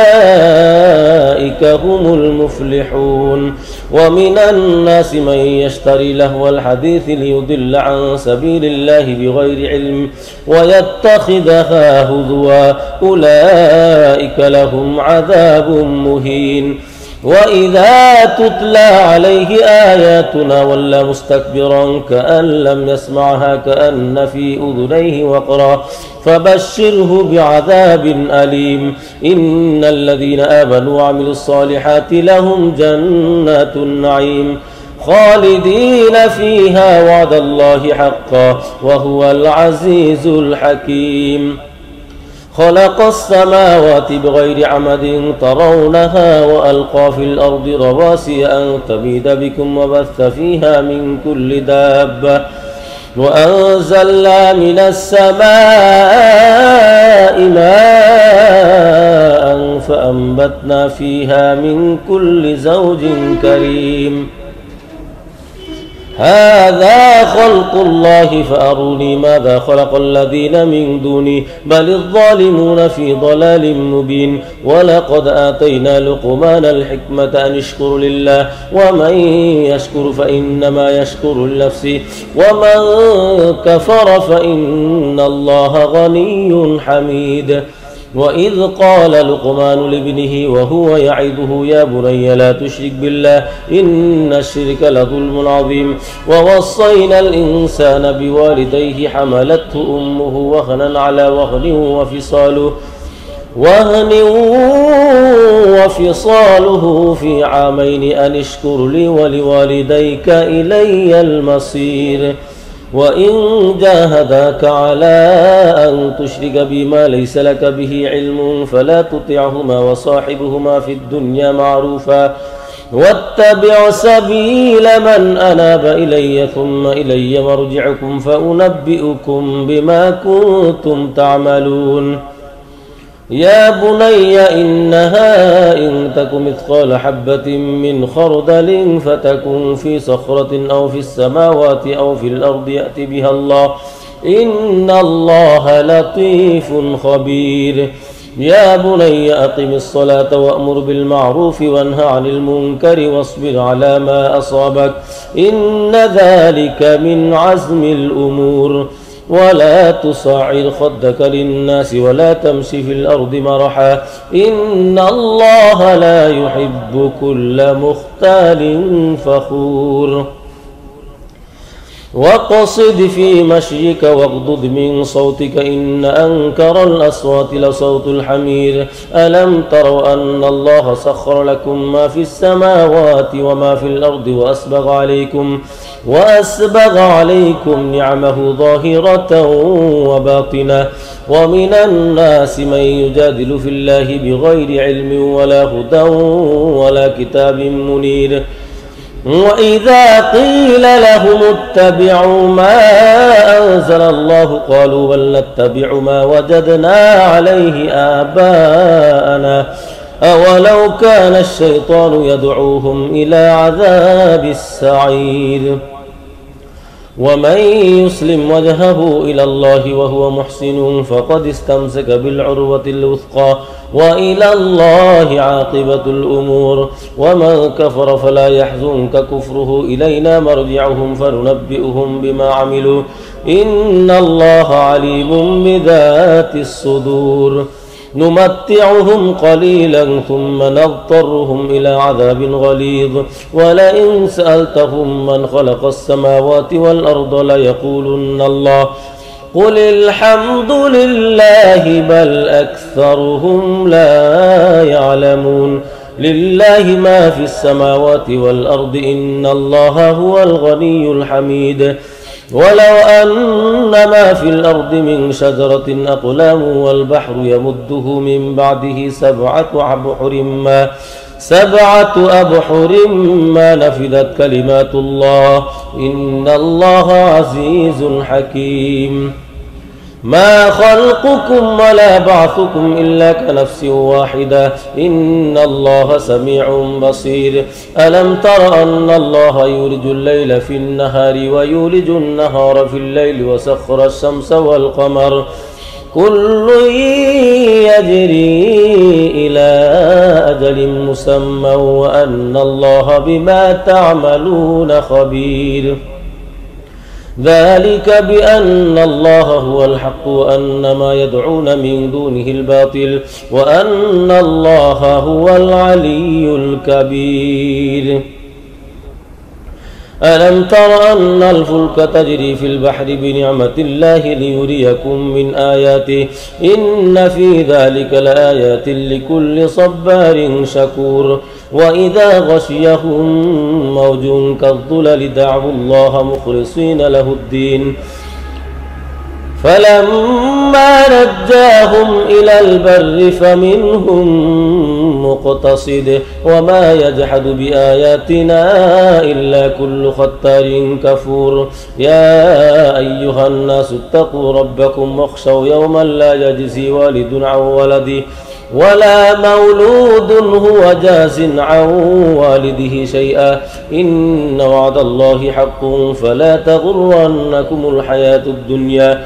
هم المفلحون ومن الناس من يشتري لهو الحديث ليضل عن سبيل الله بغير علم ويتخذها هزوا أولئك لهم عذاب مهين وإذا تتلى عليه آياتنا ولى مستكبرا كأن لم يسمعها كأن في أذنيه وقرا فبشره بعذاب أليم إن الذين آمنوا وعملوا الصالحات لهم جنات النعيم خالدين فيها وعد الله حقا وهو العزيز الحكيم خلق السماوات بغير عمد ترونها وألقى في الأرض رواسي أن تميد بكم وبث فيها من كل دابة وأنزلنا من السماء ماء فأنبتنا فيها من كل زوج كريم هذا خلق الله فأروني ماذا خلق الذين من دوني بل الظالمون في ضلال مبين ولقد آتينا لقمان الحكمة أن اشكر لله ومن يشكر فإنما يشكر لنفسه ومن كفر فإن الله غني حميد وإذ قال لقمان لابنه وهو يعظه يا بني لا تشرك بالله إن الشرك لظلم عظيم ووصينا الإنسان بوالديه حملته أمه وهنا على وهن وفصاله في عامين أن اشكر لي ولوالديك إلي المصير وإن جاهداك على أن تشرك بما ليس لك به علم فلا تطعهما وصاحبهما في الدنيا معروفا واتبع سبيل من أناب إلي ثم إلي مرجعكم فأنبئكم بما كنتم تعملون يا بني إنها إن تك مثقال حبة من خردل فتكن في صخرة أو في السماوات أو في الأرض يأتي بها الله إن الله لطيف خبير يا بني أقم الصلاة وأمر بالمعروف وانه عن المنكر واصبر على ما أصابك إن ذلك من عزم الأمور ولا تصعر خدك للناس ولا تمشي في الأرض مرحا إن الله لا يحب كل مختال فخور واقصد في مشيك واغضض من صوتك إن أنكر الأصوات لصوت الحمير ألم تروا أن الله سخر لكم ما في السماوات وما في الأرض وأسبغ عليكم نعمه ظاهرة وباطنة ومن الناس من يجادل في الله بغير علم ولا هدى ولا كتاب منير وإذا قيل لهم اتبعوا ما أنزل الله قالوا بل نتبع ما وجدنا عليه آباءنا أولو كان الشيطان يدعوهم إلى عذاب السعير ومن يسلم وجهه إلى الله وهو محسن فقد استمسك بالعروة الوثقى وإلى الله عاقبة الأمور ومن كفر فلا يحزنك كفره إلينا مرجعهم فننبئهم بما عملوا إن الله عليم بذات الصدور نمتعهم قليلا ثم نضطرهم إلى عذاب غليظ ولئن سألتهم من خلق السماوات والأرض ليقولن الله قل الحمد لله بل أكثرهم لا يعلمون لله ما في السماوات والأرض إن الله هو الغني الحميد ولو أن ما في الأرض من شجرة أقلام والبحر يمده من بعده سبعة أبحر ما نفذت كلمات الله إن الله عزيز حكيم ما خلقكم ولا بعثكم إلا كنفس واحدة إن الله سميع بصير ألم تر أن الله يولج الليل في النهار ويولج النهار في الليل وسخر الشمس والقمر كل يجري إلى أجل مسمى وأن الله بما تعملون خبير ذلك بأن الله هو الحق وأن ما يدعون من دونه الباطل وأن الله هو العلي الكبير ألم تر أن الفلك تجري في البحر بنعمة الله ليريكم من آياته إن في ذلك لآيات لكل صبار شكور وإذا غشيهم موج كالظلل دعوا الله مخلصين له الدين فلما نجاهم إلى البر فمنهم مقتصد وما يجحد بآياتنا إلا كل ختار كفور يا أيها الناس اتقوا ربكم واخشوا يوما لا يجزي والد عن ولده ولا مولود هو جاز عن والده شيئا إن وعد الله حق فلا تغرنكم الحياة الدنيا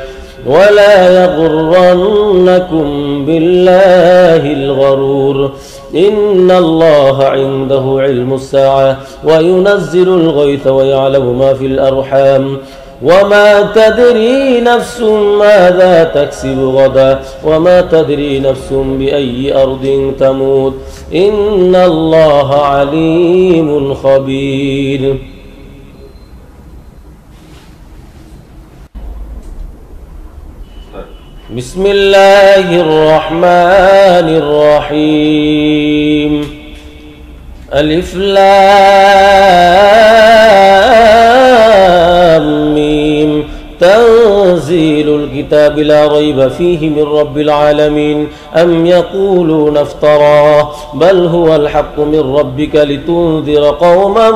ولا يغرنكم بالله الغرور إن الله عنده علم الساعة وينزل الغيث ويعلم ما في الأرحام وما تدري نفس ماذا تكسب غدا وما تدري نفس بأي أرض تموت إن الله عليم خبير بسم الله الرحمن الرحيم ألف لام ميم تنزيل الكتاب لا ريب فيه من رب العالمين أم يقولون افتراه بل هو الحق من ربك لتنذر قوما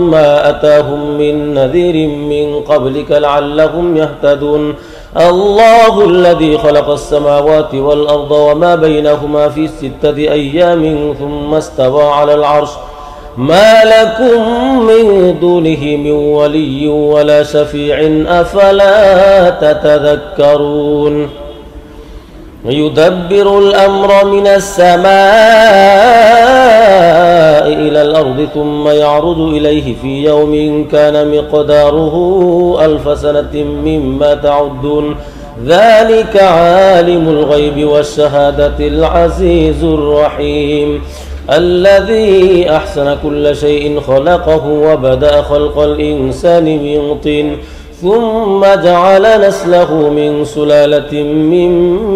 ما أتاهم من نذير من قبلك لعلهم يهتدون الله الذي خلق السماوات والأرض وما بينهما في 6 أيام ثم استوى على العرش ما لكم من دونه من ولي ولا شفيع أفلا تتذكرون يدبر الأمر من السماء إلى الأرض ثم يعرج إليه في يوم كان مقداره 1000 سنة مما تعدون ذلك عالم الغيب والشهادة العزيز الرحيم الذي أحسن كل شيء خلقه وبدأ خلق الإنسان من طين ثم جعل نسله من سلالة من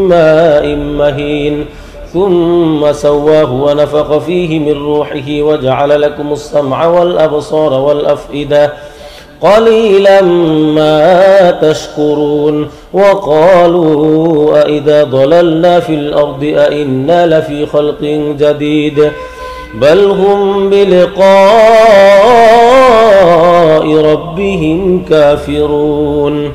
ماء مهين ثم سواه ونفخ فيه من روحه وجعل لكم السمع والأبصار والأفئدة قليلا ما تشكرون وقالوا أئذا ضللنا في الأرض أئنا لفي خلق جديد بل هم بلقاء ربهم كافرون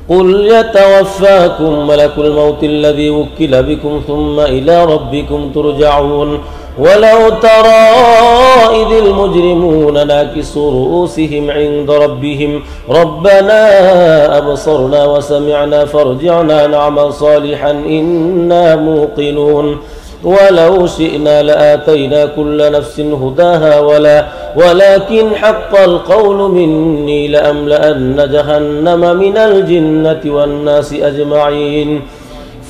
قل يتوفاكم ملك الموت الذي وكل بكم ثم إلى ربكم ترجعون ولو ترى إذ المجرمون ناكسوا رؤوسهم عند ربهم ربنا أبصرنا وسمعنا فارجعنا نعمل صالحا إنا موقنون ولو شئنا لآتينا كل نفس هداها ولكن حق القول مني لأملأن جهنم من الجنة والناس أجمعين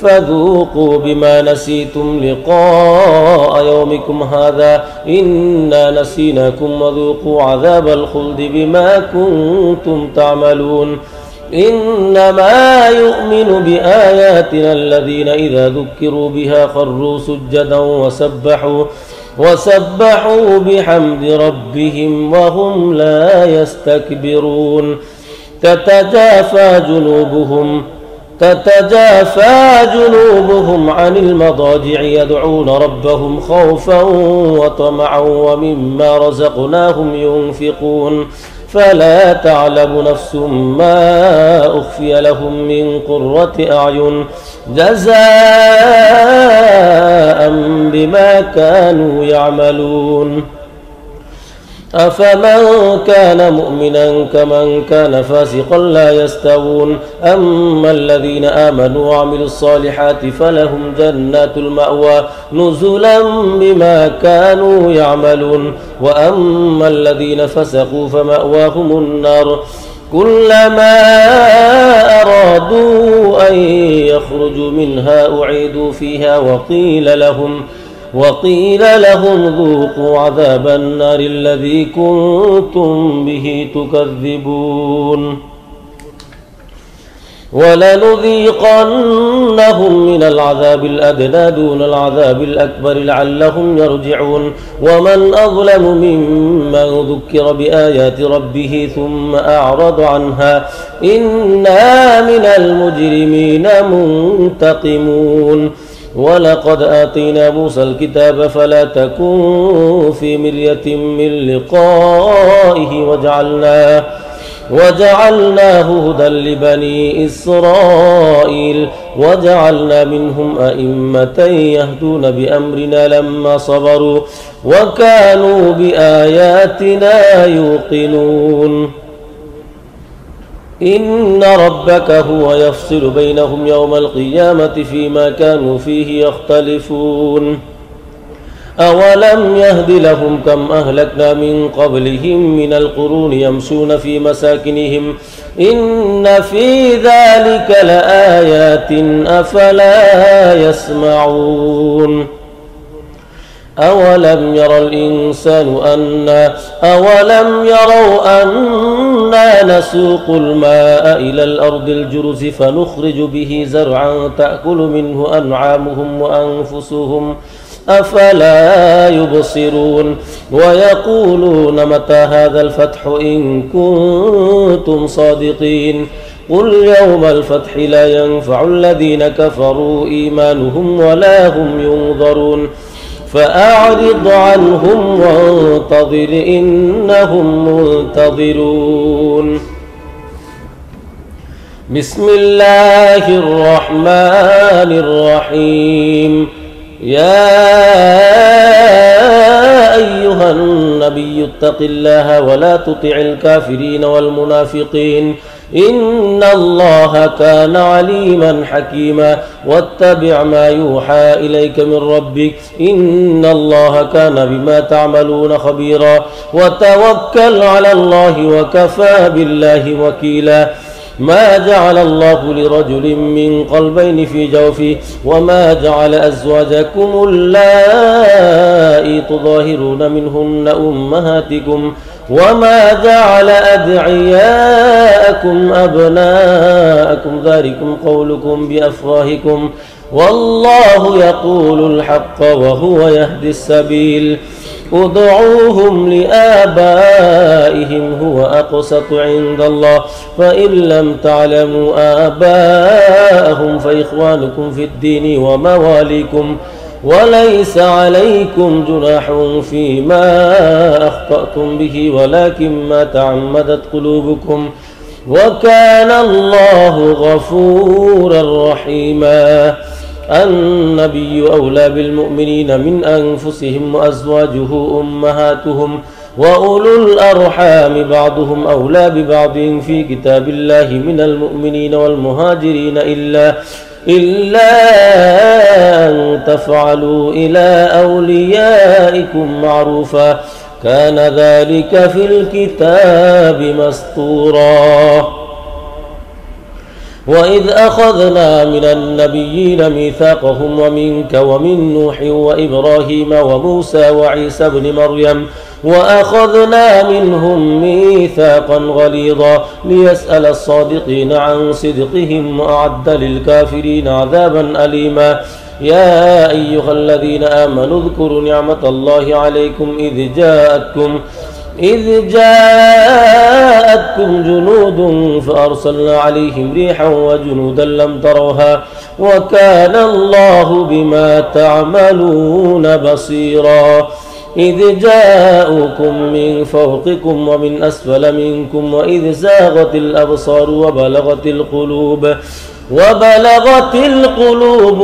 فذوقوا بما نسيتم لقاء يومكم هذا إنا نسيناكم وذوقوا عذاب الخلد بما كنتم تعملون إنما يؤمن بآياتنا الذين إذا ذكروا بها خروا سجدا وسبحوا بحمد ربهم وهم لا يستكبرون تتجافى جنوبهم عن المضاجع يدعون ربهم خوفا وطمعا ومما رزقناهم ينفقون فلا تعلم نفس ما أخفي لهم من قرة أعين جزاء بما كانوا يعملون أفمن كان مؤمنا كمن كان فاسقا لا يستوون أما الذين آمنوا وعملوا الصالحات فلهم جنات المأوى نزلا بما كانوا يعملون وأما الذين فسقوا فمأواهم النار كلما أرادوا أن يخرجوا منها أعيدوا فيها وقيل لهم ذوقوا عذاب النار الذي كنتم به تكذبون ولنذيقنهم من العذاب الأدنى دون العذاب الأكبر لعلهم يرجعون ومن أظلم ممن ذكر بآيات ربه ثم أعرض عنها إنا من المجرمين منتقمون ولقد آتينا موسى الكتاب فلا تكن في مرية من لقائه وجعلناه هدى لبني إسرائيل وجعلنا منهم أئمة يهدون بأمرنا لما صبروا وكانوا بآياتنا يوقنون إن ربك هو يفصل بينهم يوم القيامة فيما كانوا فيه يختلفون أولم يهد لهم كم أهلكنا من قبلهم من القرون يمشون في مساكنهم إن في ذلك لآيات أفلا يسمعون أولم يروا أنا نسوق الماء إلى الأرض الجرز فنخرج به زرعا تأكل منه أنعامهم وأنفسهم أفلا يبصرون ويقولون متى هذا الفتح إن كنتم صادقين قل يوم الفتح لا ينفع الذين كفروا إيمانهم ولا هم ينظرون فأعرض عنهم وانتظر إنهم منتظرون بسم الله الرحمن الرحيم يا أيها النبي اتق الله ولا تطع الكافرين والمنافقين إن الله كان عليما حكيما واتبع ما يوحى إليك من ربك إن الله كان بما تعملون خبيرا وتوكل على الله وكفى بالله وكيلا ما جعل الله لرجل من قلبين في جوفه وما جعل أزواجكم اللائي تظاهرون منهن أمهاتكم وما جعل أدعياءكم أبناءكم ذلكم قولكم بأفواهكم والله يقول الحق وهو يهدي السبيل ادعوهم لآبائهم هو أقسط عند الله فإن لم تعلموا آباءهم فإخوانكم في الدين ومواليكم وليس عليكم جناح فيما أخطأتم به ولكن ما تعمدت قلوبكم وكان الله غفورا رحيما النبي أولى بالمؤمنين من أنفسهم وأزواجه أمهاتهم وأولو الأرحام بعضهم أولى ببعض في كتاب الله من المؤمنين والمهاجرين إلا أن تفعلوا إلى أوليائكم معروفا كان ذلك في الكتاب مسطورا وإذ أخذنا من النبيين ميثاقهم ومنك ومن نوح وإبراهيم وموسى وعيسى بن مريم وأخذنا منهم ميثاقا غليظا ليسأل الصادقين عن صدقهم وأعد للكافرين عذابا أليما يا أيها الذين آمنوا اذكروا نعمة الله عليكم إذ جاءتكم جنود فأرسلنا عليهم ريحا وجنودا لم تروها وكان الله بما تعملون بصيرا إذ جاءوكم من فوقكم ومن أسفل منكم وإذ زاغت الأبصار وبلغت القلوب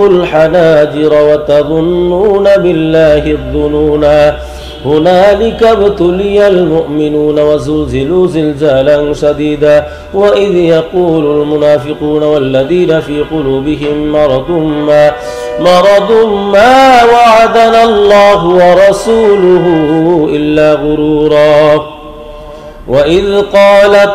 الحناجر وتظنون بالله الظنونا هنالك ابتلي المؤمنون وزلزلوا زلزالا شديدا وإذ يقول المنافقون والذين في قلوبهم مرض ما وعدنا الله ورسوله إلا غرورا وإذ قالت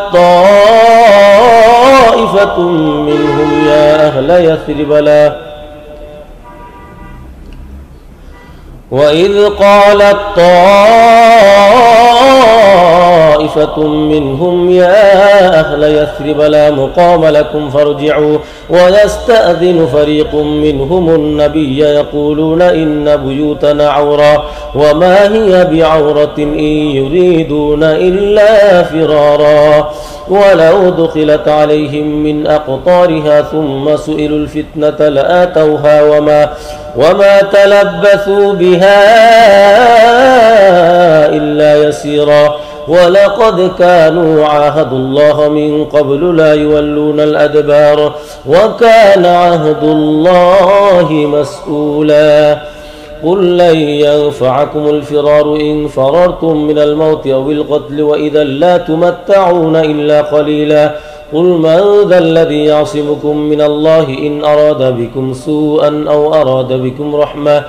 طائفة منهم يا أهل يثرب لا مقام لكم فارجعوا ويستأذن فريق منهم النبي يقولون إن بيوتنا عورة وما هي بعورة إن يريدون إلا فرارا ولو دخلت عليهم من أقطارها ثم سئلوا الفتنة لآتوها وما تلبثوا بها إلا يسيرا ولقد كانوا عاهدوا الله من قبل لا يولون الأدبار وكان عهد الله مسؤولا قل لن ينفعكم الفرار إن فررتم من الموت أو القتل وإذا لا تمتعون إلا قليلا قل من ذا الذي يعصمكم من الله إن أراد بكم سوءا أو أراد بكم رحمة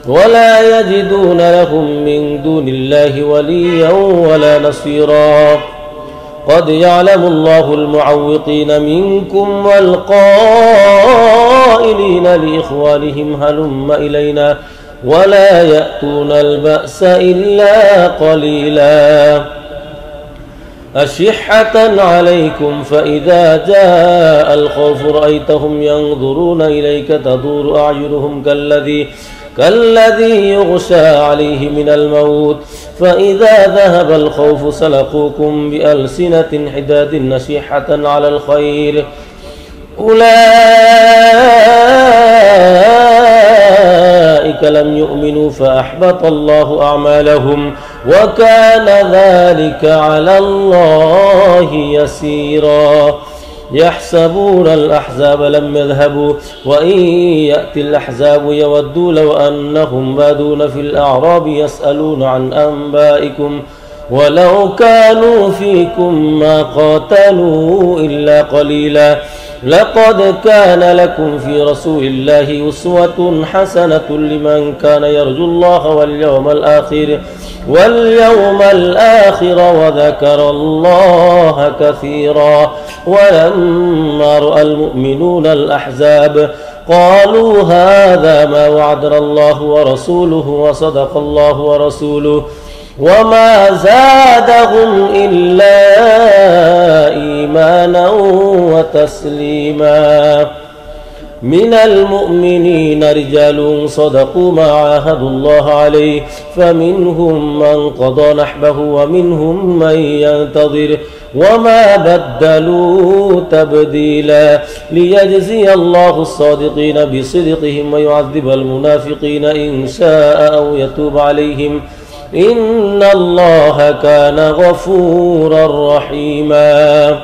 ولا يجدون لهم من دون الله وليا ولا نصيرا قد يعلم الله المعوقين منكم والقائلين لإخوانهم هلم إلينا ولا يأتون البأس إلا قليلا أشحة عليكم فإذا جاء الخوف رأيتهم ينظرون إليك تدور أعينهم كالذي يغشى عليه من الموت فإذا ذهب الخوف سلقوكم بألسنة حداد نشيحة على الخير أولئك لم يؤمنوا فأحبط الله أعمالهم وكان ذلك على الله يسيرا يحسبون الأحزاب لم يذهبوا وإن يأتي الأحزاب يودوا لو أنهم بادون في الأعراب يسألون عن أنبائكم ولو كانوا فيكم ما قاتلوا إلا قليلا لقد كان لكم في رسول الله أسوة حسنة لمن كان يرجو الله واليوم الآخر وذكر الله كثيرا. ولما رأى المؤمنون الأحزاب قالوا هذا ما وعدنا الله ورسوله وصدق الله ورسوله وما زادهم إلا إيمانا وتسليما. من المؤمنين رجال صدقوا ما عاهدوا الله عليه فمنهم من قضى نحبه ومنهم من ينتظر وما بدلوا تبديلا ليجزي الله الصادقين بصدقهم ويعذب المنافقين إن شاء أو يتوب عليهم إن الله كان غفورا رحيما.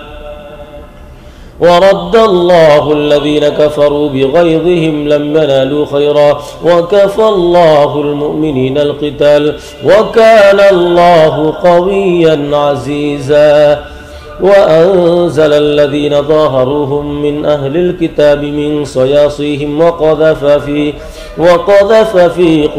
ورد الله الذين كفروا بغيظهم لم ينالوا خيرا وكفى الله المؤمنين القتال وكان الله قويا عزيزا. وأنزل الذين ظاهروهم من أهل الكتاب من صياصيهم وقذف في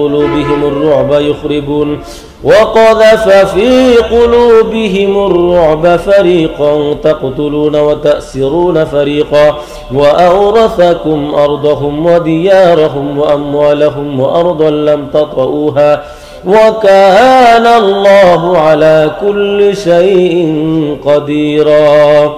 قلوبهم الرعب فريقا تقتلون وتأسرون فريقا وأورثكم أرضهم وديارهم وأموالهم وأرضا لم تطئوها وكان الله على كل شيء قديرا.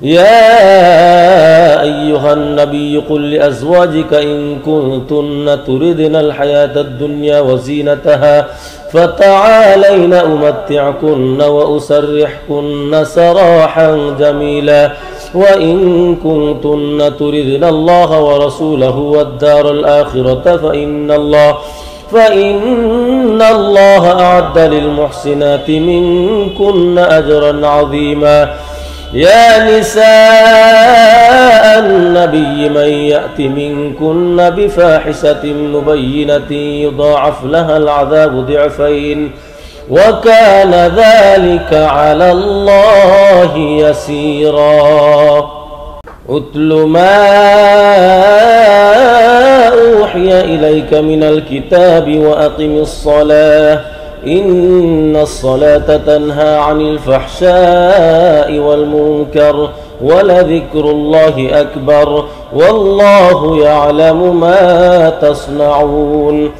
يا أيها النبي قل لأزواجك إن كنتن تردن الحياة الدنيا وزينتها فتعالين أمتعكن وأسرحكن سراحا جميلا وإن كنتن تردن الله ورسوله والدار الآخرة فإن الله أعد للمحسنات منكن أجرا عظيما. يا نساء النبي من يأت منكن بفاحشة مبينة يضاعف لها العذاب ضعفين وكان ذلك على الله يسيرا. أتل ما أوحي إليك من الكتاب وأقم الصلاة إن الصلاة تنهى عن الفحشاء والمنكر ولذكر الله أكبر والله يعلم ما تصنعون.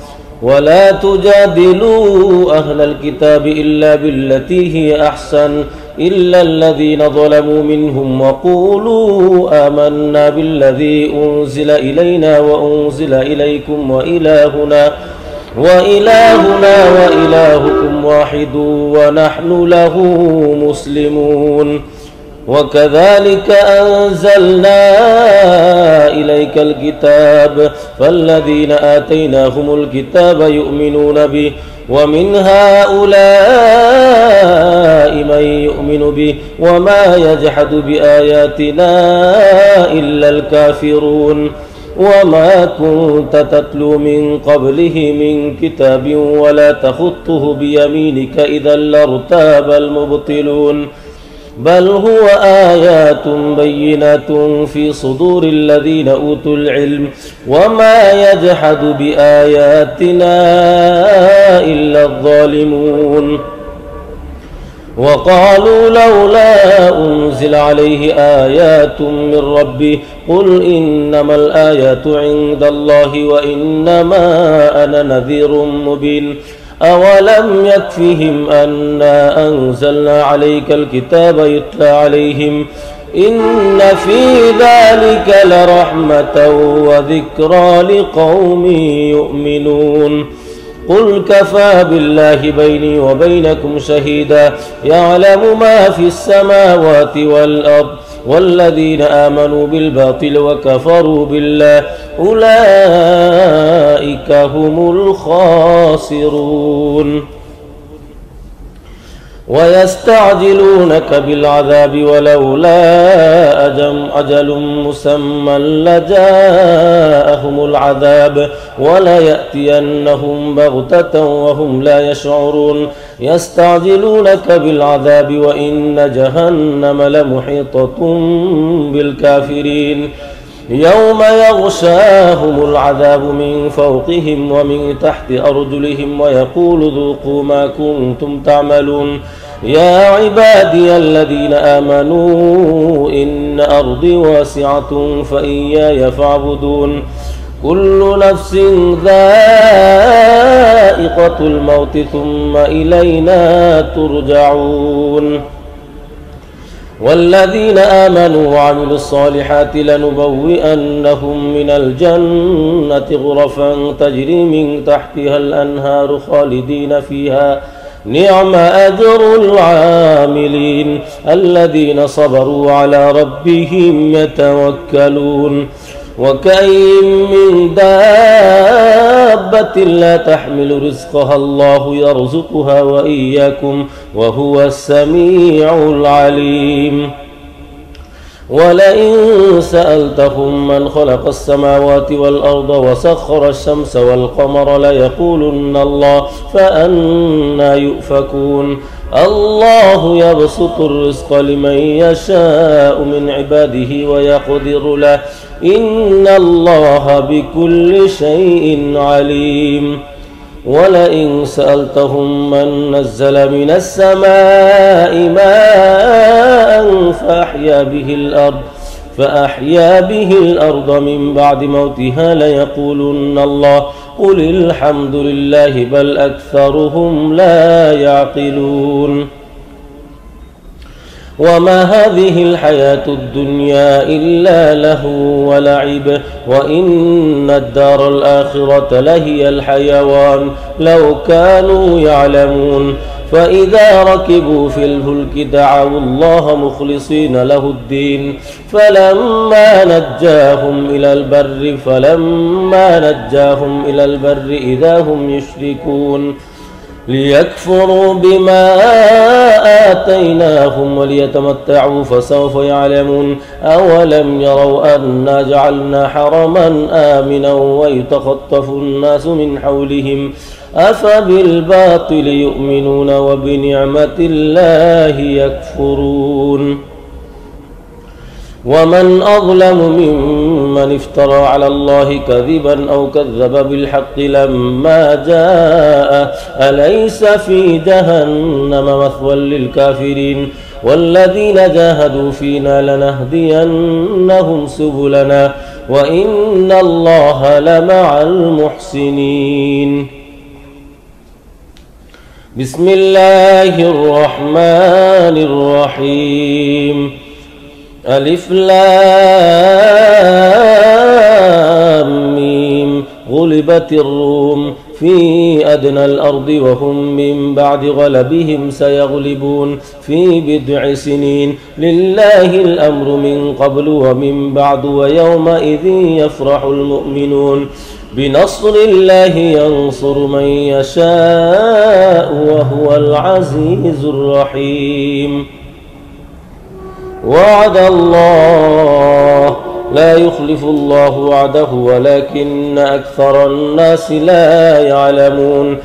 ولا تجادلوا أهل الكتاب إلا بالتي هي أحسن إلا الذين ظلموا منهم وقولوا آمنا بالذي أنزل إلينا وأنزل إليكم وإلهنا وإلهكم واحد ونحن له مسلمون. وكذلك أنزلنا إليك الكتاب فالذين آتيناهم الكتاب يؤمنون به ومن هؤلاء من يؤمن به وما يجحد بآياتنا إلا الكافرون. وما كنت تتلو من قبله من كتاب ولا تخطه بيمينك إذا لارتاب المبطلون بل هو آيات بينات في صدور الذين أوتوا العلم وما يجحد بآياتنا إلا الظالمون. وقالوا لولا أنزل عليه آيات من ربه قل إنما الآيات عند الله وإنما أنا نذير مبين. أولم يكفهم أنا أنزلنا عليك الكتاب يتلى عليهم إن في ذلك لرحمة وذكرى لقوم يؤمنون. قل كفى بالله بيني وبينكم شهيدا يعلم ما في السماوات والأرض والذين آمنوا بالباطل وكفروا بالله أولئك هم الخاسرون. ويستعجلونك بالعذاب ولولا أجل مسمى لجاءهم العذاب وليأتينهم بغتة وهم لا يشعرون يستعجلونك بالعذاب وإن جهنم لمحيطة بالكافرين يوم يغشاهم العذاب من فوقهم ومن تحت أرجلهم ويقول ذوقوا ما كنتم تعملون يا عبادي الذين آمنوا إن أرضي واسعة فإياي فاعبدون كل نفس ذائقة الموت ثم إلينا ترجعون والذين آمنوا وعملوا الصالحات لنبوئنهم من الجنة غرفا تجري من تحتها الأنهار خالدين فيها نعم أجر العاملين الذين صبروا على ربهم يتوكلون وكأين من دابة لا تحمل رزقها الله يرزقها وإياكم وهو السميع العليم ولئن سألتهم من خلق السماوات والأرض وسخر الشمس والقمر ليقولن الله فأنى يؤفكون الله يبسط الرزق لمن يشاء من عباده ويقدر له إن الله بكل شيء عليم ولئن سألتهم من نزل من السماء ماء فأحيا به الأرض من بعد موتها ليقولن الله قل الحمد لله بل أكثرهم لا يعقلون وما هذه الحياة الدنيا إلا لهو ولعب وإن الدار الآخرة لهي الحيوان لو كانوا يعلمون فإذا ركبوا في الفلك دعوا الله مخلصين له الدين فلما نجاهم إلى البر إذا هم يشركون ليكفروا بما آتيناهم وليتمتعوا فسوف يعلمون أولم يروا أنا جعلنا حرما آمنا ويتخطف الناس من حولهم أفبالباطل يؤمنون وبنعمة الله يكفرون ومن أظلم ممن افترى على الله كذبا أو كذب بالحق لما جاء أليس في جهنم مثوى للكافرين والذين جاهدوا فينا لنهدينهم سبلنا وإن الله لمع المحسنين بسم الله الرحمن الرحيم ألف لام ميم غلبت الروم في أدنى الأرض وهم من بعد غلبهم سيغلبون في بضع سنين لله الأمر من قبل ومن بعد ويومئذ يفرح المؤمنون بنصر الله ينصر من يشاء وهو العزيز الرحيم وعد الله لا يخلف الله وعده ولكن أكثر الناس لا يعلمون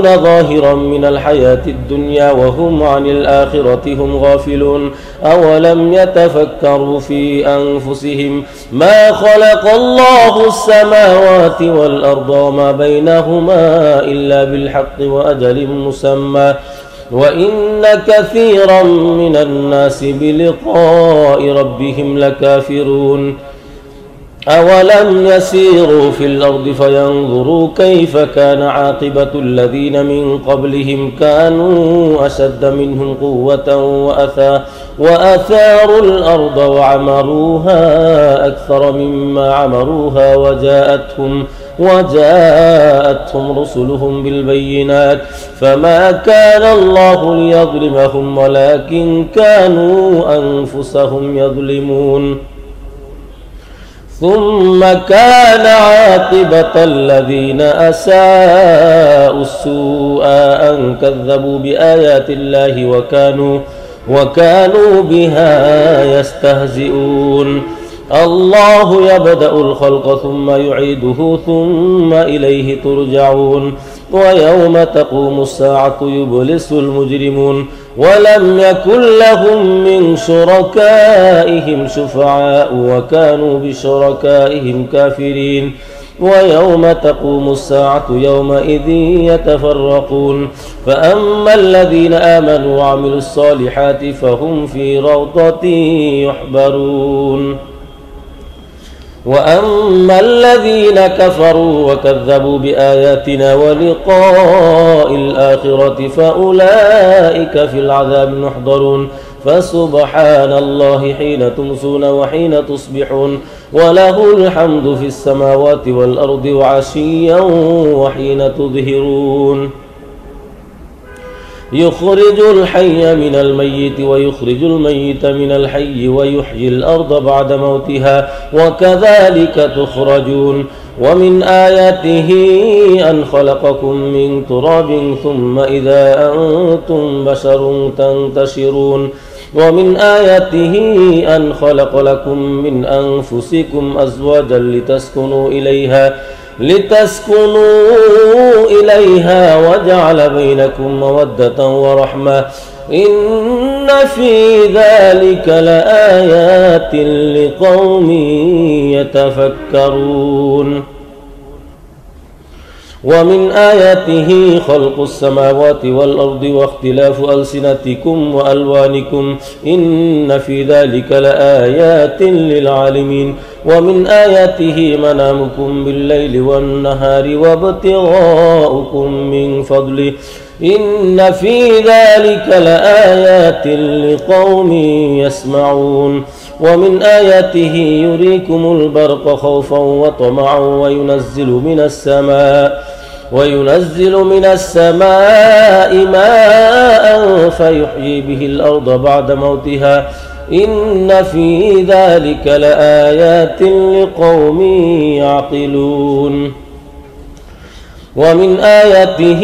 ظاهرا من الحياة الدنيا وهم عن الآخرة هم غافلون أولم يتفكروا في أنفسهم ما خلق الله السماوات والأرض وما بينهما إلا بالحق وأجل مسمى وإن كثيرا من الناس بلقاء ربهم لكافرون أولم يسيروا في الأرض فينظروا كيف كان عاقبة الذين من قبلهم كانوا أشد منهم قوة وأثاروا الأرض وعمروها أكثر مما عمروها وجاءتهم رسلهم بالبينات فما كان الله ليظلمهم ولكن كانوا أنفسهم يظلمون ثم كان عاقبة الذين أساءوا السوء أن كذبوا بآيات الله وكانوا بها يستهزئون. الله يبدأ الخلق ثم يعيده ثم إليه ترجعون. ويوم تقوم الساعة يبلس المجرمون ولم يكن لهم من شركائهم شفعاء وكانوا بشركائهم كافرين. ويوم تقوم الساعة يومئذ يتفرقون فأما الذين آمنوا وعملوا الصالحات فهم في روضة يحبرون وأما الذين كفروا وكذبوا بآياتنا ولقاء الآخرة فأولئك في العذاب محضرون. فسبحان الله حين تمسون وحين تصبحون وله الحمد في السماوات والأرض وعشيا وحين تظهرون. يخرج الحي من الميت ويخرج الميت من الحي ويحيي الأرض بعد موتها وكذلك تخرجون. ومن آياته أن خلقكم من تراب ثم إذا أنتم بشر تنتشرون. ومن آياته أن خلق لكم من أنفسكم أزواجا لتسكنوا إليها وجعل بينكم مودة ورحمة إن في ذلك لآيات لقوم يتفكرون. ومن آياته خلق السماوات والأرض واختلاف ألسنتكم وألوانكم إن في ذلك لآيات للعالمين. ومن آياته منامكم بالليل والنهار وابتغاؤكم من فضله إن في ذلك لآيات لقوم يسمعون. ومن آياته يريكم البرق خوفا وطمعا وينزل من السماء ماء فيحيي به الأرض بعد موتها إن في ذلك لآيات لقوم يعقلون. ومن آياته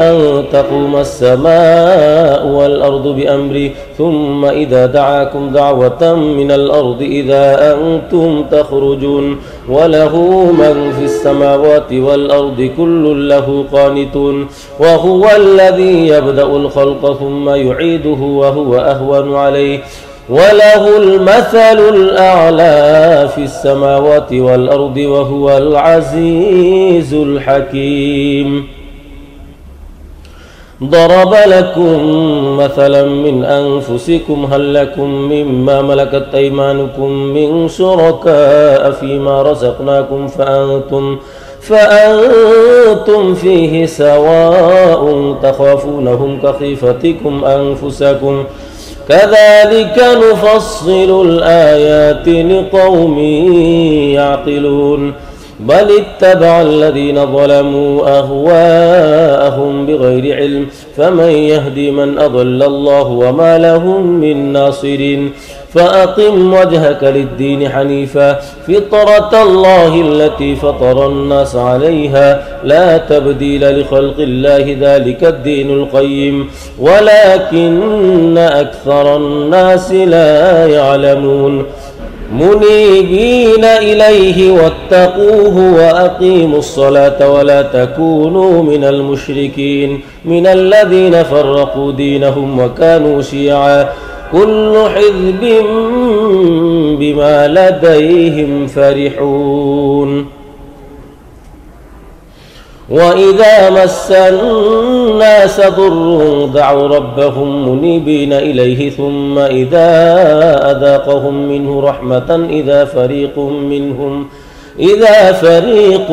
أن تقوم السماء والأرض بأمره ثم إذا دعاكم دعوة من الأرض إذا أنتم تخرجون وله من في السماوات والأرض كل له قانتون. وهو الذي يبدأ الخلق ثم يعيده وهو أهون عليه وله المثل الأعلى في السماوات والأرض وهو العزيز الحكيم. ضرب لكم مثلا من أنفسكم هل لكم مما ملكت أيمانكم من شركاء فيما رزقناكم فأنتم فيه سواء تخافونهم كخيفتكم أنفسكم كذلك نفصل الآيات لقوم يعقلون. بل اتبع الذين ظلموا أهواءهم بغير علم فمن يهدي من أضل الله وما لهم من ناصرين. فأقم وجهك للدين حنيفا فطرة الله التي فطر الناس عليها لا تبديل لخلق الله ذلك الدين القيم ولكن أكثر الناس لا يعلمون. منيبين إليه واتقوه وأقيموا الصلاة ولا تكونوا من المشركين من الذين فرقوا دينهم وكانوا شيعا كل حزب بما لديهم فرحون. وإذا مس الناس ضر دعوا ربهم منيبين إليه ثم إذا أذاقهم منه رحمة إذا فريق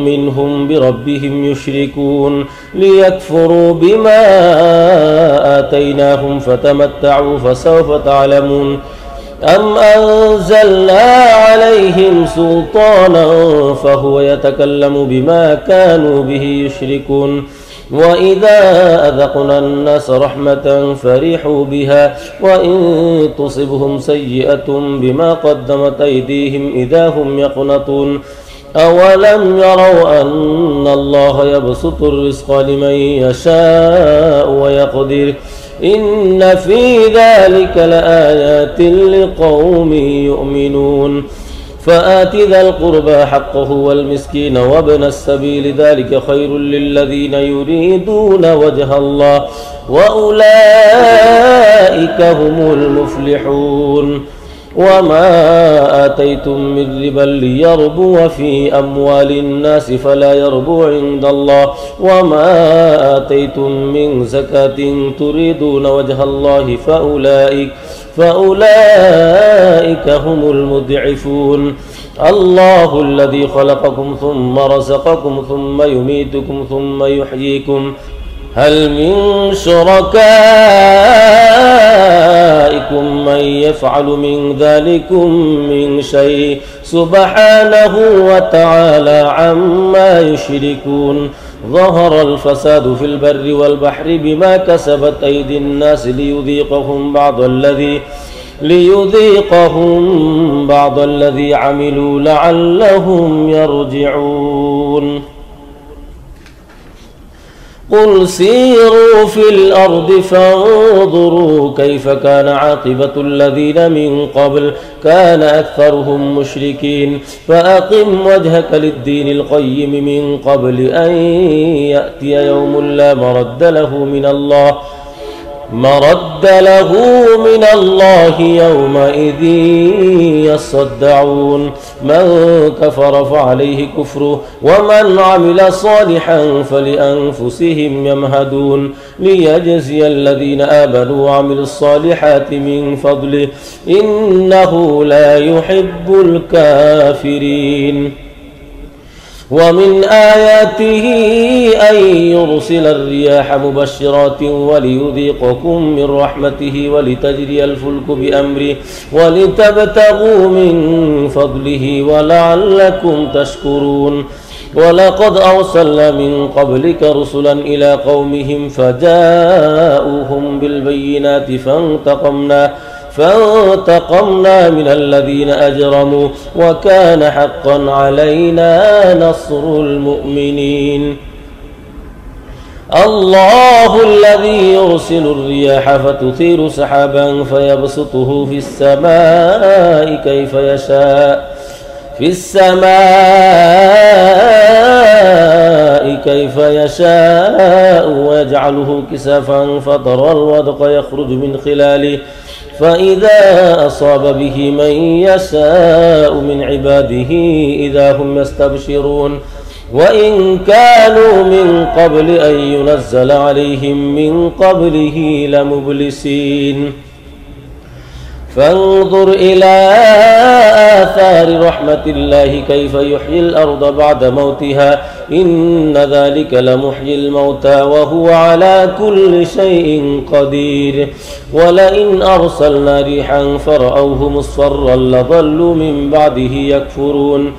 منهم بربهم يشركون ليكفروا بما آتيناهم فتمتعوا فسوف تعلمون. أم أنزلنا عليهم سلطانا فهو يتكلم بما كانوا به يشركون. وإذا أذقنا الناس رحمة فرحوا بها وإن تصبهم سيئة بما قدمت أيديهم إذا هم يقنطون أولم يروا أن الله يبسط الرزق لمن يشاء ويقدر إن في ذلك لآيات لقوم يؤمنون فآت ذا القربى حقه والمسكين وابن السبيل ذلك خير للذين يريدون وجه الله وأولئك هم المفلحون وما آتيتم من ربا ليربو في أموال الناس فلا يربو عند الله وما آتيتم من زكاة تريدون وجه الله فأولئك هم المضعفون الله الذي خلقكم ثم رزقكم ثم يميتكم ثم يحييكم هل من شركائكم من يفعل من ذلكم من شيء سبحانه وتعالى عما يشركون ظهر الفساد في البر والبحر بما كسبت أيدي الناس ليذيقهم بعض الذي عملوا لعلهم يرجعون قل سيروا في الأرض فانظروا كيف كان عاقبة الذين من قبل كان أكثرهم مشركين فأقم وجهك للدين القيم من قبل أن يأتي يوم لا مرد له من الله يومئذ يصدعون من كفر فعليه كفره ومن عمل صالحا فلأنفسهم يمهدون ليجزي الذين آمنوا وعملوا الصالحات من فضله إنه لا يحب الكافرين ومن آياته أن يرسل الرياح مبشرات وليذيقكم من رحمته ولتجري الفلك بأمره ولتبتغوا من فضله ولعلكم تشكرون ولقد أرسلنا من قبلك رسلا إلى قومهم فجاءوهم بالبينات فانتقمنا من الذين أجرموا وكان حقا علينا نصر المؤمنين الله الذي يرسل الرياح فتثير سحابا فيبسطه في السماء كيف يشاء ويجعله كسافا فترى الودق يخرج من خلاله فإذا أصاب به من يشاء من عباده إذا هم يستبشرون وإن كانوا من قبل أن ينزل عليهم من قبله لمبلسين فانظر إلى آثار رحمة الله كيف يحيي الأرض بعد موتها إن ذلك لمحيي الموتى وهو على كل شيء قدير ولئن أرسلنا ريحا فرأوه مصفرا لظلوا من بعده يكفرون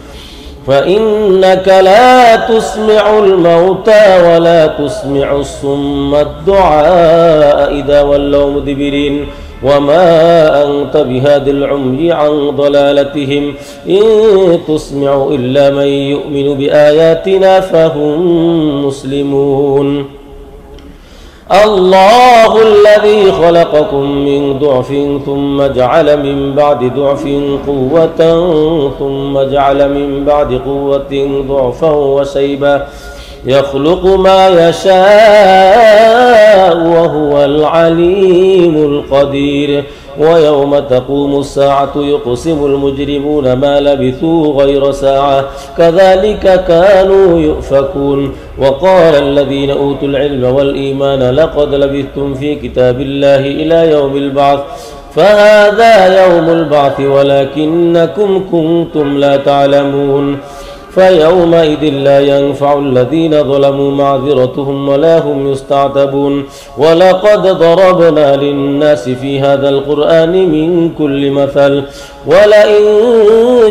فإنك لا تسمع الموتى ولا تسمع الصم الدعاء إذا ولوا مدبرين وما أنت بهاد العمي عن ضلالتهم إن تسمع إلا من يؤمن بآياتنا فهم مسلمون الله الذي خلقكم من ضعف ثم جعل من بعد ضعف قوة ثم جعل من بعد قوة ضعفا وشيبا يخلق ما يشاء وهو العليم القدير ويوم تقوم الساعة يقسم المجرمون ما لبثوا غير ساعة كذلك كانوا يؤفكون وقال الذين أوتوا العلم والإيمان لقد لبثتم في كتاب الله إلى يوم البعث فهذا يوم البعث ولكنكم كنتم لا تعلمون فيومئذ لا ينفع الذين ظلموا معذرتهم ولا هم يستعتبون ولقد ضربنا للناس في هذا القرآن من كل مثل ولئن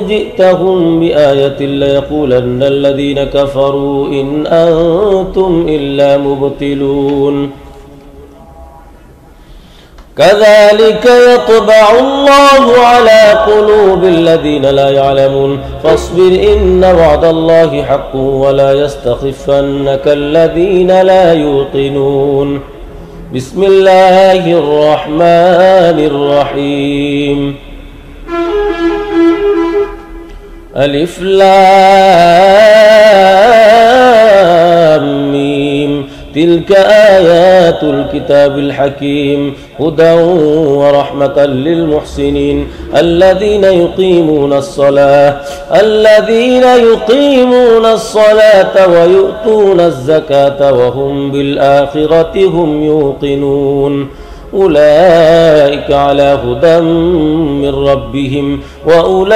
جئتهم بآية ليقولن الذين كفروا إن أنتم إلا مبطلون كذلك يطبع الله على قلوب الذين لا يعلمون فاصبر إن وعد الله حق ولا يستخفنك الذين لا يوقنون بسم الله الرحمن الرحيم ألف لام ميم تلك آيات الكتاب الحكيم هدى ورحمة للمحسنين الذين يقيمون الصلاة ويؤتون الزكاة وهم بالآخرة هم يوقنون أولئك على هدى من ربهم وأولئك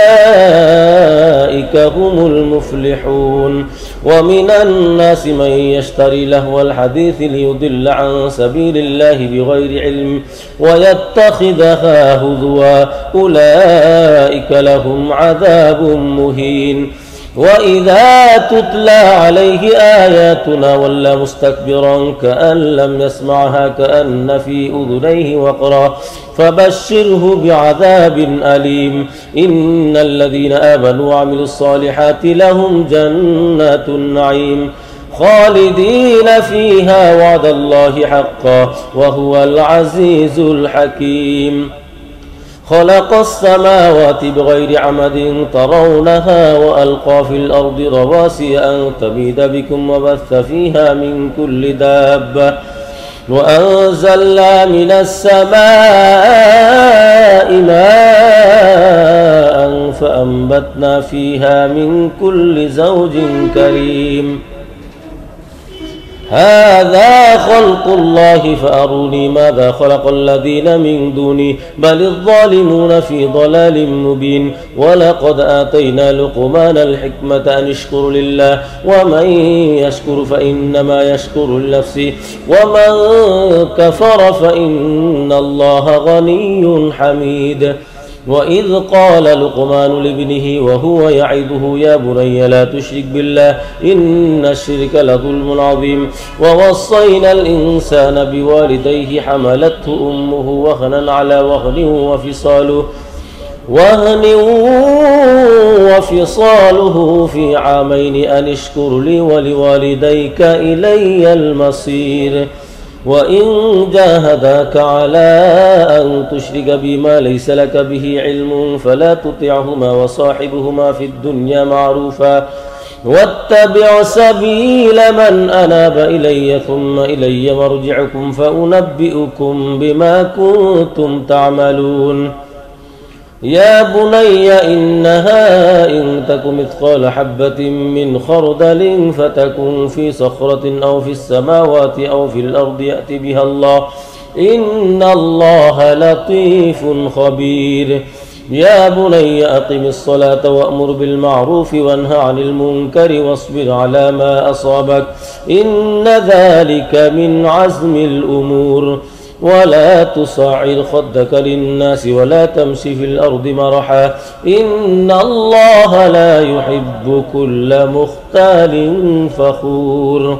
هم المفلحون ومن الناس من يشتري لهو الحديث ليضل عن سبيل الله بغير علم ويتخذها هزوا أولئك لهم عذاب مهين وإذا تتلى عليه آياتنا ولى مستكبرا كأن لم يسمعها كأن في أذنيه وقرا فبشره بعذاب أليم إن الذين آمنوا وعملوا الصالحات لهم جنات النعيم خالدين فيها وعد الله حقا وهو العزيز الحكيم خلق السماوات بغير عمد ترونها وألقى في الأرض رواسي أن تميد بكم وبث فيها من كل دابة وأنزلنا من السماء ماء فأنبتنا فيها من كل زوج كريم هذا خلق الله فأروني ماذا خلق الذين من دوني بل الظالمون في ضلال مبين ولقد آتينا لقمان الحكمة أن اشكر لله ومن يشكر فإنما يشكر لنفسه ومن كفر فإن الله غني حميد وإذ قال لقمان لابنه وهو يعظه يا بني لا تشرك بالله إن الشرك لظلم عظيم ووصينا الإنسان بوالديه حملته أمه وهنا على وهن وفصاله في عامين أن اشكر لي ولوالديك إلي المصير وإن جاهداك على أن تشرك بما ليس لك به علم فلا تطعهما وصاحبهما في الدنيا معروفا واتبع سبيل من أناب إلي ثم إلي مرجعكم فأنبئكم بما كنتم تعملون يا بني إنها إن تك مثقال حبة من خردل فتكن في صخرة أو في السماوات أو في الأرض يأتي بها الله إن الله لطيف خبير يا بني أقم الصلاة وأمر بالمعروف وانه عن المنكر واصبر على ما أصابك إن ذلك من عزم الأمور ولا تصعر خدك للناس ولا تمش في الأرض مرحا إن الله لا يحب كل مختال فخور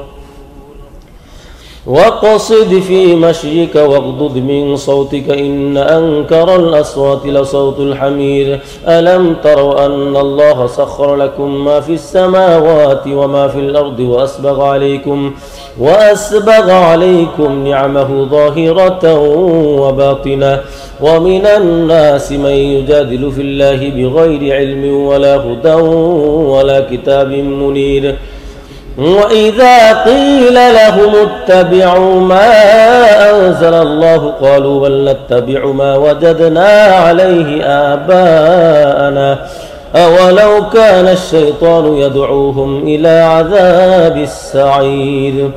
واقصد في مشيك واغضض من صوتك إن أنكر الأصوات لصوت الحمير ألم تروا أن الله سخر لكم ما في السماوات وما في الأرض وأسبغ عليكم نعمه ظاهرة وباطنة ومن الناس من يجادل في الله بغير علم ولا هدى ولا كتاب منير وإذا قيل لهم اتبعوا ما أنزل الله قالوا بل نتبع ما وجدنا عليه آباءنا أولو كان الشيطان يدعوهم إلى عذاب السعير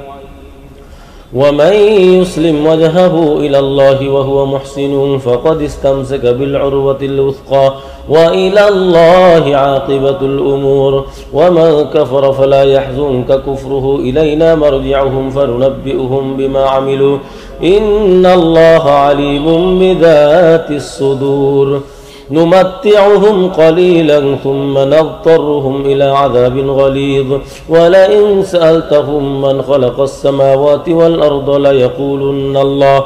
ومن يسلم وجهه إلى الله وهو محسن فقد استمسك بالعروة الوثقى وإلى الله عاقبة الأمور ومن كفر فلا يحزنك كفره إلينا مرجعهم فننبئهم بما عملوا إن الله عليم بذات الصدور نمتعهم قليلا ثم نضطرهم إلى عذاب غليظ ولئن سألتهم من خلق السماوات والأرض ليقولن الله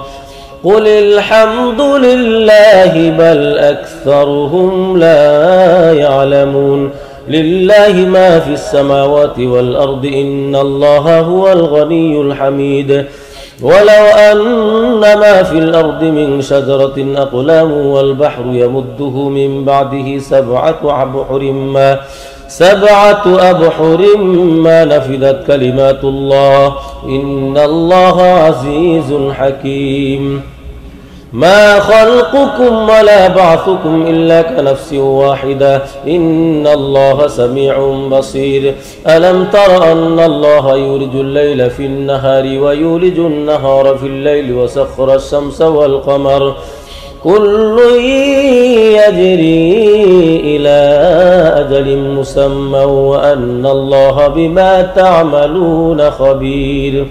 قل الحمد لله بل أكثرهم لا يعلمون لله ما في السماوات والأرض إن الله هو الغني الحميد ولو أن ما في الأرض من شجرة أقلام والبحر يمده من بعده سبعة أبحر ما نفدت كلمات الله إن الله عزيز حكيم ما خلقكم ولا بعثكم إلا كنفس واحدة إن الله سميع بصير ألم تر أن الله يولج الليل في النهار ويولج النهار في الليل وسخر الشمس والقمر كل يجري إلى أجل مسمى وأن الله بما تعملون خبير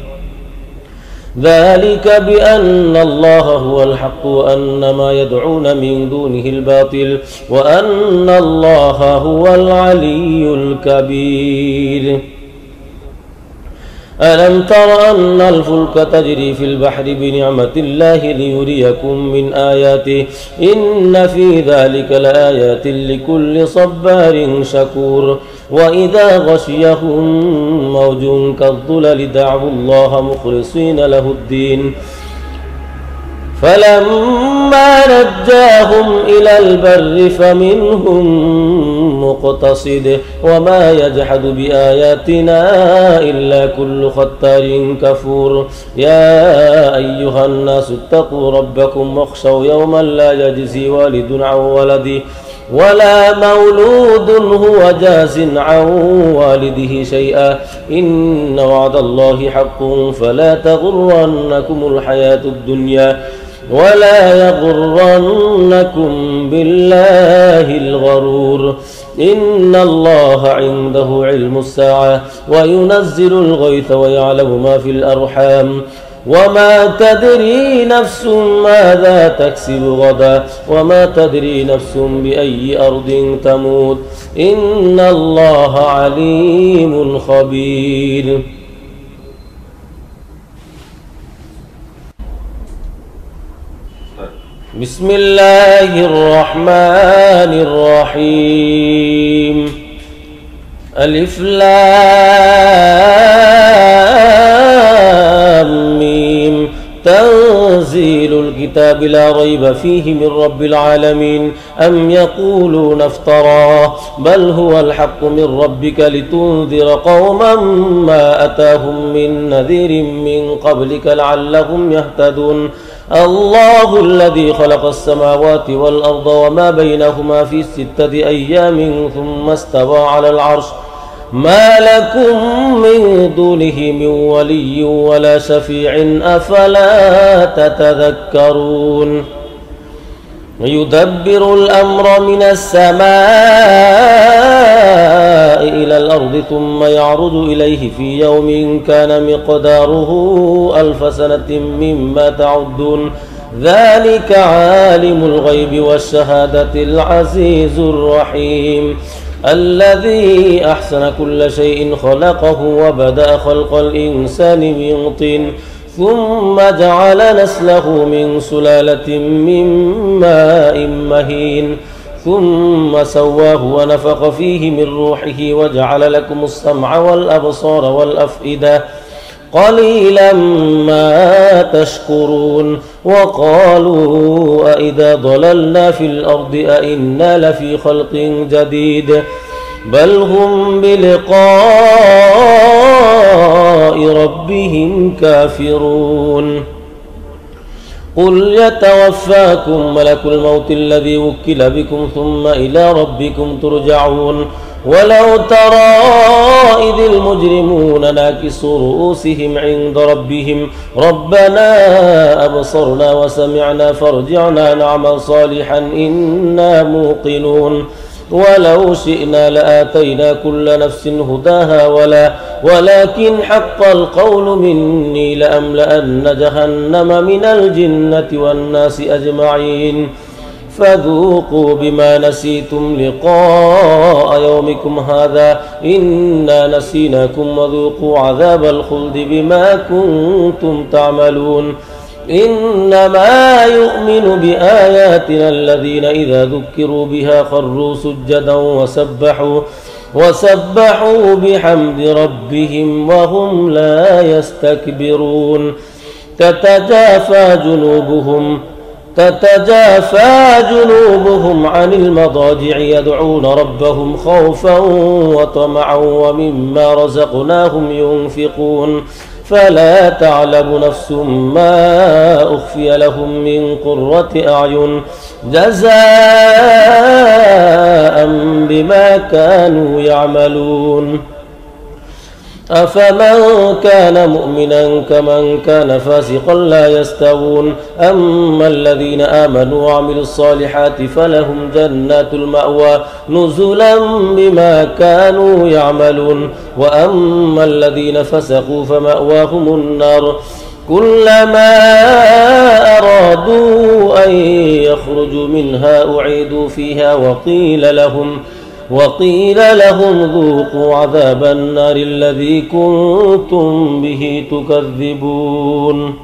ذلك بأن الله هو الحق وأن ما يدعون من دونه الباطل وأن الله هو العلي الكبير ألم تر أن الفلك تجري في البحر بنعمة الله ليريكم من آياته إن في ذلك لآيات لكل صبار شكور وإذا غشيهم موج كالظلل دعوا الله مخلصين له الدين فلما نجاهم إلى البر فمنهم مقتصد وما يجحد بآياتنا إلا كل ختار كفور يا أيها الناس اتقوا ربكم واخشوا يوما لا يجزي والد عن ولده ولا مولود هو جاز عن والده شيئا إن وعد الله حق فلا تغرنكم الحياة الدنيا ولا يغرنكم بالله الغرور إن الله عنده علم الساعة وينزل الغيث ويعلم ما في الأرحام وما تدري نفس ماذا تكسب غدا وما تدري نفس بأي أرض تموت إن الله عليم خبير بسم الله الرحمن الرحيم ألف لام ميم تنزيل الكتاب لا ريب فيه من رب العالمين أم يقولون افتراه بل هو الحق من ربك لتنذر قوما ما أتاهم من نذير من قبلك لعلهم يهتدون الله الذي خلق السماوات والأرض وما بينهما في 6 أيام ثم استوى على العرش ما لكم من دونه من ولي ولا شفيع أفلا تتذكرون يدبر الأمر من السماء إلى الأرض ثم يعرج إليه في يوم كان مقداره 1000 سنة مما تعدون ذلك عالم الغيب والشهادة العزيز الرحيم الذي أحسن كل شيء خلقه وبدأ خلق الإنسان من طين ثم جعل نسله من سلالة من ماء مهين ثم سواه ونفخ فيه من روحه وجعل لكم السمع والأبصار والأفئدة قليلا ما تشكرون وقالوا أئذا ضللنا في الأرض أئنا لفي خلق جديد بل هم بلقاء ربهم كافرون قل يتوفاكم ملك الموت الذي وكل بكم ثم إلى ربكم ترجعون ولو ترى إذ المجرمون ناكسوا رؤوسهم عند ربهم ربنا أبصرنا وسمعنا فارجعنا نعمل صالحا إنا موقنون ولو شئنا لآتينا كل نفس هداها ولكن حق القول مني لأملأن جهنم من الجنة والناس أجمعين فذوقوا بما نسيتم لقاء يومكم هذا إنا نسيناكم وذوقوا عذاب الخلد بما كنتم تعملون إنما يؤمن بآياتنا الذين إذا ذكروا بها خروا سجدا وسبحوا بحمد ربهم وهم لا يستكبرون تتجافى جنوبهم عن المضاجع يدعون ربهم خوفا وطمعا ومما رزقناهم ينفقون فلا تعلم نفس ما أخفي لهم من قرة أعين جزاء بما كانوا يعملون أفمن كان مؤمنا كمن كان فاسقا لا يستوون أما الذين آمنوا وعملوا الصالحات فلهم جنات المأوى نزلا بما كانوا يعملون وأما الذين فسقوا فمأواهم النار كلما أرادوا أن يخرجوا منها أعيدوا فيها وقيل لهم ذوقوا عذاب النار الذي كنتم به تكذبون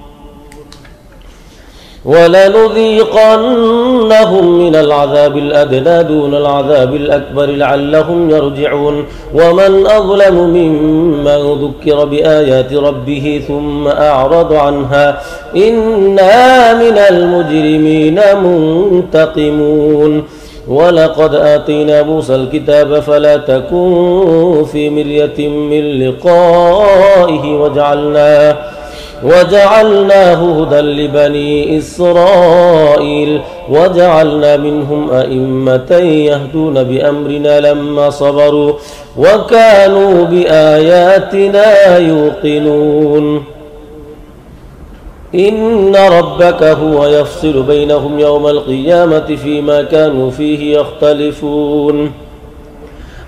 ولنذيقنهم من العذاب الأدنى دون العذاب الأكبر لعلهم يرجعون ومن أظلم ممن ذكر بآيات ربه ثم أعرض عنها إنا من المجرمين منتقمون ولقد آتينا موسى الكتاب فلا تكن في مرية من لقائه وجعلناه هدى لبني إسرائيل وجعلنا منهم أئمة يهدون بأمرنا لما صبروا وكانوا بآياتنا يوقنون إن ربك هو يفصل بينهم يوم القيامة فيما كانوا فيه يختلفون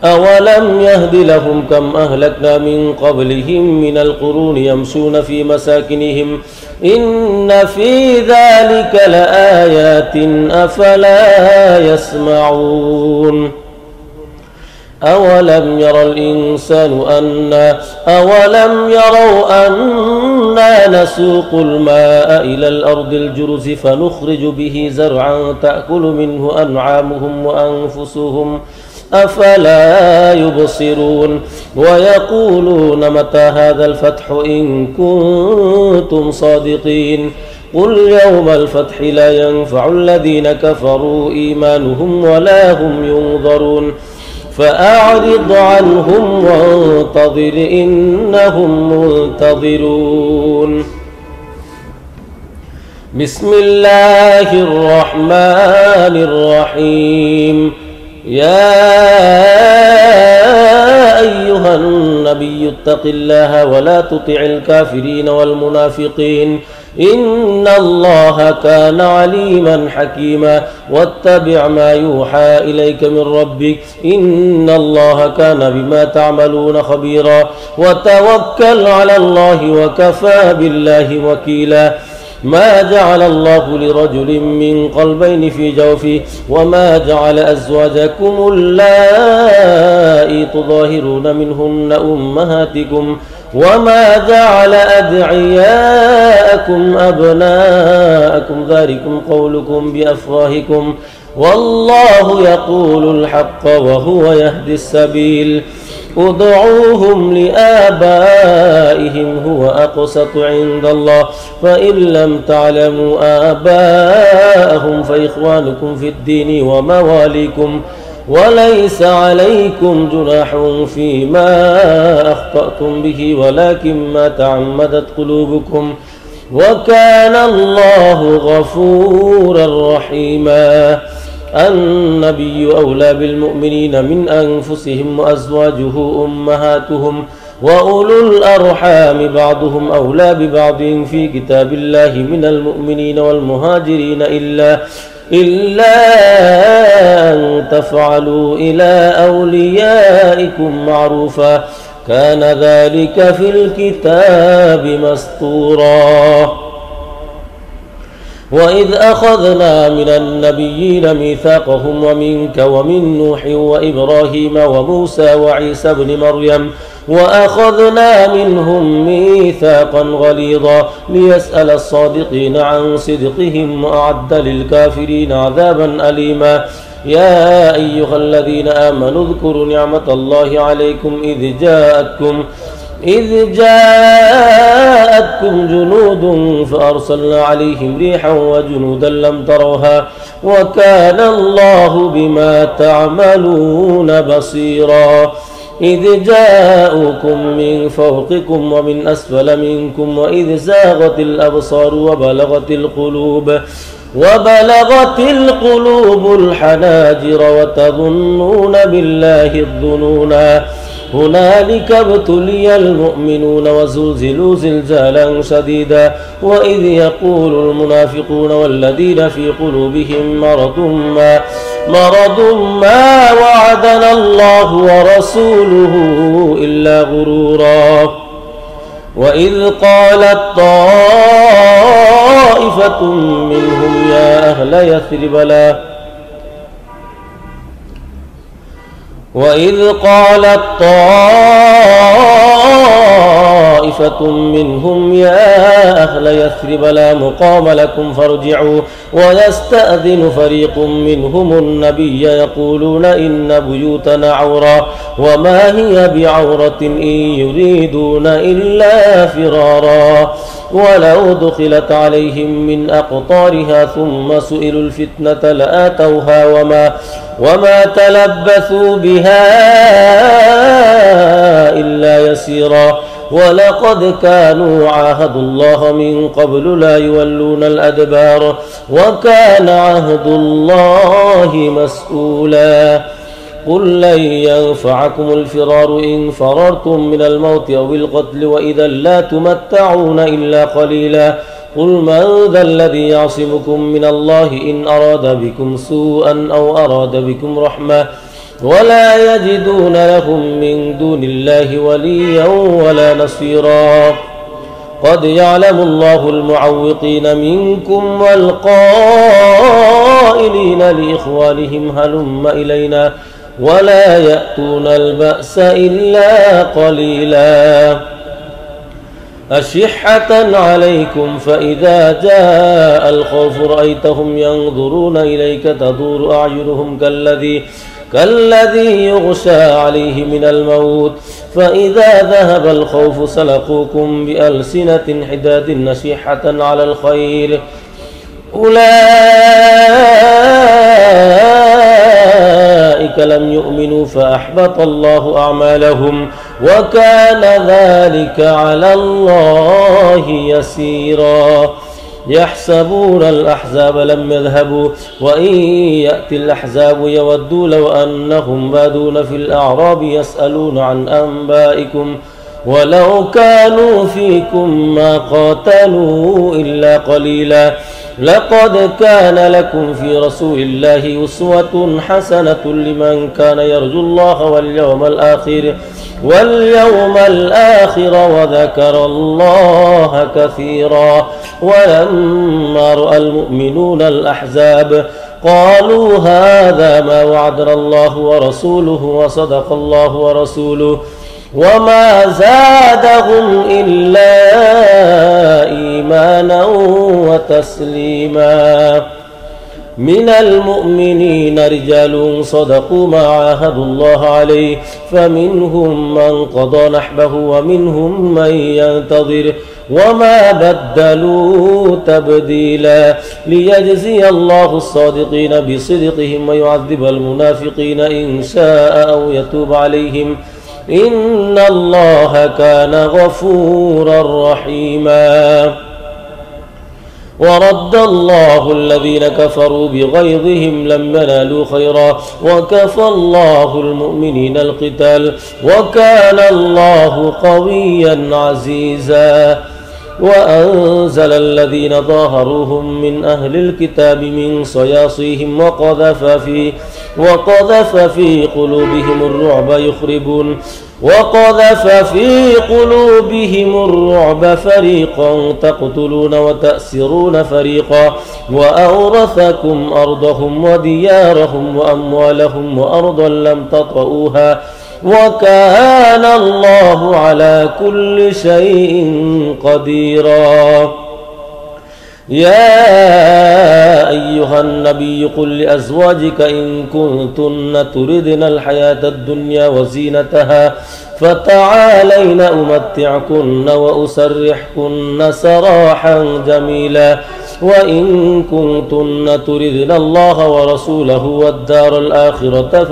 أولم يهد لهم كم أهلكنا من قبلهم من القرون يمشون في مساكنهم إن في ذلك لآيات أفلا يسمعون أولم يروا أنا نسوق الماء إلى الأرض الجرز فنخرج به زرعا تأكل منه أنعامهم وأنفسهم أفلا يبصرون ويقولون متى هذا الفتح إن كنتم صادقين قل يوم الفتح لا ينفع الذين كفروا إيمانهم ولا هم ينظرون فأعرض عنهم وانتظر إنهم منتظرون بسم الله الرحمن الرحيم يا أيها النبي اتق الله ولا تطع الكافرين والمنافقين إن الله كان عليما حكيما واتبع ما يوحى إليك من ربك إن الله كان بما تعملون خبيرا وتوكل على الله وكفى بالله وكيلا ما جعل الله لرجل من قلبين في جوفه وما جعل أزواجكم اللائي تظاهرون منهن أمهاتكم وما جعل أدعياءكم أبناءكم ذلكم قولكم بأفواهكم والله يقول الحق وهو يهدي السبيل ادعوهم لآبائهم هو أقسط عند الله فإن لم تعلموا آباءهم فإخوانكم في الدين ومواليكم وليس عليكم جناح فيما أخطأتم به ولكن ما تعمدت قلوبكم وكان الله غفورا رحيما النبي أولى بالمؤمنين من أنفسهم وأزواجه أمهاتهم وأولو الأرحام بعضهم أولى ببعض في كتاب الله من المؤمنين والمهاجرين إلا أن تفعلوا إلى أوليائكم معروفا كان ذلك في الكتاب مسطورا. وإذ أخذنا من النبيين ميثاقهم ومنك ومن نوح وإبراهيم وموسى وعيسى بن مريم وأخذنا منهم ميثاقا غليظا ليسأل الصادقين عن صدقهم وأعد للكافرين عذابا أليما. يا أيها الذين آمنوا اذكروا نعمة الله عليكم إذ جاءتكم جنود فأرسلنا عليهم ريحا وجنودا لم تروها وكان الله بما تعملون بصيرا. إذ جاءوكم من فوقكم ومن أسفل منكم وإذ زاغت الأبصار وبلغت القلوب الحناجر وتظنون بالله الظنونا هنالك ابتلي المؤمنون وزلزلوا زلزالا شديدا. وإذ يقول المنافقون والذين في قلوبهم مرض ما وعدنا الله ورسوله إلا غرورا. وإذ قالت طائفة منهم يا أهل يثرب لا مقام لكم فارجعوا ويستأذن فريق منهم النبي يقولون إن بيوتنا عورة وما هي بعورة إن يريدون إلا فرارا. ولو دخلت عليهم من أقطارها ثم سئلوا الفتنة لآتوها وما تلبثوا بها إلا يسيرا. ولقد كانوا عاهدوا الله من قبل لا يولون الأدبار وكان عهد الله مسؤولا. قل لن ينفعكم الفرار إن فررتم من الموت أو القتل وإذا لا تمتعون إلا قليلا. قل من ذا الذي يعصمكم من الله إن أراد بكم سوءا أو أراد بكم رحمة ولا يجدون لهم من دون الله وليا ولا نصيرا. قد يعلم الله المعوقين منكم والقائلين لإخوانهم هلم إلينا ولا يأتون البأس إلا قليلا. أشحة عليكم فإذا جاء الخوف رأيتهم ينظرون إليك تدور أعينهم كالذي يغشى عليه من الموت فإذا ذهب الخوف سلقوكم بألسنة حداد نشيحة على الخير أولئك لم يؤمنوا فأحبط الله أعمالهم وكان ذلك على الله يسيرا. يحسبون الأحزاب لم يذهبوا وإن يأتي الأحزاب يودوا لو أنهم بادون في الأعراب يسألون عن أنبائكم ولو كانوا فيكم ما قاتلوا إلا قليلا. لقد كان لكم في رسول الله أسوة حسنة لمن كان يرجو الله واليوم الآخر وذكر الله كثيرا. ولما رأى المؤمنون الأحزاب قالوا هذا ما وعدنا الله ورسوله وصدق الله ورسوله وما زادهم إلا إيمانا وتسليما. من المؤمنين رجال صدقوا ما عاهدوا الله عليه فمنهم من قضى نحبه ومنهم من ينتظر وما بدلوا تبديلا. ليجزي الله الصادقين بصدقهم ويعذب المنافقين إن شاء أو يتوب عليهم إن الله كان غفورا رحيما. ورد الله الذين كفروا بغيظهم لم ينالوا خيرا وكفى الله المؤمنين القتال وكان الله قويا عزيزا. وأنزل الذين ظاهروهم من أهل الكتاب من صياصيهم وقذف في قلوبهم الرعب فريقا تقتلون وتأسرون فريقا وأورثكم أرضهم وديارهم وأموالهم وأرضا لم تطئوها وكان الله على كل شيء قديرا. يا أيها النبي قل لأزواجك إن كنتن تردن الحياة الدنيا وزينتها فتعالين أمتعكن وأسرحكن سراحا جميلا وإن كنتن تردن الله ورسوله والدار الآخرة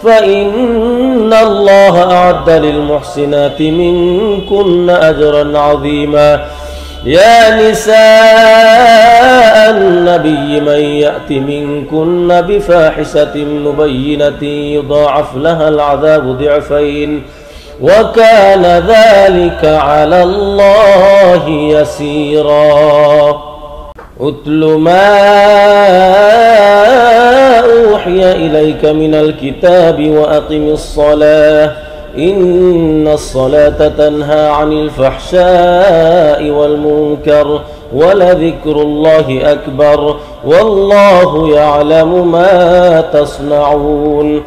فإن الله أعد للمحسنات منكن أجرا عظيما. يا نساء النبي من يأت منكن بفاحشة مبينة يضاعف لها العذاب ضعفين وكان ذلك على الله يسيرا. أتل ما أوحي إليك من الكتاب وأقم الصلاة إن الصلاة تنهى عن الفحشاء والمنكر ولذكر الله أكبر والله يعلم ما تصنعون.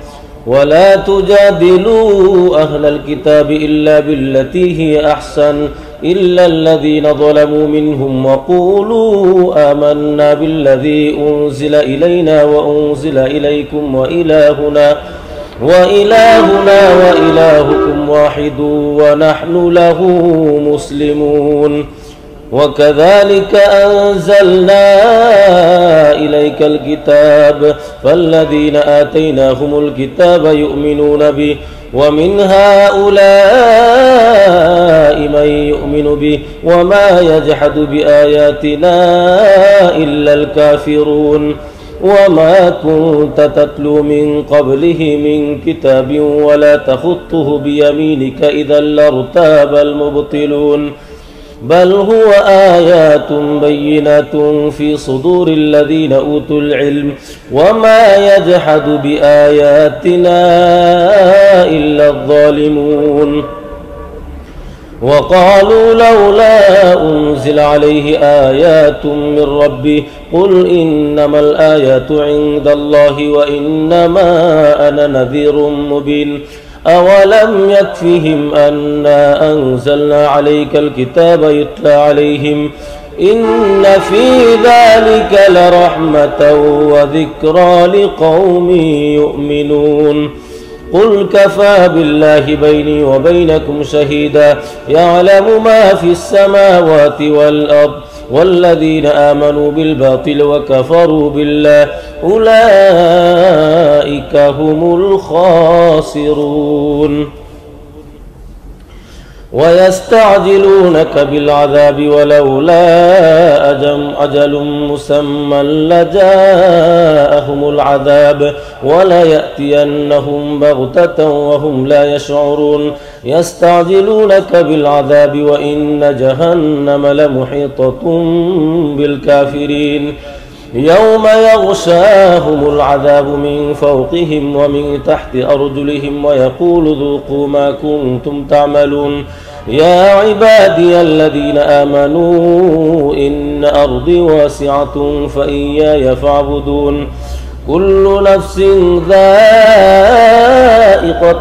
ولا تجادلوا أهل الكتاب إلا بالتي هي أحسن إلا الذين ظلموا منهم وقولوا آمنا بالذي أنزل إلينا وأنزل إليكم وإلهنا وإلهكم واحد ونحن له مسلمون. وكذلك أنزلنا إليك الكتاب فالذين آتيناهم الكتاب يؤمنون به ومن هؤلاء من يؤمن به وما يجحد بآياتنا إلا الكافرون. وما كنت تتلو من قبله من كتاب ولا تخطه بيمينك إذا لارتاب المبطلون بل هو آيات بينات في صدور الذين أوتوا العلم وما يجحد بآياتنا إلا الظالمون. وقالوا لولا أنزل عليه آيات من ربه قل إنما الآيات عند الله وإنما أنا نذير مبين. أولم يكفهم أنا أنزلنا عليك الكتاب يتلى عليهم إن في ذلك لرحمة وذكرى لقوم يؤمنون. قل كفى بالله بيني وبينكم شهيدا يعلم ما في السماوات والأرض والذين آمنوا بالباطل وكفروا بالله أولئك هم الخاسرون. ويستعجلونك بالعذاب ولولا أجل مسمى لجاءهم العذاب وليأتينهم بغتة وهم لا يشعرون. يستعجلونك بالعذاب وإن جهنم لمحيطة بالكافرين يوم يغشاهم العذاب من فوقهم ومن تحت أرجلهم ويقول ذوقوا ما كنتم تعملون. يا عبادي الذين آمنوا إن أرضي واسعة فإياي فاعبدون. كل نفس ذائقة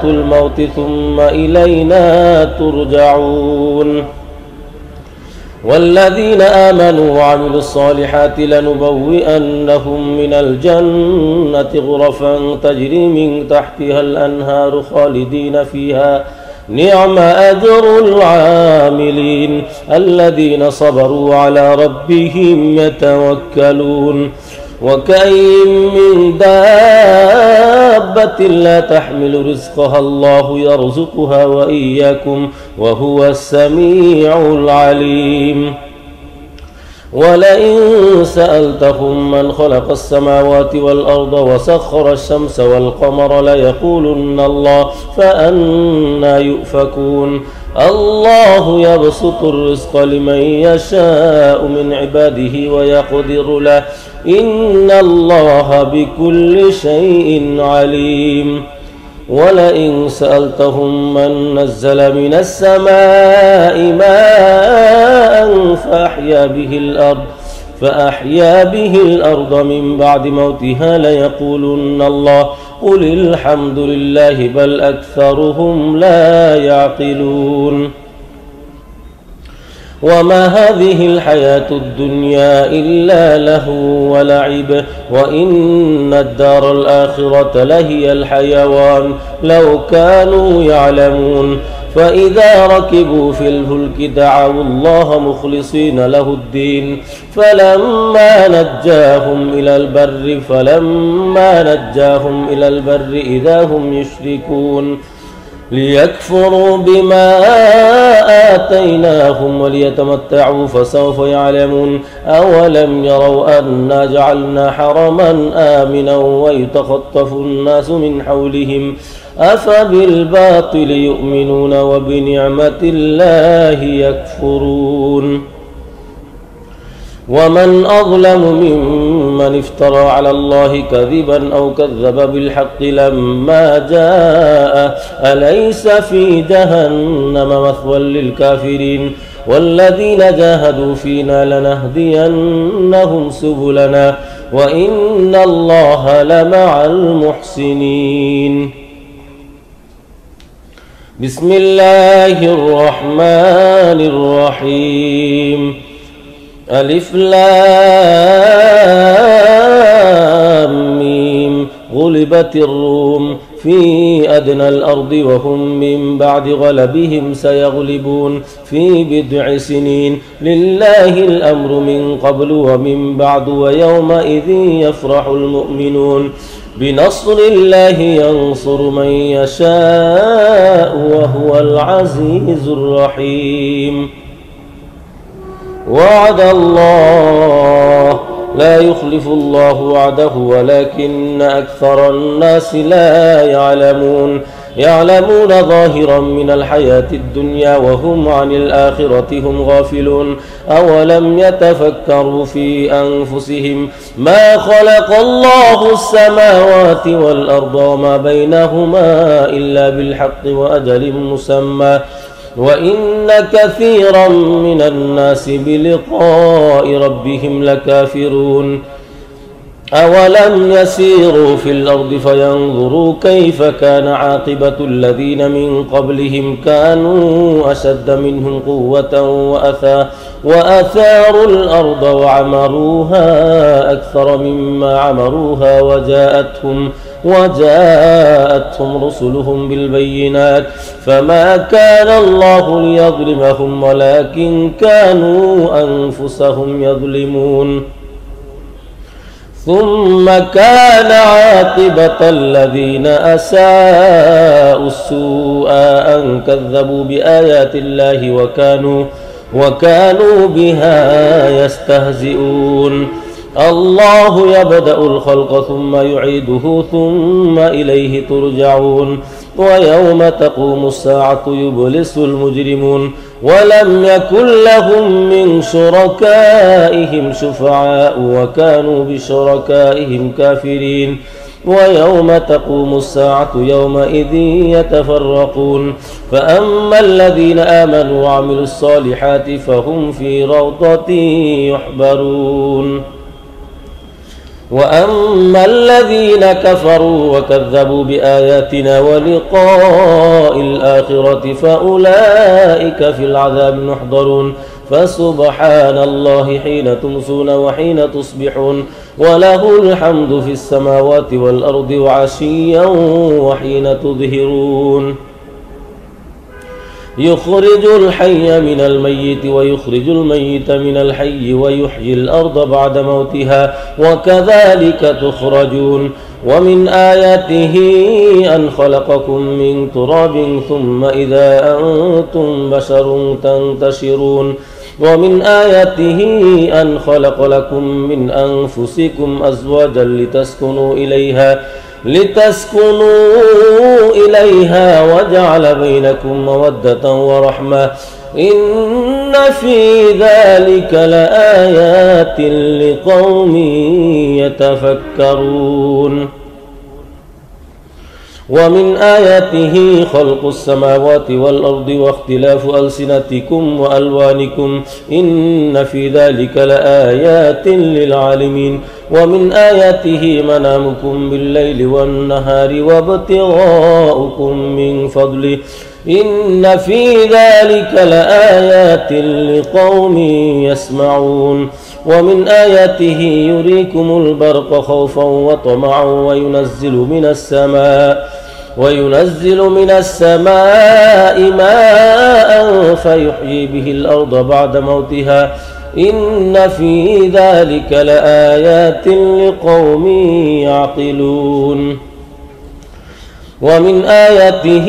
الموت ثم إلينا ترجعون. والذين آمنوا وعملوا الصالحات لنبوئنهم من الجنة غرفا تجري من تحتها الأنهار خالدين فيها نعم أجر العاملين الذين صبروا على ربهم يتوكلون. وكأين من دابة لا تحمل رزقها الله يرزقها وإياكم وهو السميع العليم. ولئن سألتهم من خلق السماوات والأرض وسخر الشمس والقمر ليقولن الله فأنى يؤفكون الله يبسط الرزق لمن يشاء من عباده ويقدر له إن الله بكل شيء عليم ولئن سألتهم من نزل من السماء ماء فأحيا به الأرض من بعد موتها ليقولن الله قل الحمد لله بل أكثرهم لا يعقلون وما هذه الحياة الدنيا إلا لهو ولعب وإن الدار الآخرة لهي الحيوان لو كانوا يعلمون فإذا ركبوا في الفلك دعوا الله مخلصين له الدين فلما نجاهم إلى البر إذا هم يشركون ليكفروا بما آتيناهم وليتمتعوا فسوف يعلمون أولم يروا أنا جعلنا حرما آمنا ويتخطف الناس من حولهم أفبالباطل يؤمنون وبنعمة الله يكفرون ومن أظلم ممن افترى على الله كذبا أو كذب بالحق لما جاءه أليس في جهنم مثوى للكافرين والذين جاهدوا فينا لنهدينهم سبلنا وإن الله لمع المحسنين بسم الله الرحمن الرحيم ألف لام ميم غلبت الروم في أدنى الأرض وهم من بعد غلبهم سيغلبون في بضع سنين لله الأمر من قبل ومن بعد ويومئذ يفرح المؤمنون بنصر الله ينصر من يشاء وهو العزيز الرحيم وعد الله لا يخلف الله وعده ولكن أكثر الناس لا يعلمون ظاهرا من الحياة الدنيا وهم عن الآخرة هم غافلون أولم يتفكروا في أنفسهم ما خلق الله السماوات والأرض وما بينهما إلا بالحق وأجل مسمى وإن كثيرا من الناس بلقاء ربهم لكافرون أولم يسيروا في الأرض فينظروا كيف كان عاقبة الذين من قبلهم كانوا أشد منهم قوة وأثاروا الأرض وعمروها أكثر مما عمروها وجاءتهم رسلهم بالبينات فما كان الله ليظلمهم ولكن كانوا أنفسهم يظلمون ثم كان عاقبة الذين أساءوا السوء أن كذبوا بآيات الله وكانوا بها يستهزئون الله يبدأ الخلق ثم يعيده ثم إليه ترجعون ويوم تقوم الساعة يبلس المجرمون ولم يكن لهم من شركائهم شفعاء وكانوا بشركائهم كافرين ويوم تقوم الساعة يومئذ يتفرقون فأما الذين آمنوا وعملوا الصالحات فهم في روضة يحبرون وأما الذين كفروا وكذبوا بآياتنا ولقاء الآخرة فأولئك في العذاب محضرون فسبحان الله حين تمسون وحين تصبحون وله الحمد في السماوات والأرض وعشيا وحين تظهرون يخرج الحي من الميت ويخرج الميت من الحي ويحيي الأرض بعد موتها وكذلك تخرجون ومن آياته أن خلقكم من تراب ثم إذا أنتم بشر تنتشرون ومن آياته أن خلق لكم من أنفسكم أزواجا لتسكنوا إليها وجعل بينكم مودة ورحمة إن في ذلك لآيات لقوم يتفكرون ومن آياته خلق السماوات والأرض واختلاف ألسنتكم وألوانكم إن في ذلك لآيات للعالمين ومن آياته منامكم بالليل والنهار وابتغاؤكم من فضله إن في ذلك لآيات لقوم يسمعون ومن آياته يريكم البرق خوفا وطمعا وينزل من السماء ماء فيحيي به الأرض بعد موتها إن في ذلك لآيات لقوم يعقلون ومن آياته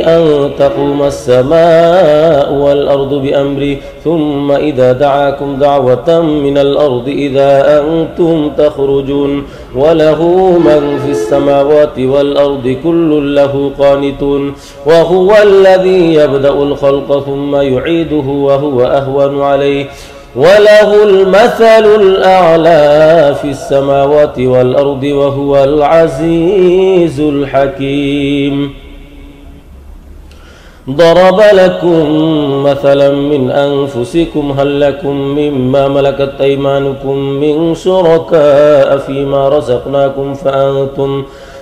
أن تقوم السماء والأرض بأمره ثم إذا دعاكم دعوة من الأرض إذا أنتم تخرجون وله من في السماوات والأرض كل له قانتون وهو الذي يبدأ الخلق ثم يعيده وهو أهون عليه وله المثل الأعلى في السماوات والأرض وهو العزيز الحكيم ضرب لكم مثلا من أنفسكم هل لكم مما ملكت أيمانكم من شركاء فيما رزقناكم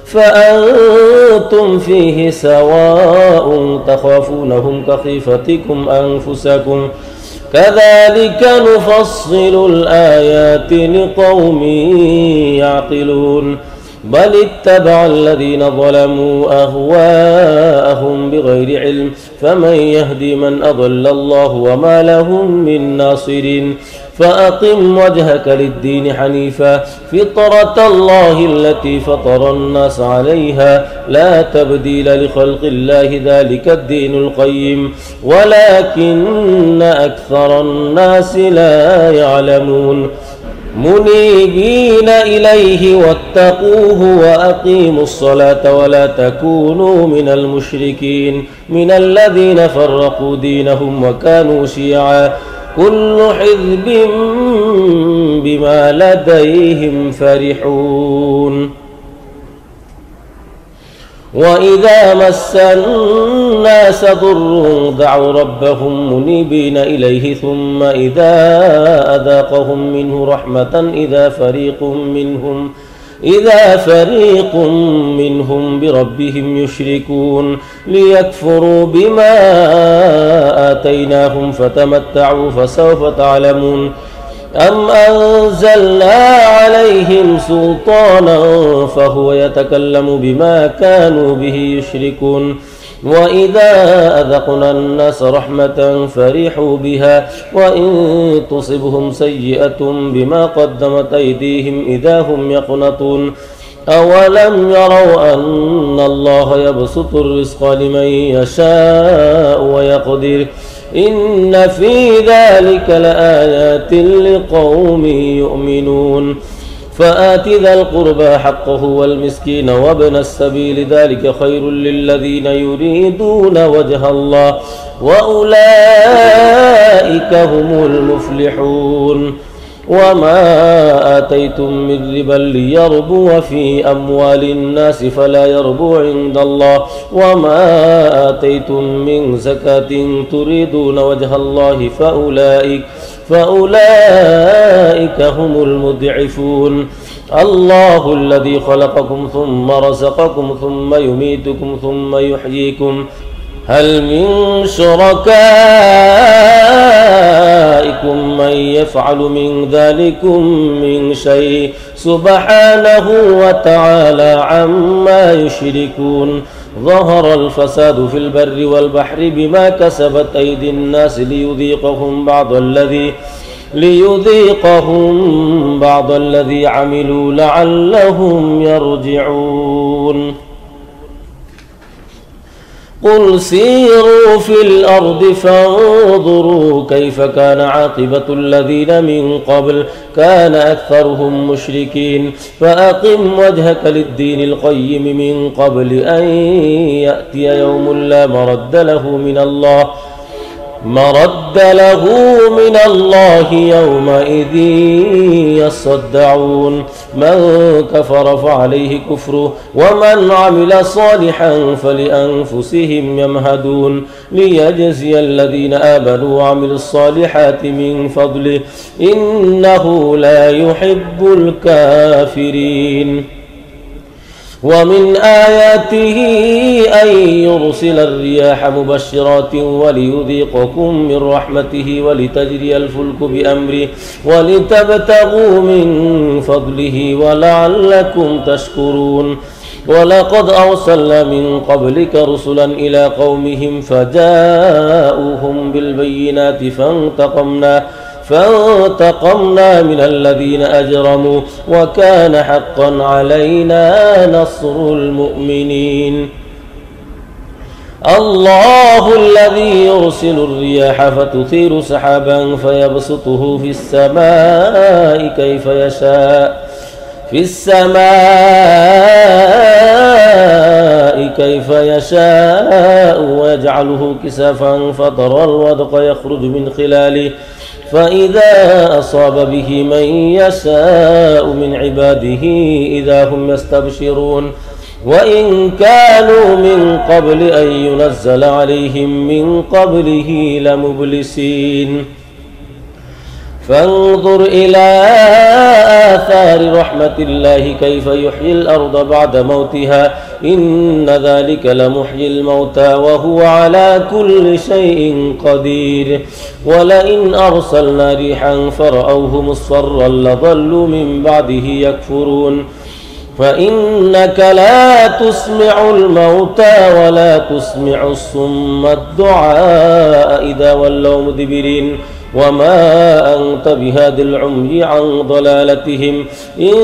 فأنتم فيه سواء تخافونهم كخيفتكم أنفسكم كذلك نفصل الآيات لقوم يعقلون بل اتبع الذين ظلموا أهواءهم بغير علم فمن يهدي من أضل الله وما لهم من ناصرين فأقم وجهك للدين حنيفا فطرة الله التي فطر الناس عليها لا تبديل لخلق الله ذلك الدين القيم ولكن أكثر الناس لا يعلمون منيبين إليه واتقوه وأقيموا الصلاة ولا تكونوا من المشركين من الذين فرقوا دينهم وكانوا شيعا كل حزب بما لديهم فرحون وإذا مس الناس ضر دعوا ربهم منيبين إليه ثم إذا أذاقهم منه رحمة إذا فريق منهم بربهم يشركون ليكفروا بما آتيناهم فتمتعوا فسوف تعلمون أم أنزلنا عليهم سلطانا فهو يتكلم بما كانوا به يشركون وإذا أذقنا الناس رحمة فرحوا بها وإن تصبهم سيئة بما قدمت أيديهم إذا هم يقنطون أولم يروا أن الله يبسط الرزق لمن يشاء ويقدر إن في ذلك لآيات لقوم يؤمنون فآت ذا القربى حقه والمسكين وابن السبيل ذلك خير للذين يريدون وجه الله وأولئك هم المفلحون وما آتيتم من ربا ليربو في أموال الناس فلا يربو عند الله وما آتيتم من زكاة تريدون وجه الله فأولئك هم المضعفون الله الذي خلقكم ثم رزقكم ثم يميتكم ثم يحييكم هل من شركائكم من يفعل من ذلكم من شيء سبحانه وتعالى عما يشركون ظهر الفساد في البر والبحر بما كسبت أيدي الناس ليذيقهم بعض الذي عملوا لعلهم يرجعون قل سيروا في الأرض فانظروا كيف كان عاقبة الذين من قبل كان أكثرهم مشركين فأقم وجهك للدين القيم من قبل أن يأتي يوم لا مرد له من الله يومئذ يصدعون من كفر فعليه كفره ومن عمل صالحا فلأنفسهم يمهدون ليجزي الذين آمنوا وعملوا الصالحات من فضله إنه لا يحب الكافرين ومن آياته أن يرسل الرياح مبشرات وليذيقكم من رحمته ولتجري الفلك بأمره ولتبتغوا من فضله ولعلكم تشكرون ولقد أرسلنا من قبلك رسلا إلى قومهم فجاءوهم بالبينات فانتقمنا من الذين أجرموا وكان حقا علينا نصر المؤمنين الله الذي يرسل الرياح فتثير سحابا فيبسطه في السماء كيف يشاء ويجعله كسافا فترى الودق يخرج من خلاله فإذا أصاب به من يشاء من عباده إذا هم يستبشرون وإن كانوا من قبل أن ينزل عليهم من قبله لمبلسين فانظر إلى آثار رحمة الله كيف يحيي الأرض بعد موتها إن ذلك لمحيي الموتى وهو على كل شيء قدير ولئن أرسلنا ريحا فرأوه مصفرا لظلوا من بعده يكفرون فإنك لا تسمع الموتى ولا تسمع الصم الدعاء إذا ولوا مدبرين وما أنت بهاد العمي عن ضلالتهم إن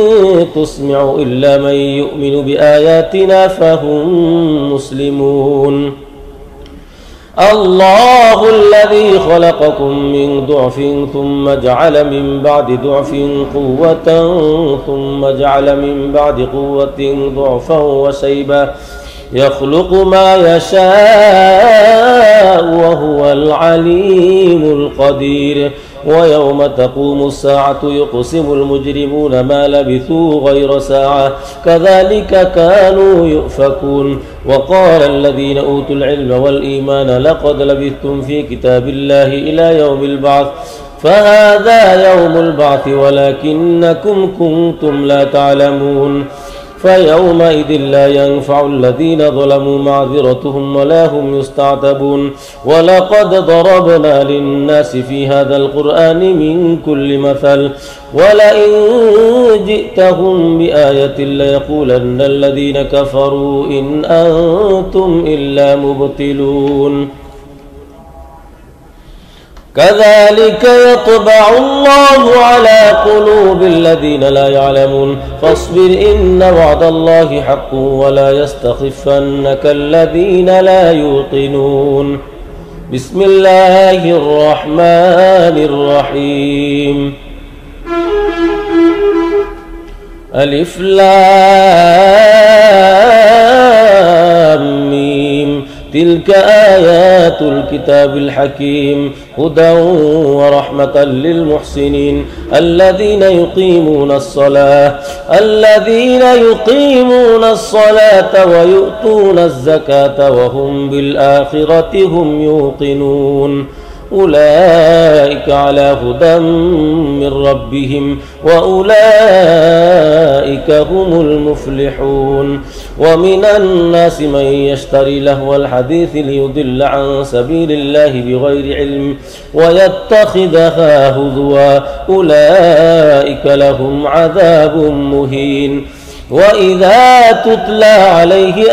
تسمع إلا من يؤمن بآياتنا فهم مسلمون الله الذي خلقكم من ضعف ثم جعل من بعد ضعف قوة ثم جعل من بعد قوة ضعفا وشيبا يخلق ما يشاء وهو العليم القدير ويوم تقوم الساعة يقسم المجرمون ما لبثوا غير ساعة كذلك كانوا يؤفكون وقال الذين أوتوا العلم والإيمان لقد لبثتم في كتاب الله إلى يوم البعث فهذا يوم البعث ولكنكم كنتم لا تعلمون فيومئذ لا ينفع الذين ظلموا معذرتهم ولا هم يستعتبون ولقد ضربنا للناس في هذا القرآن من كل مثل ولئن جئتهم بآية ليقولن الذين كفروا إن أنتم إلا مبطلون كذلك يطبع الله على قلوب الذين لا يعلمون فاصبر إن وعد الله حق ولا يستخفنك الذين لا يوقنون بسم الله الرحمن الرحيم ألف لام ميم تلك آيات الكتاب الحكيم هدى ورحمة للمحسنين الذين يقيمون الصلاة ويؤتون الزكاة وهم بالآخرة هم يوقنون أولئك على هدى من ربهم وأولئك هم المفلحون ومن الناس من يشتري لهو الحديث ليضل عن سبيل الله بغير علم ويتخذها هزوا أولئك لهم عذاب مهين وإذا تتلى عليه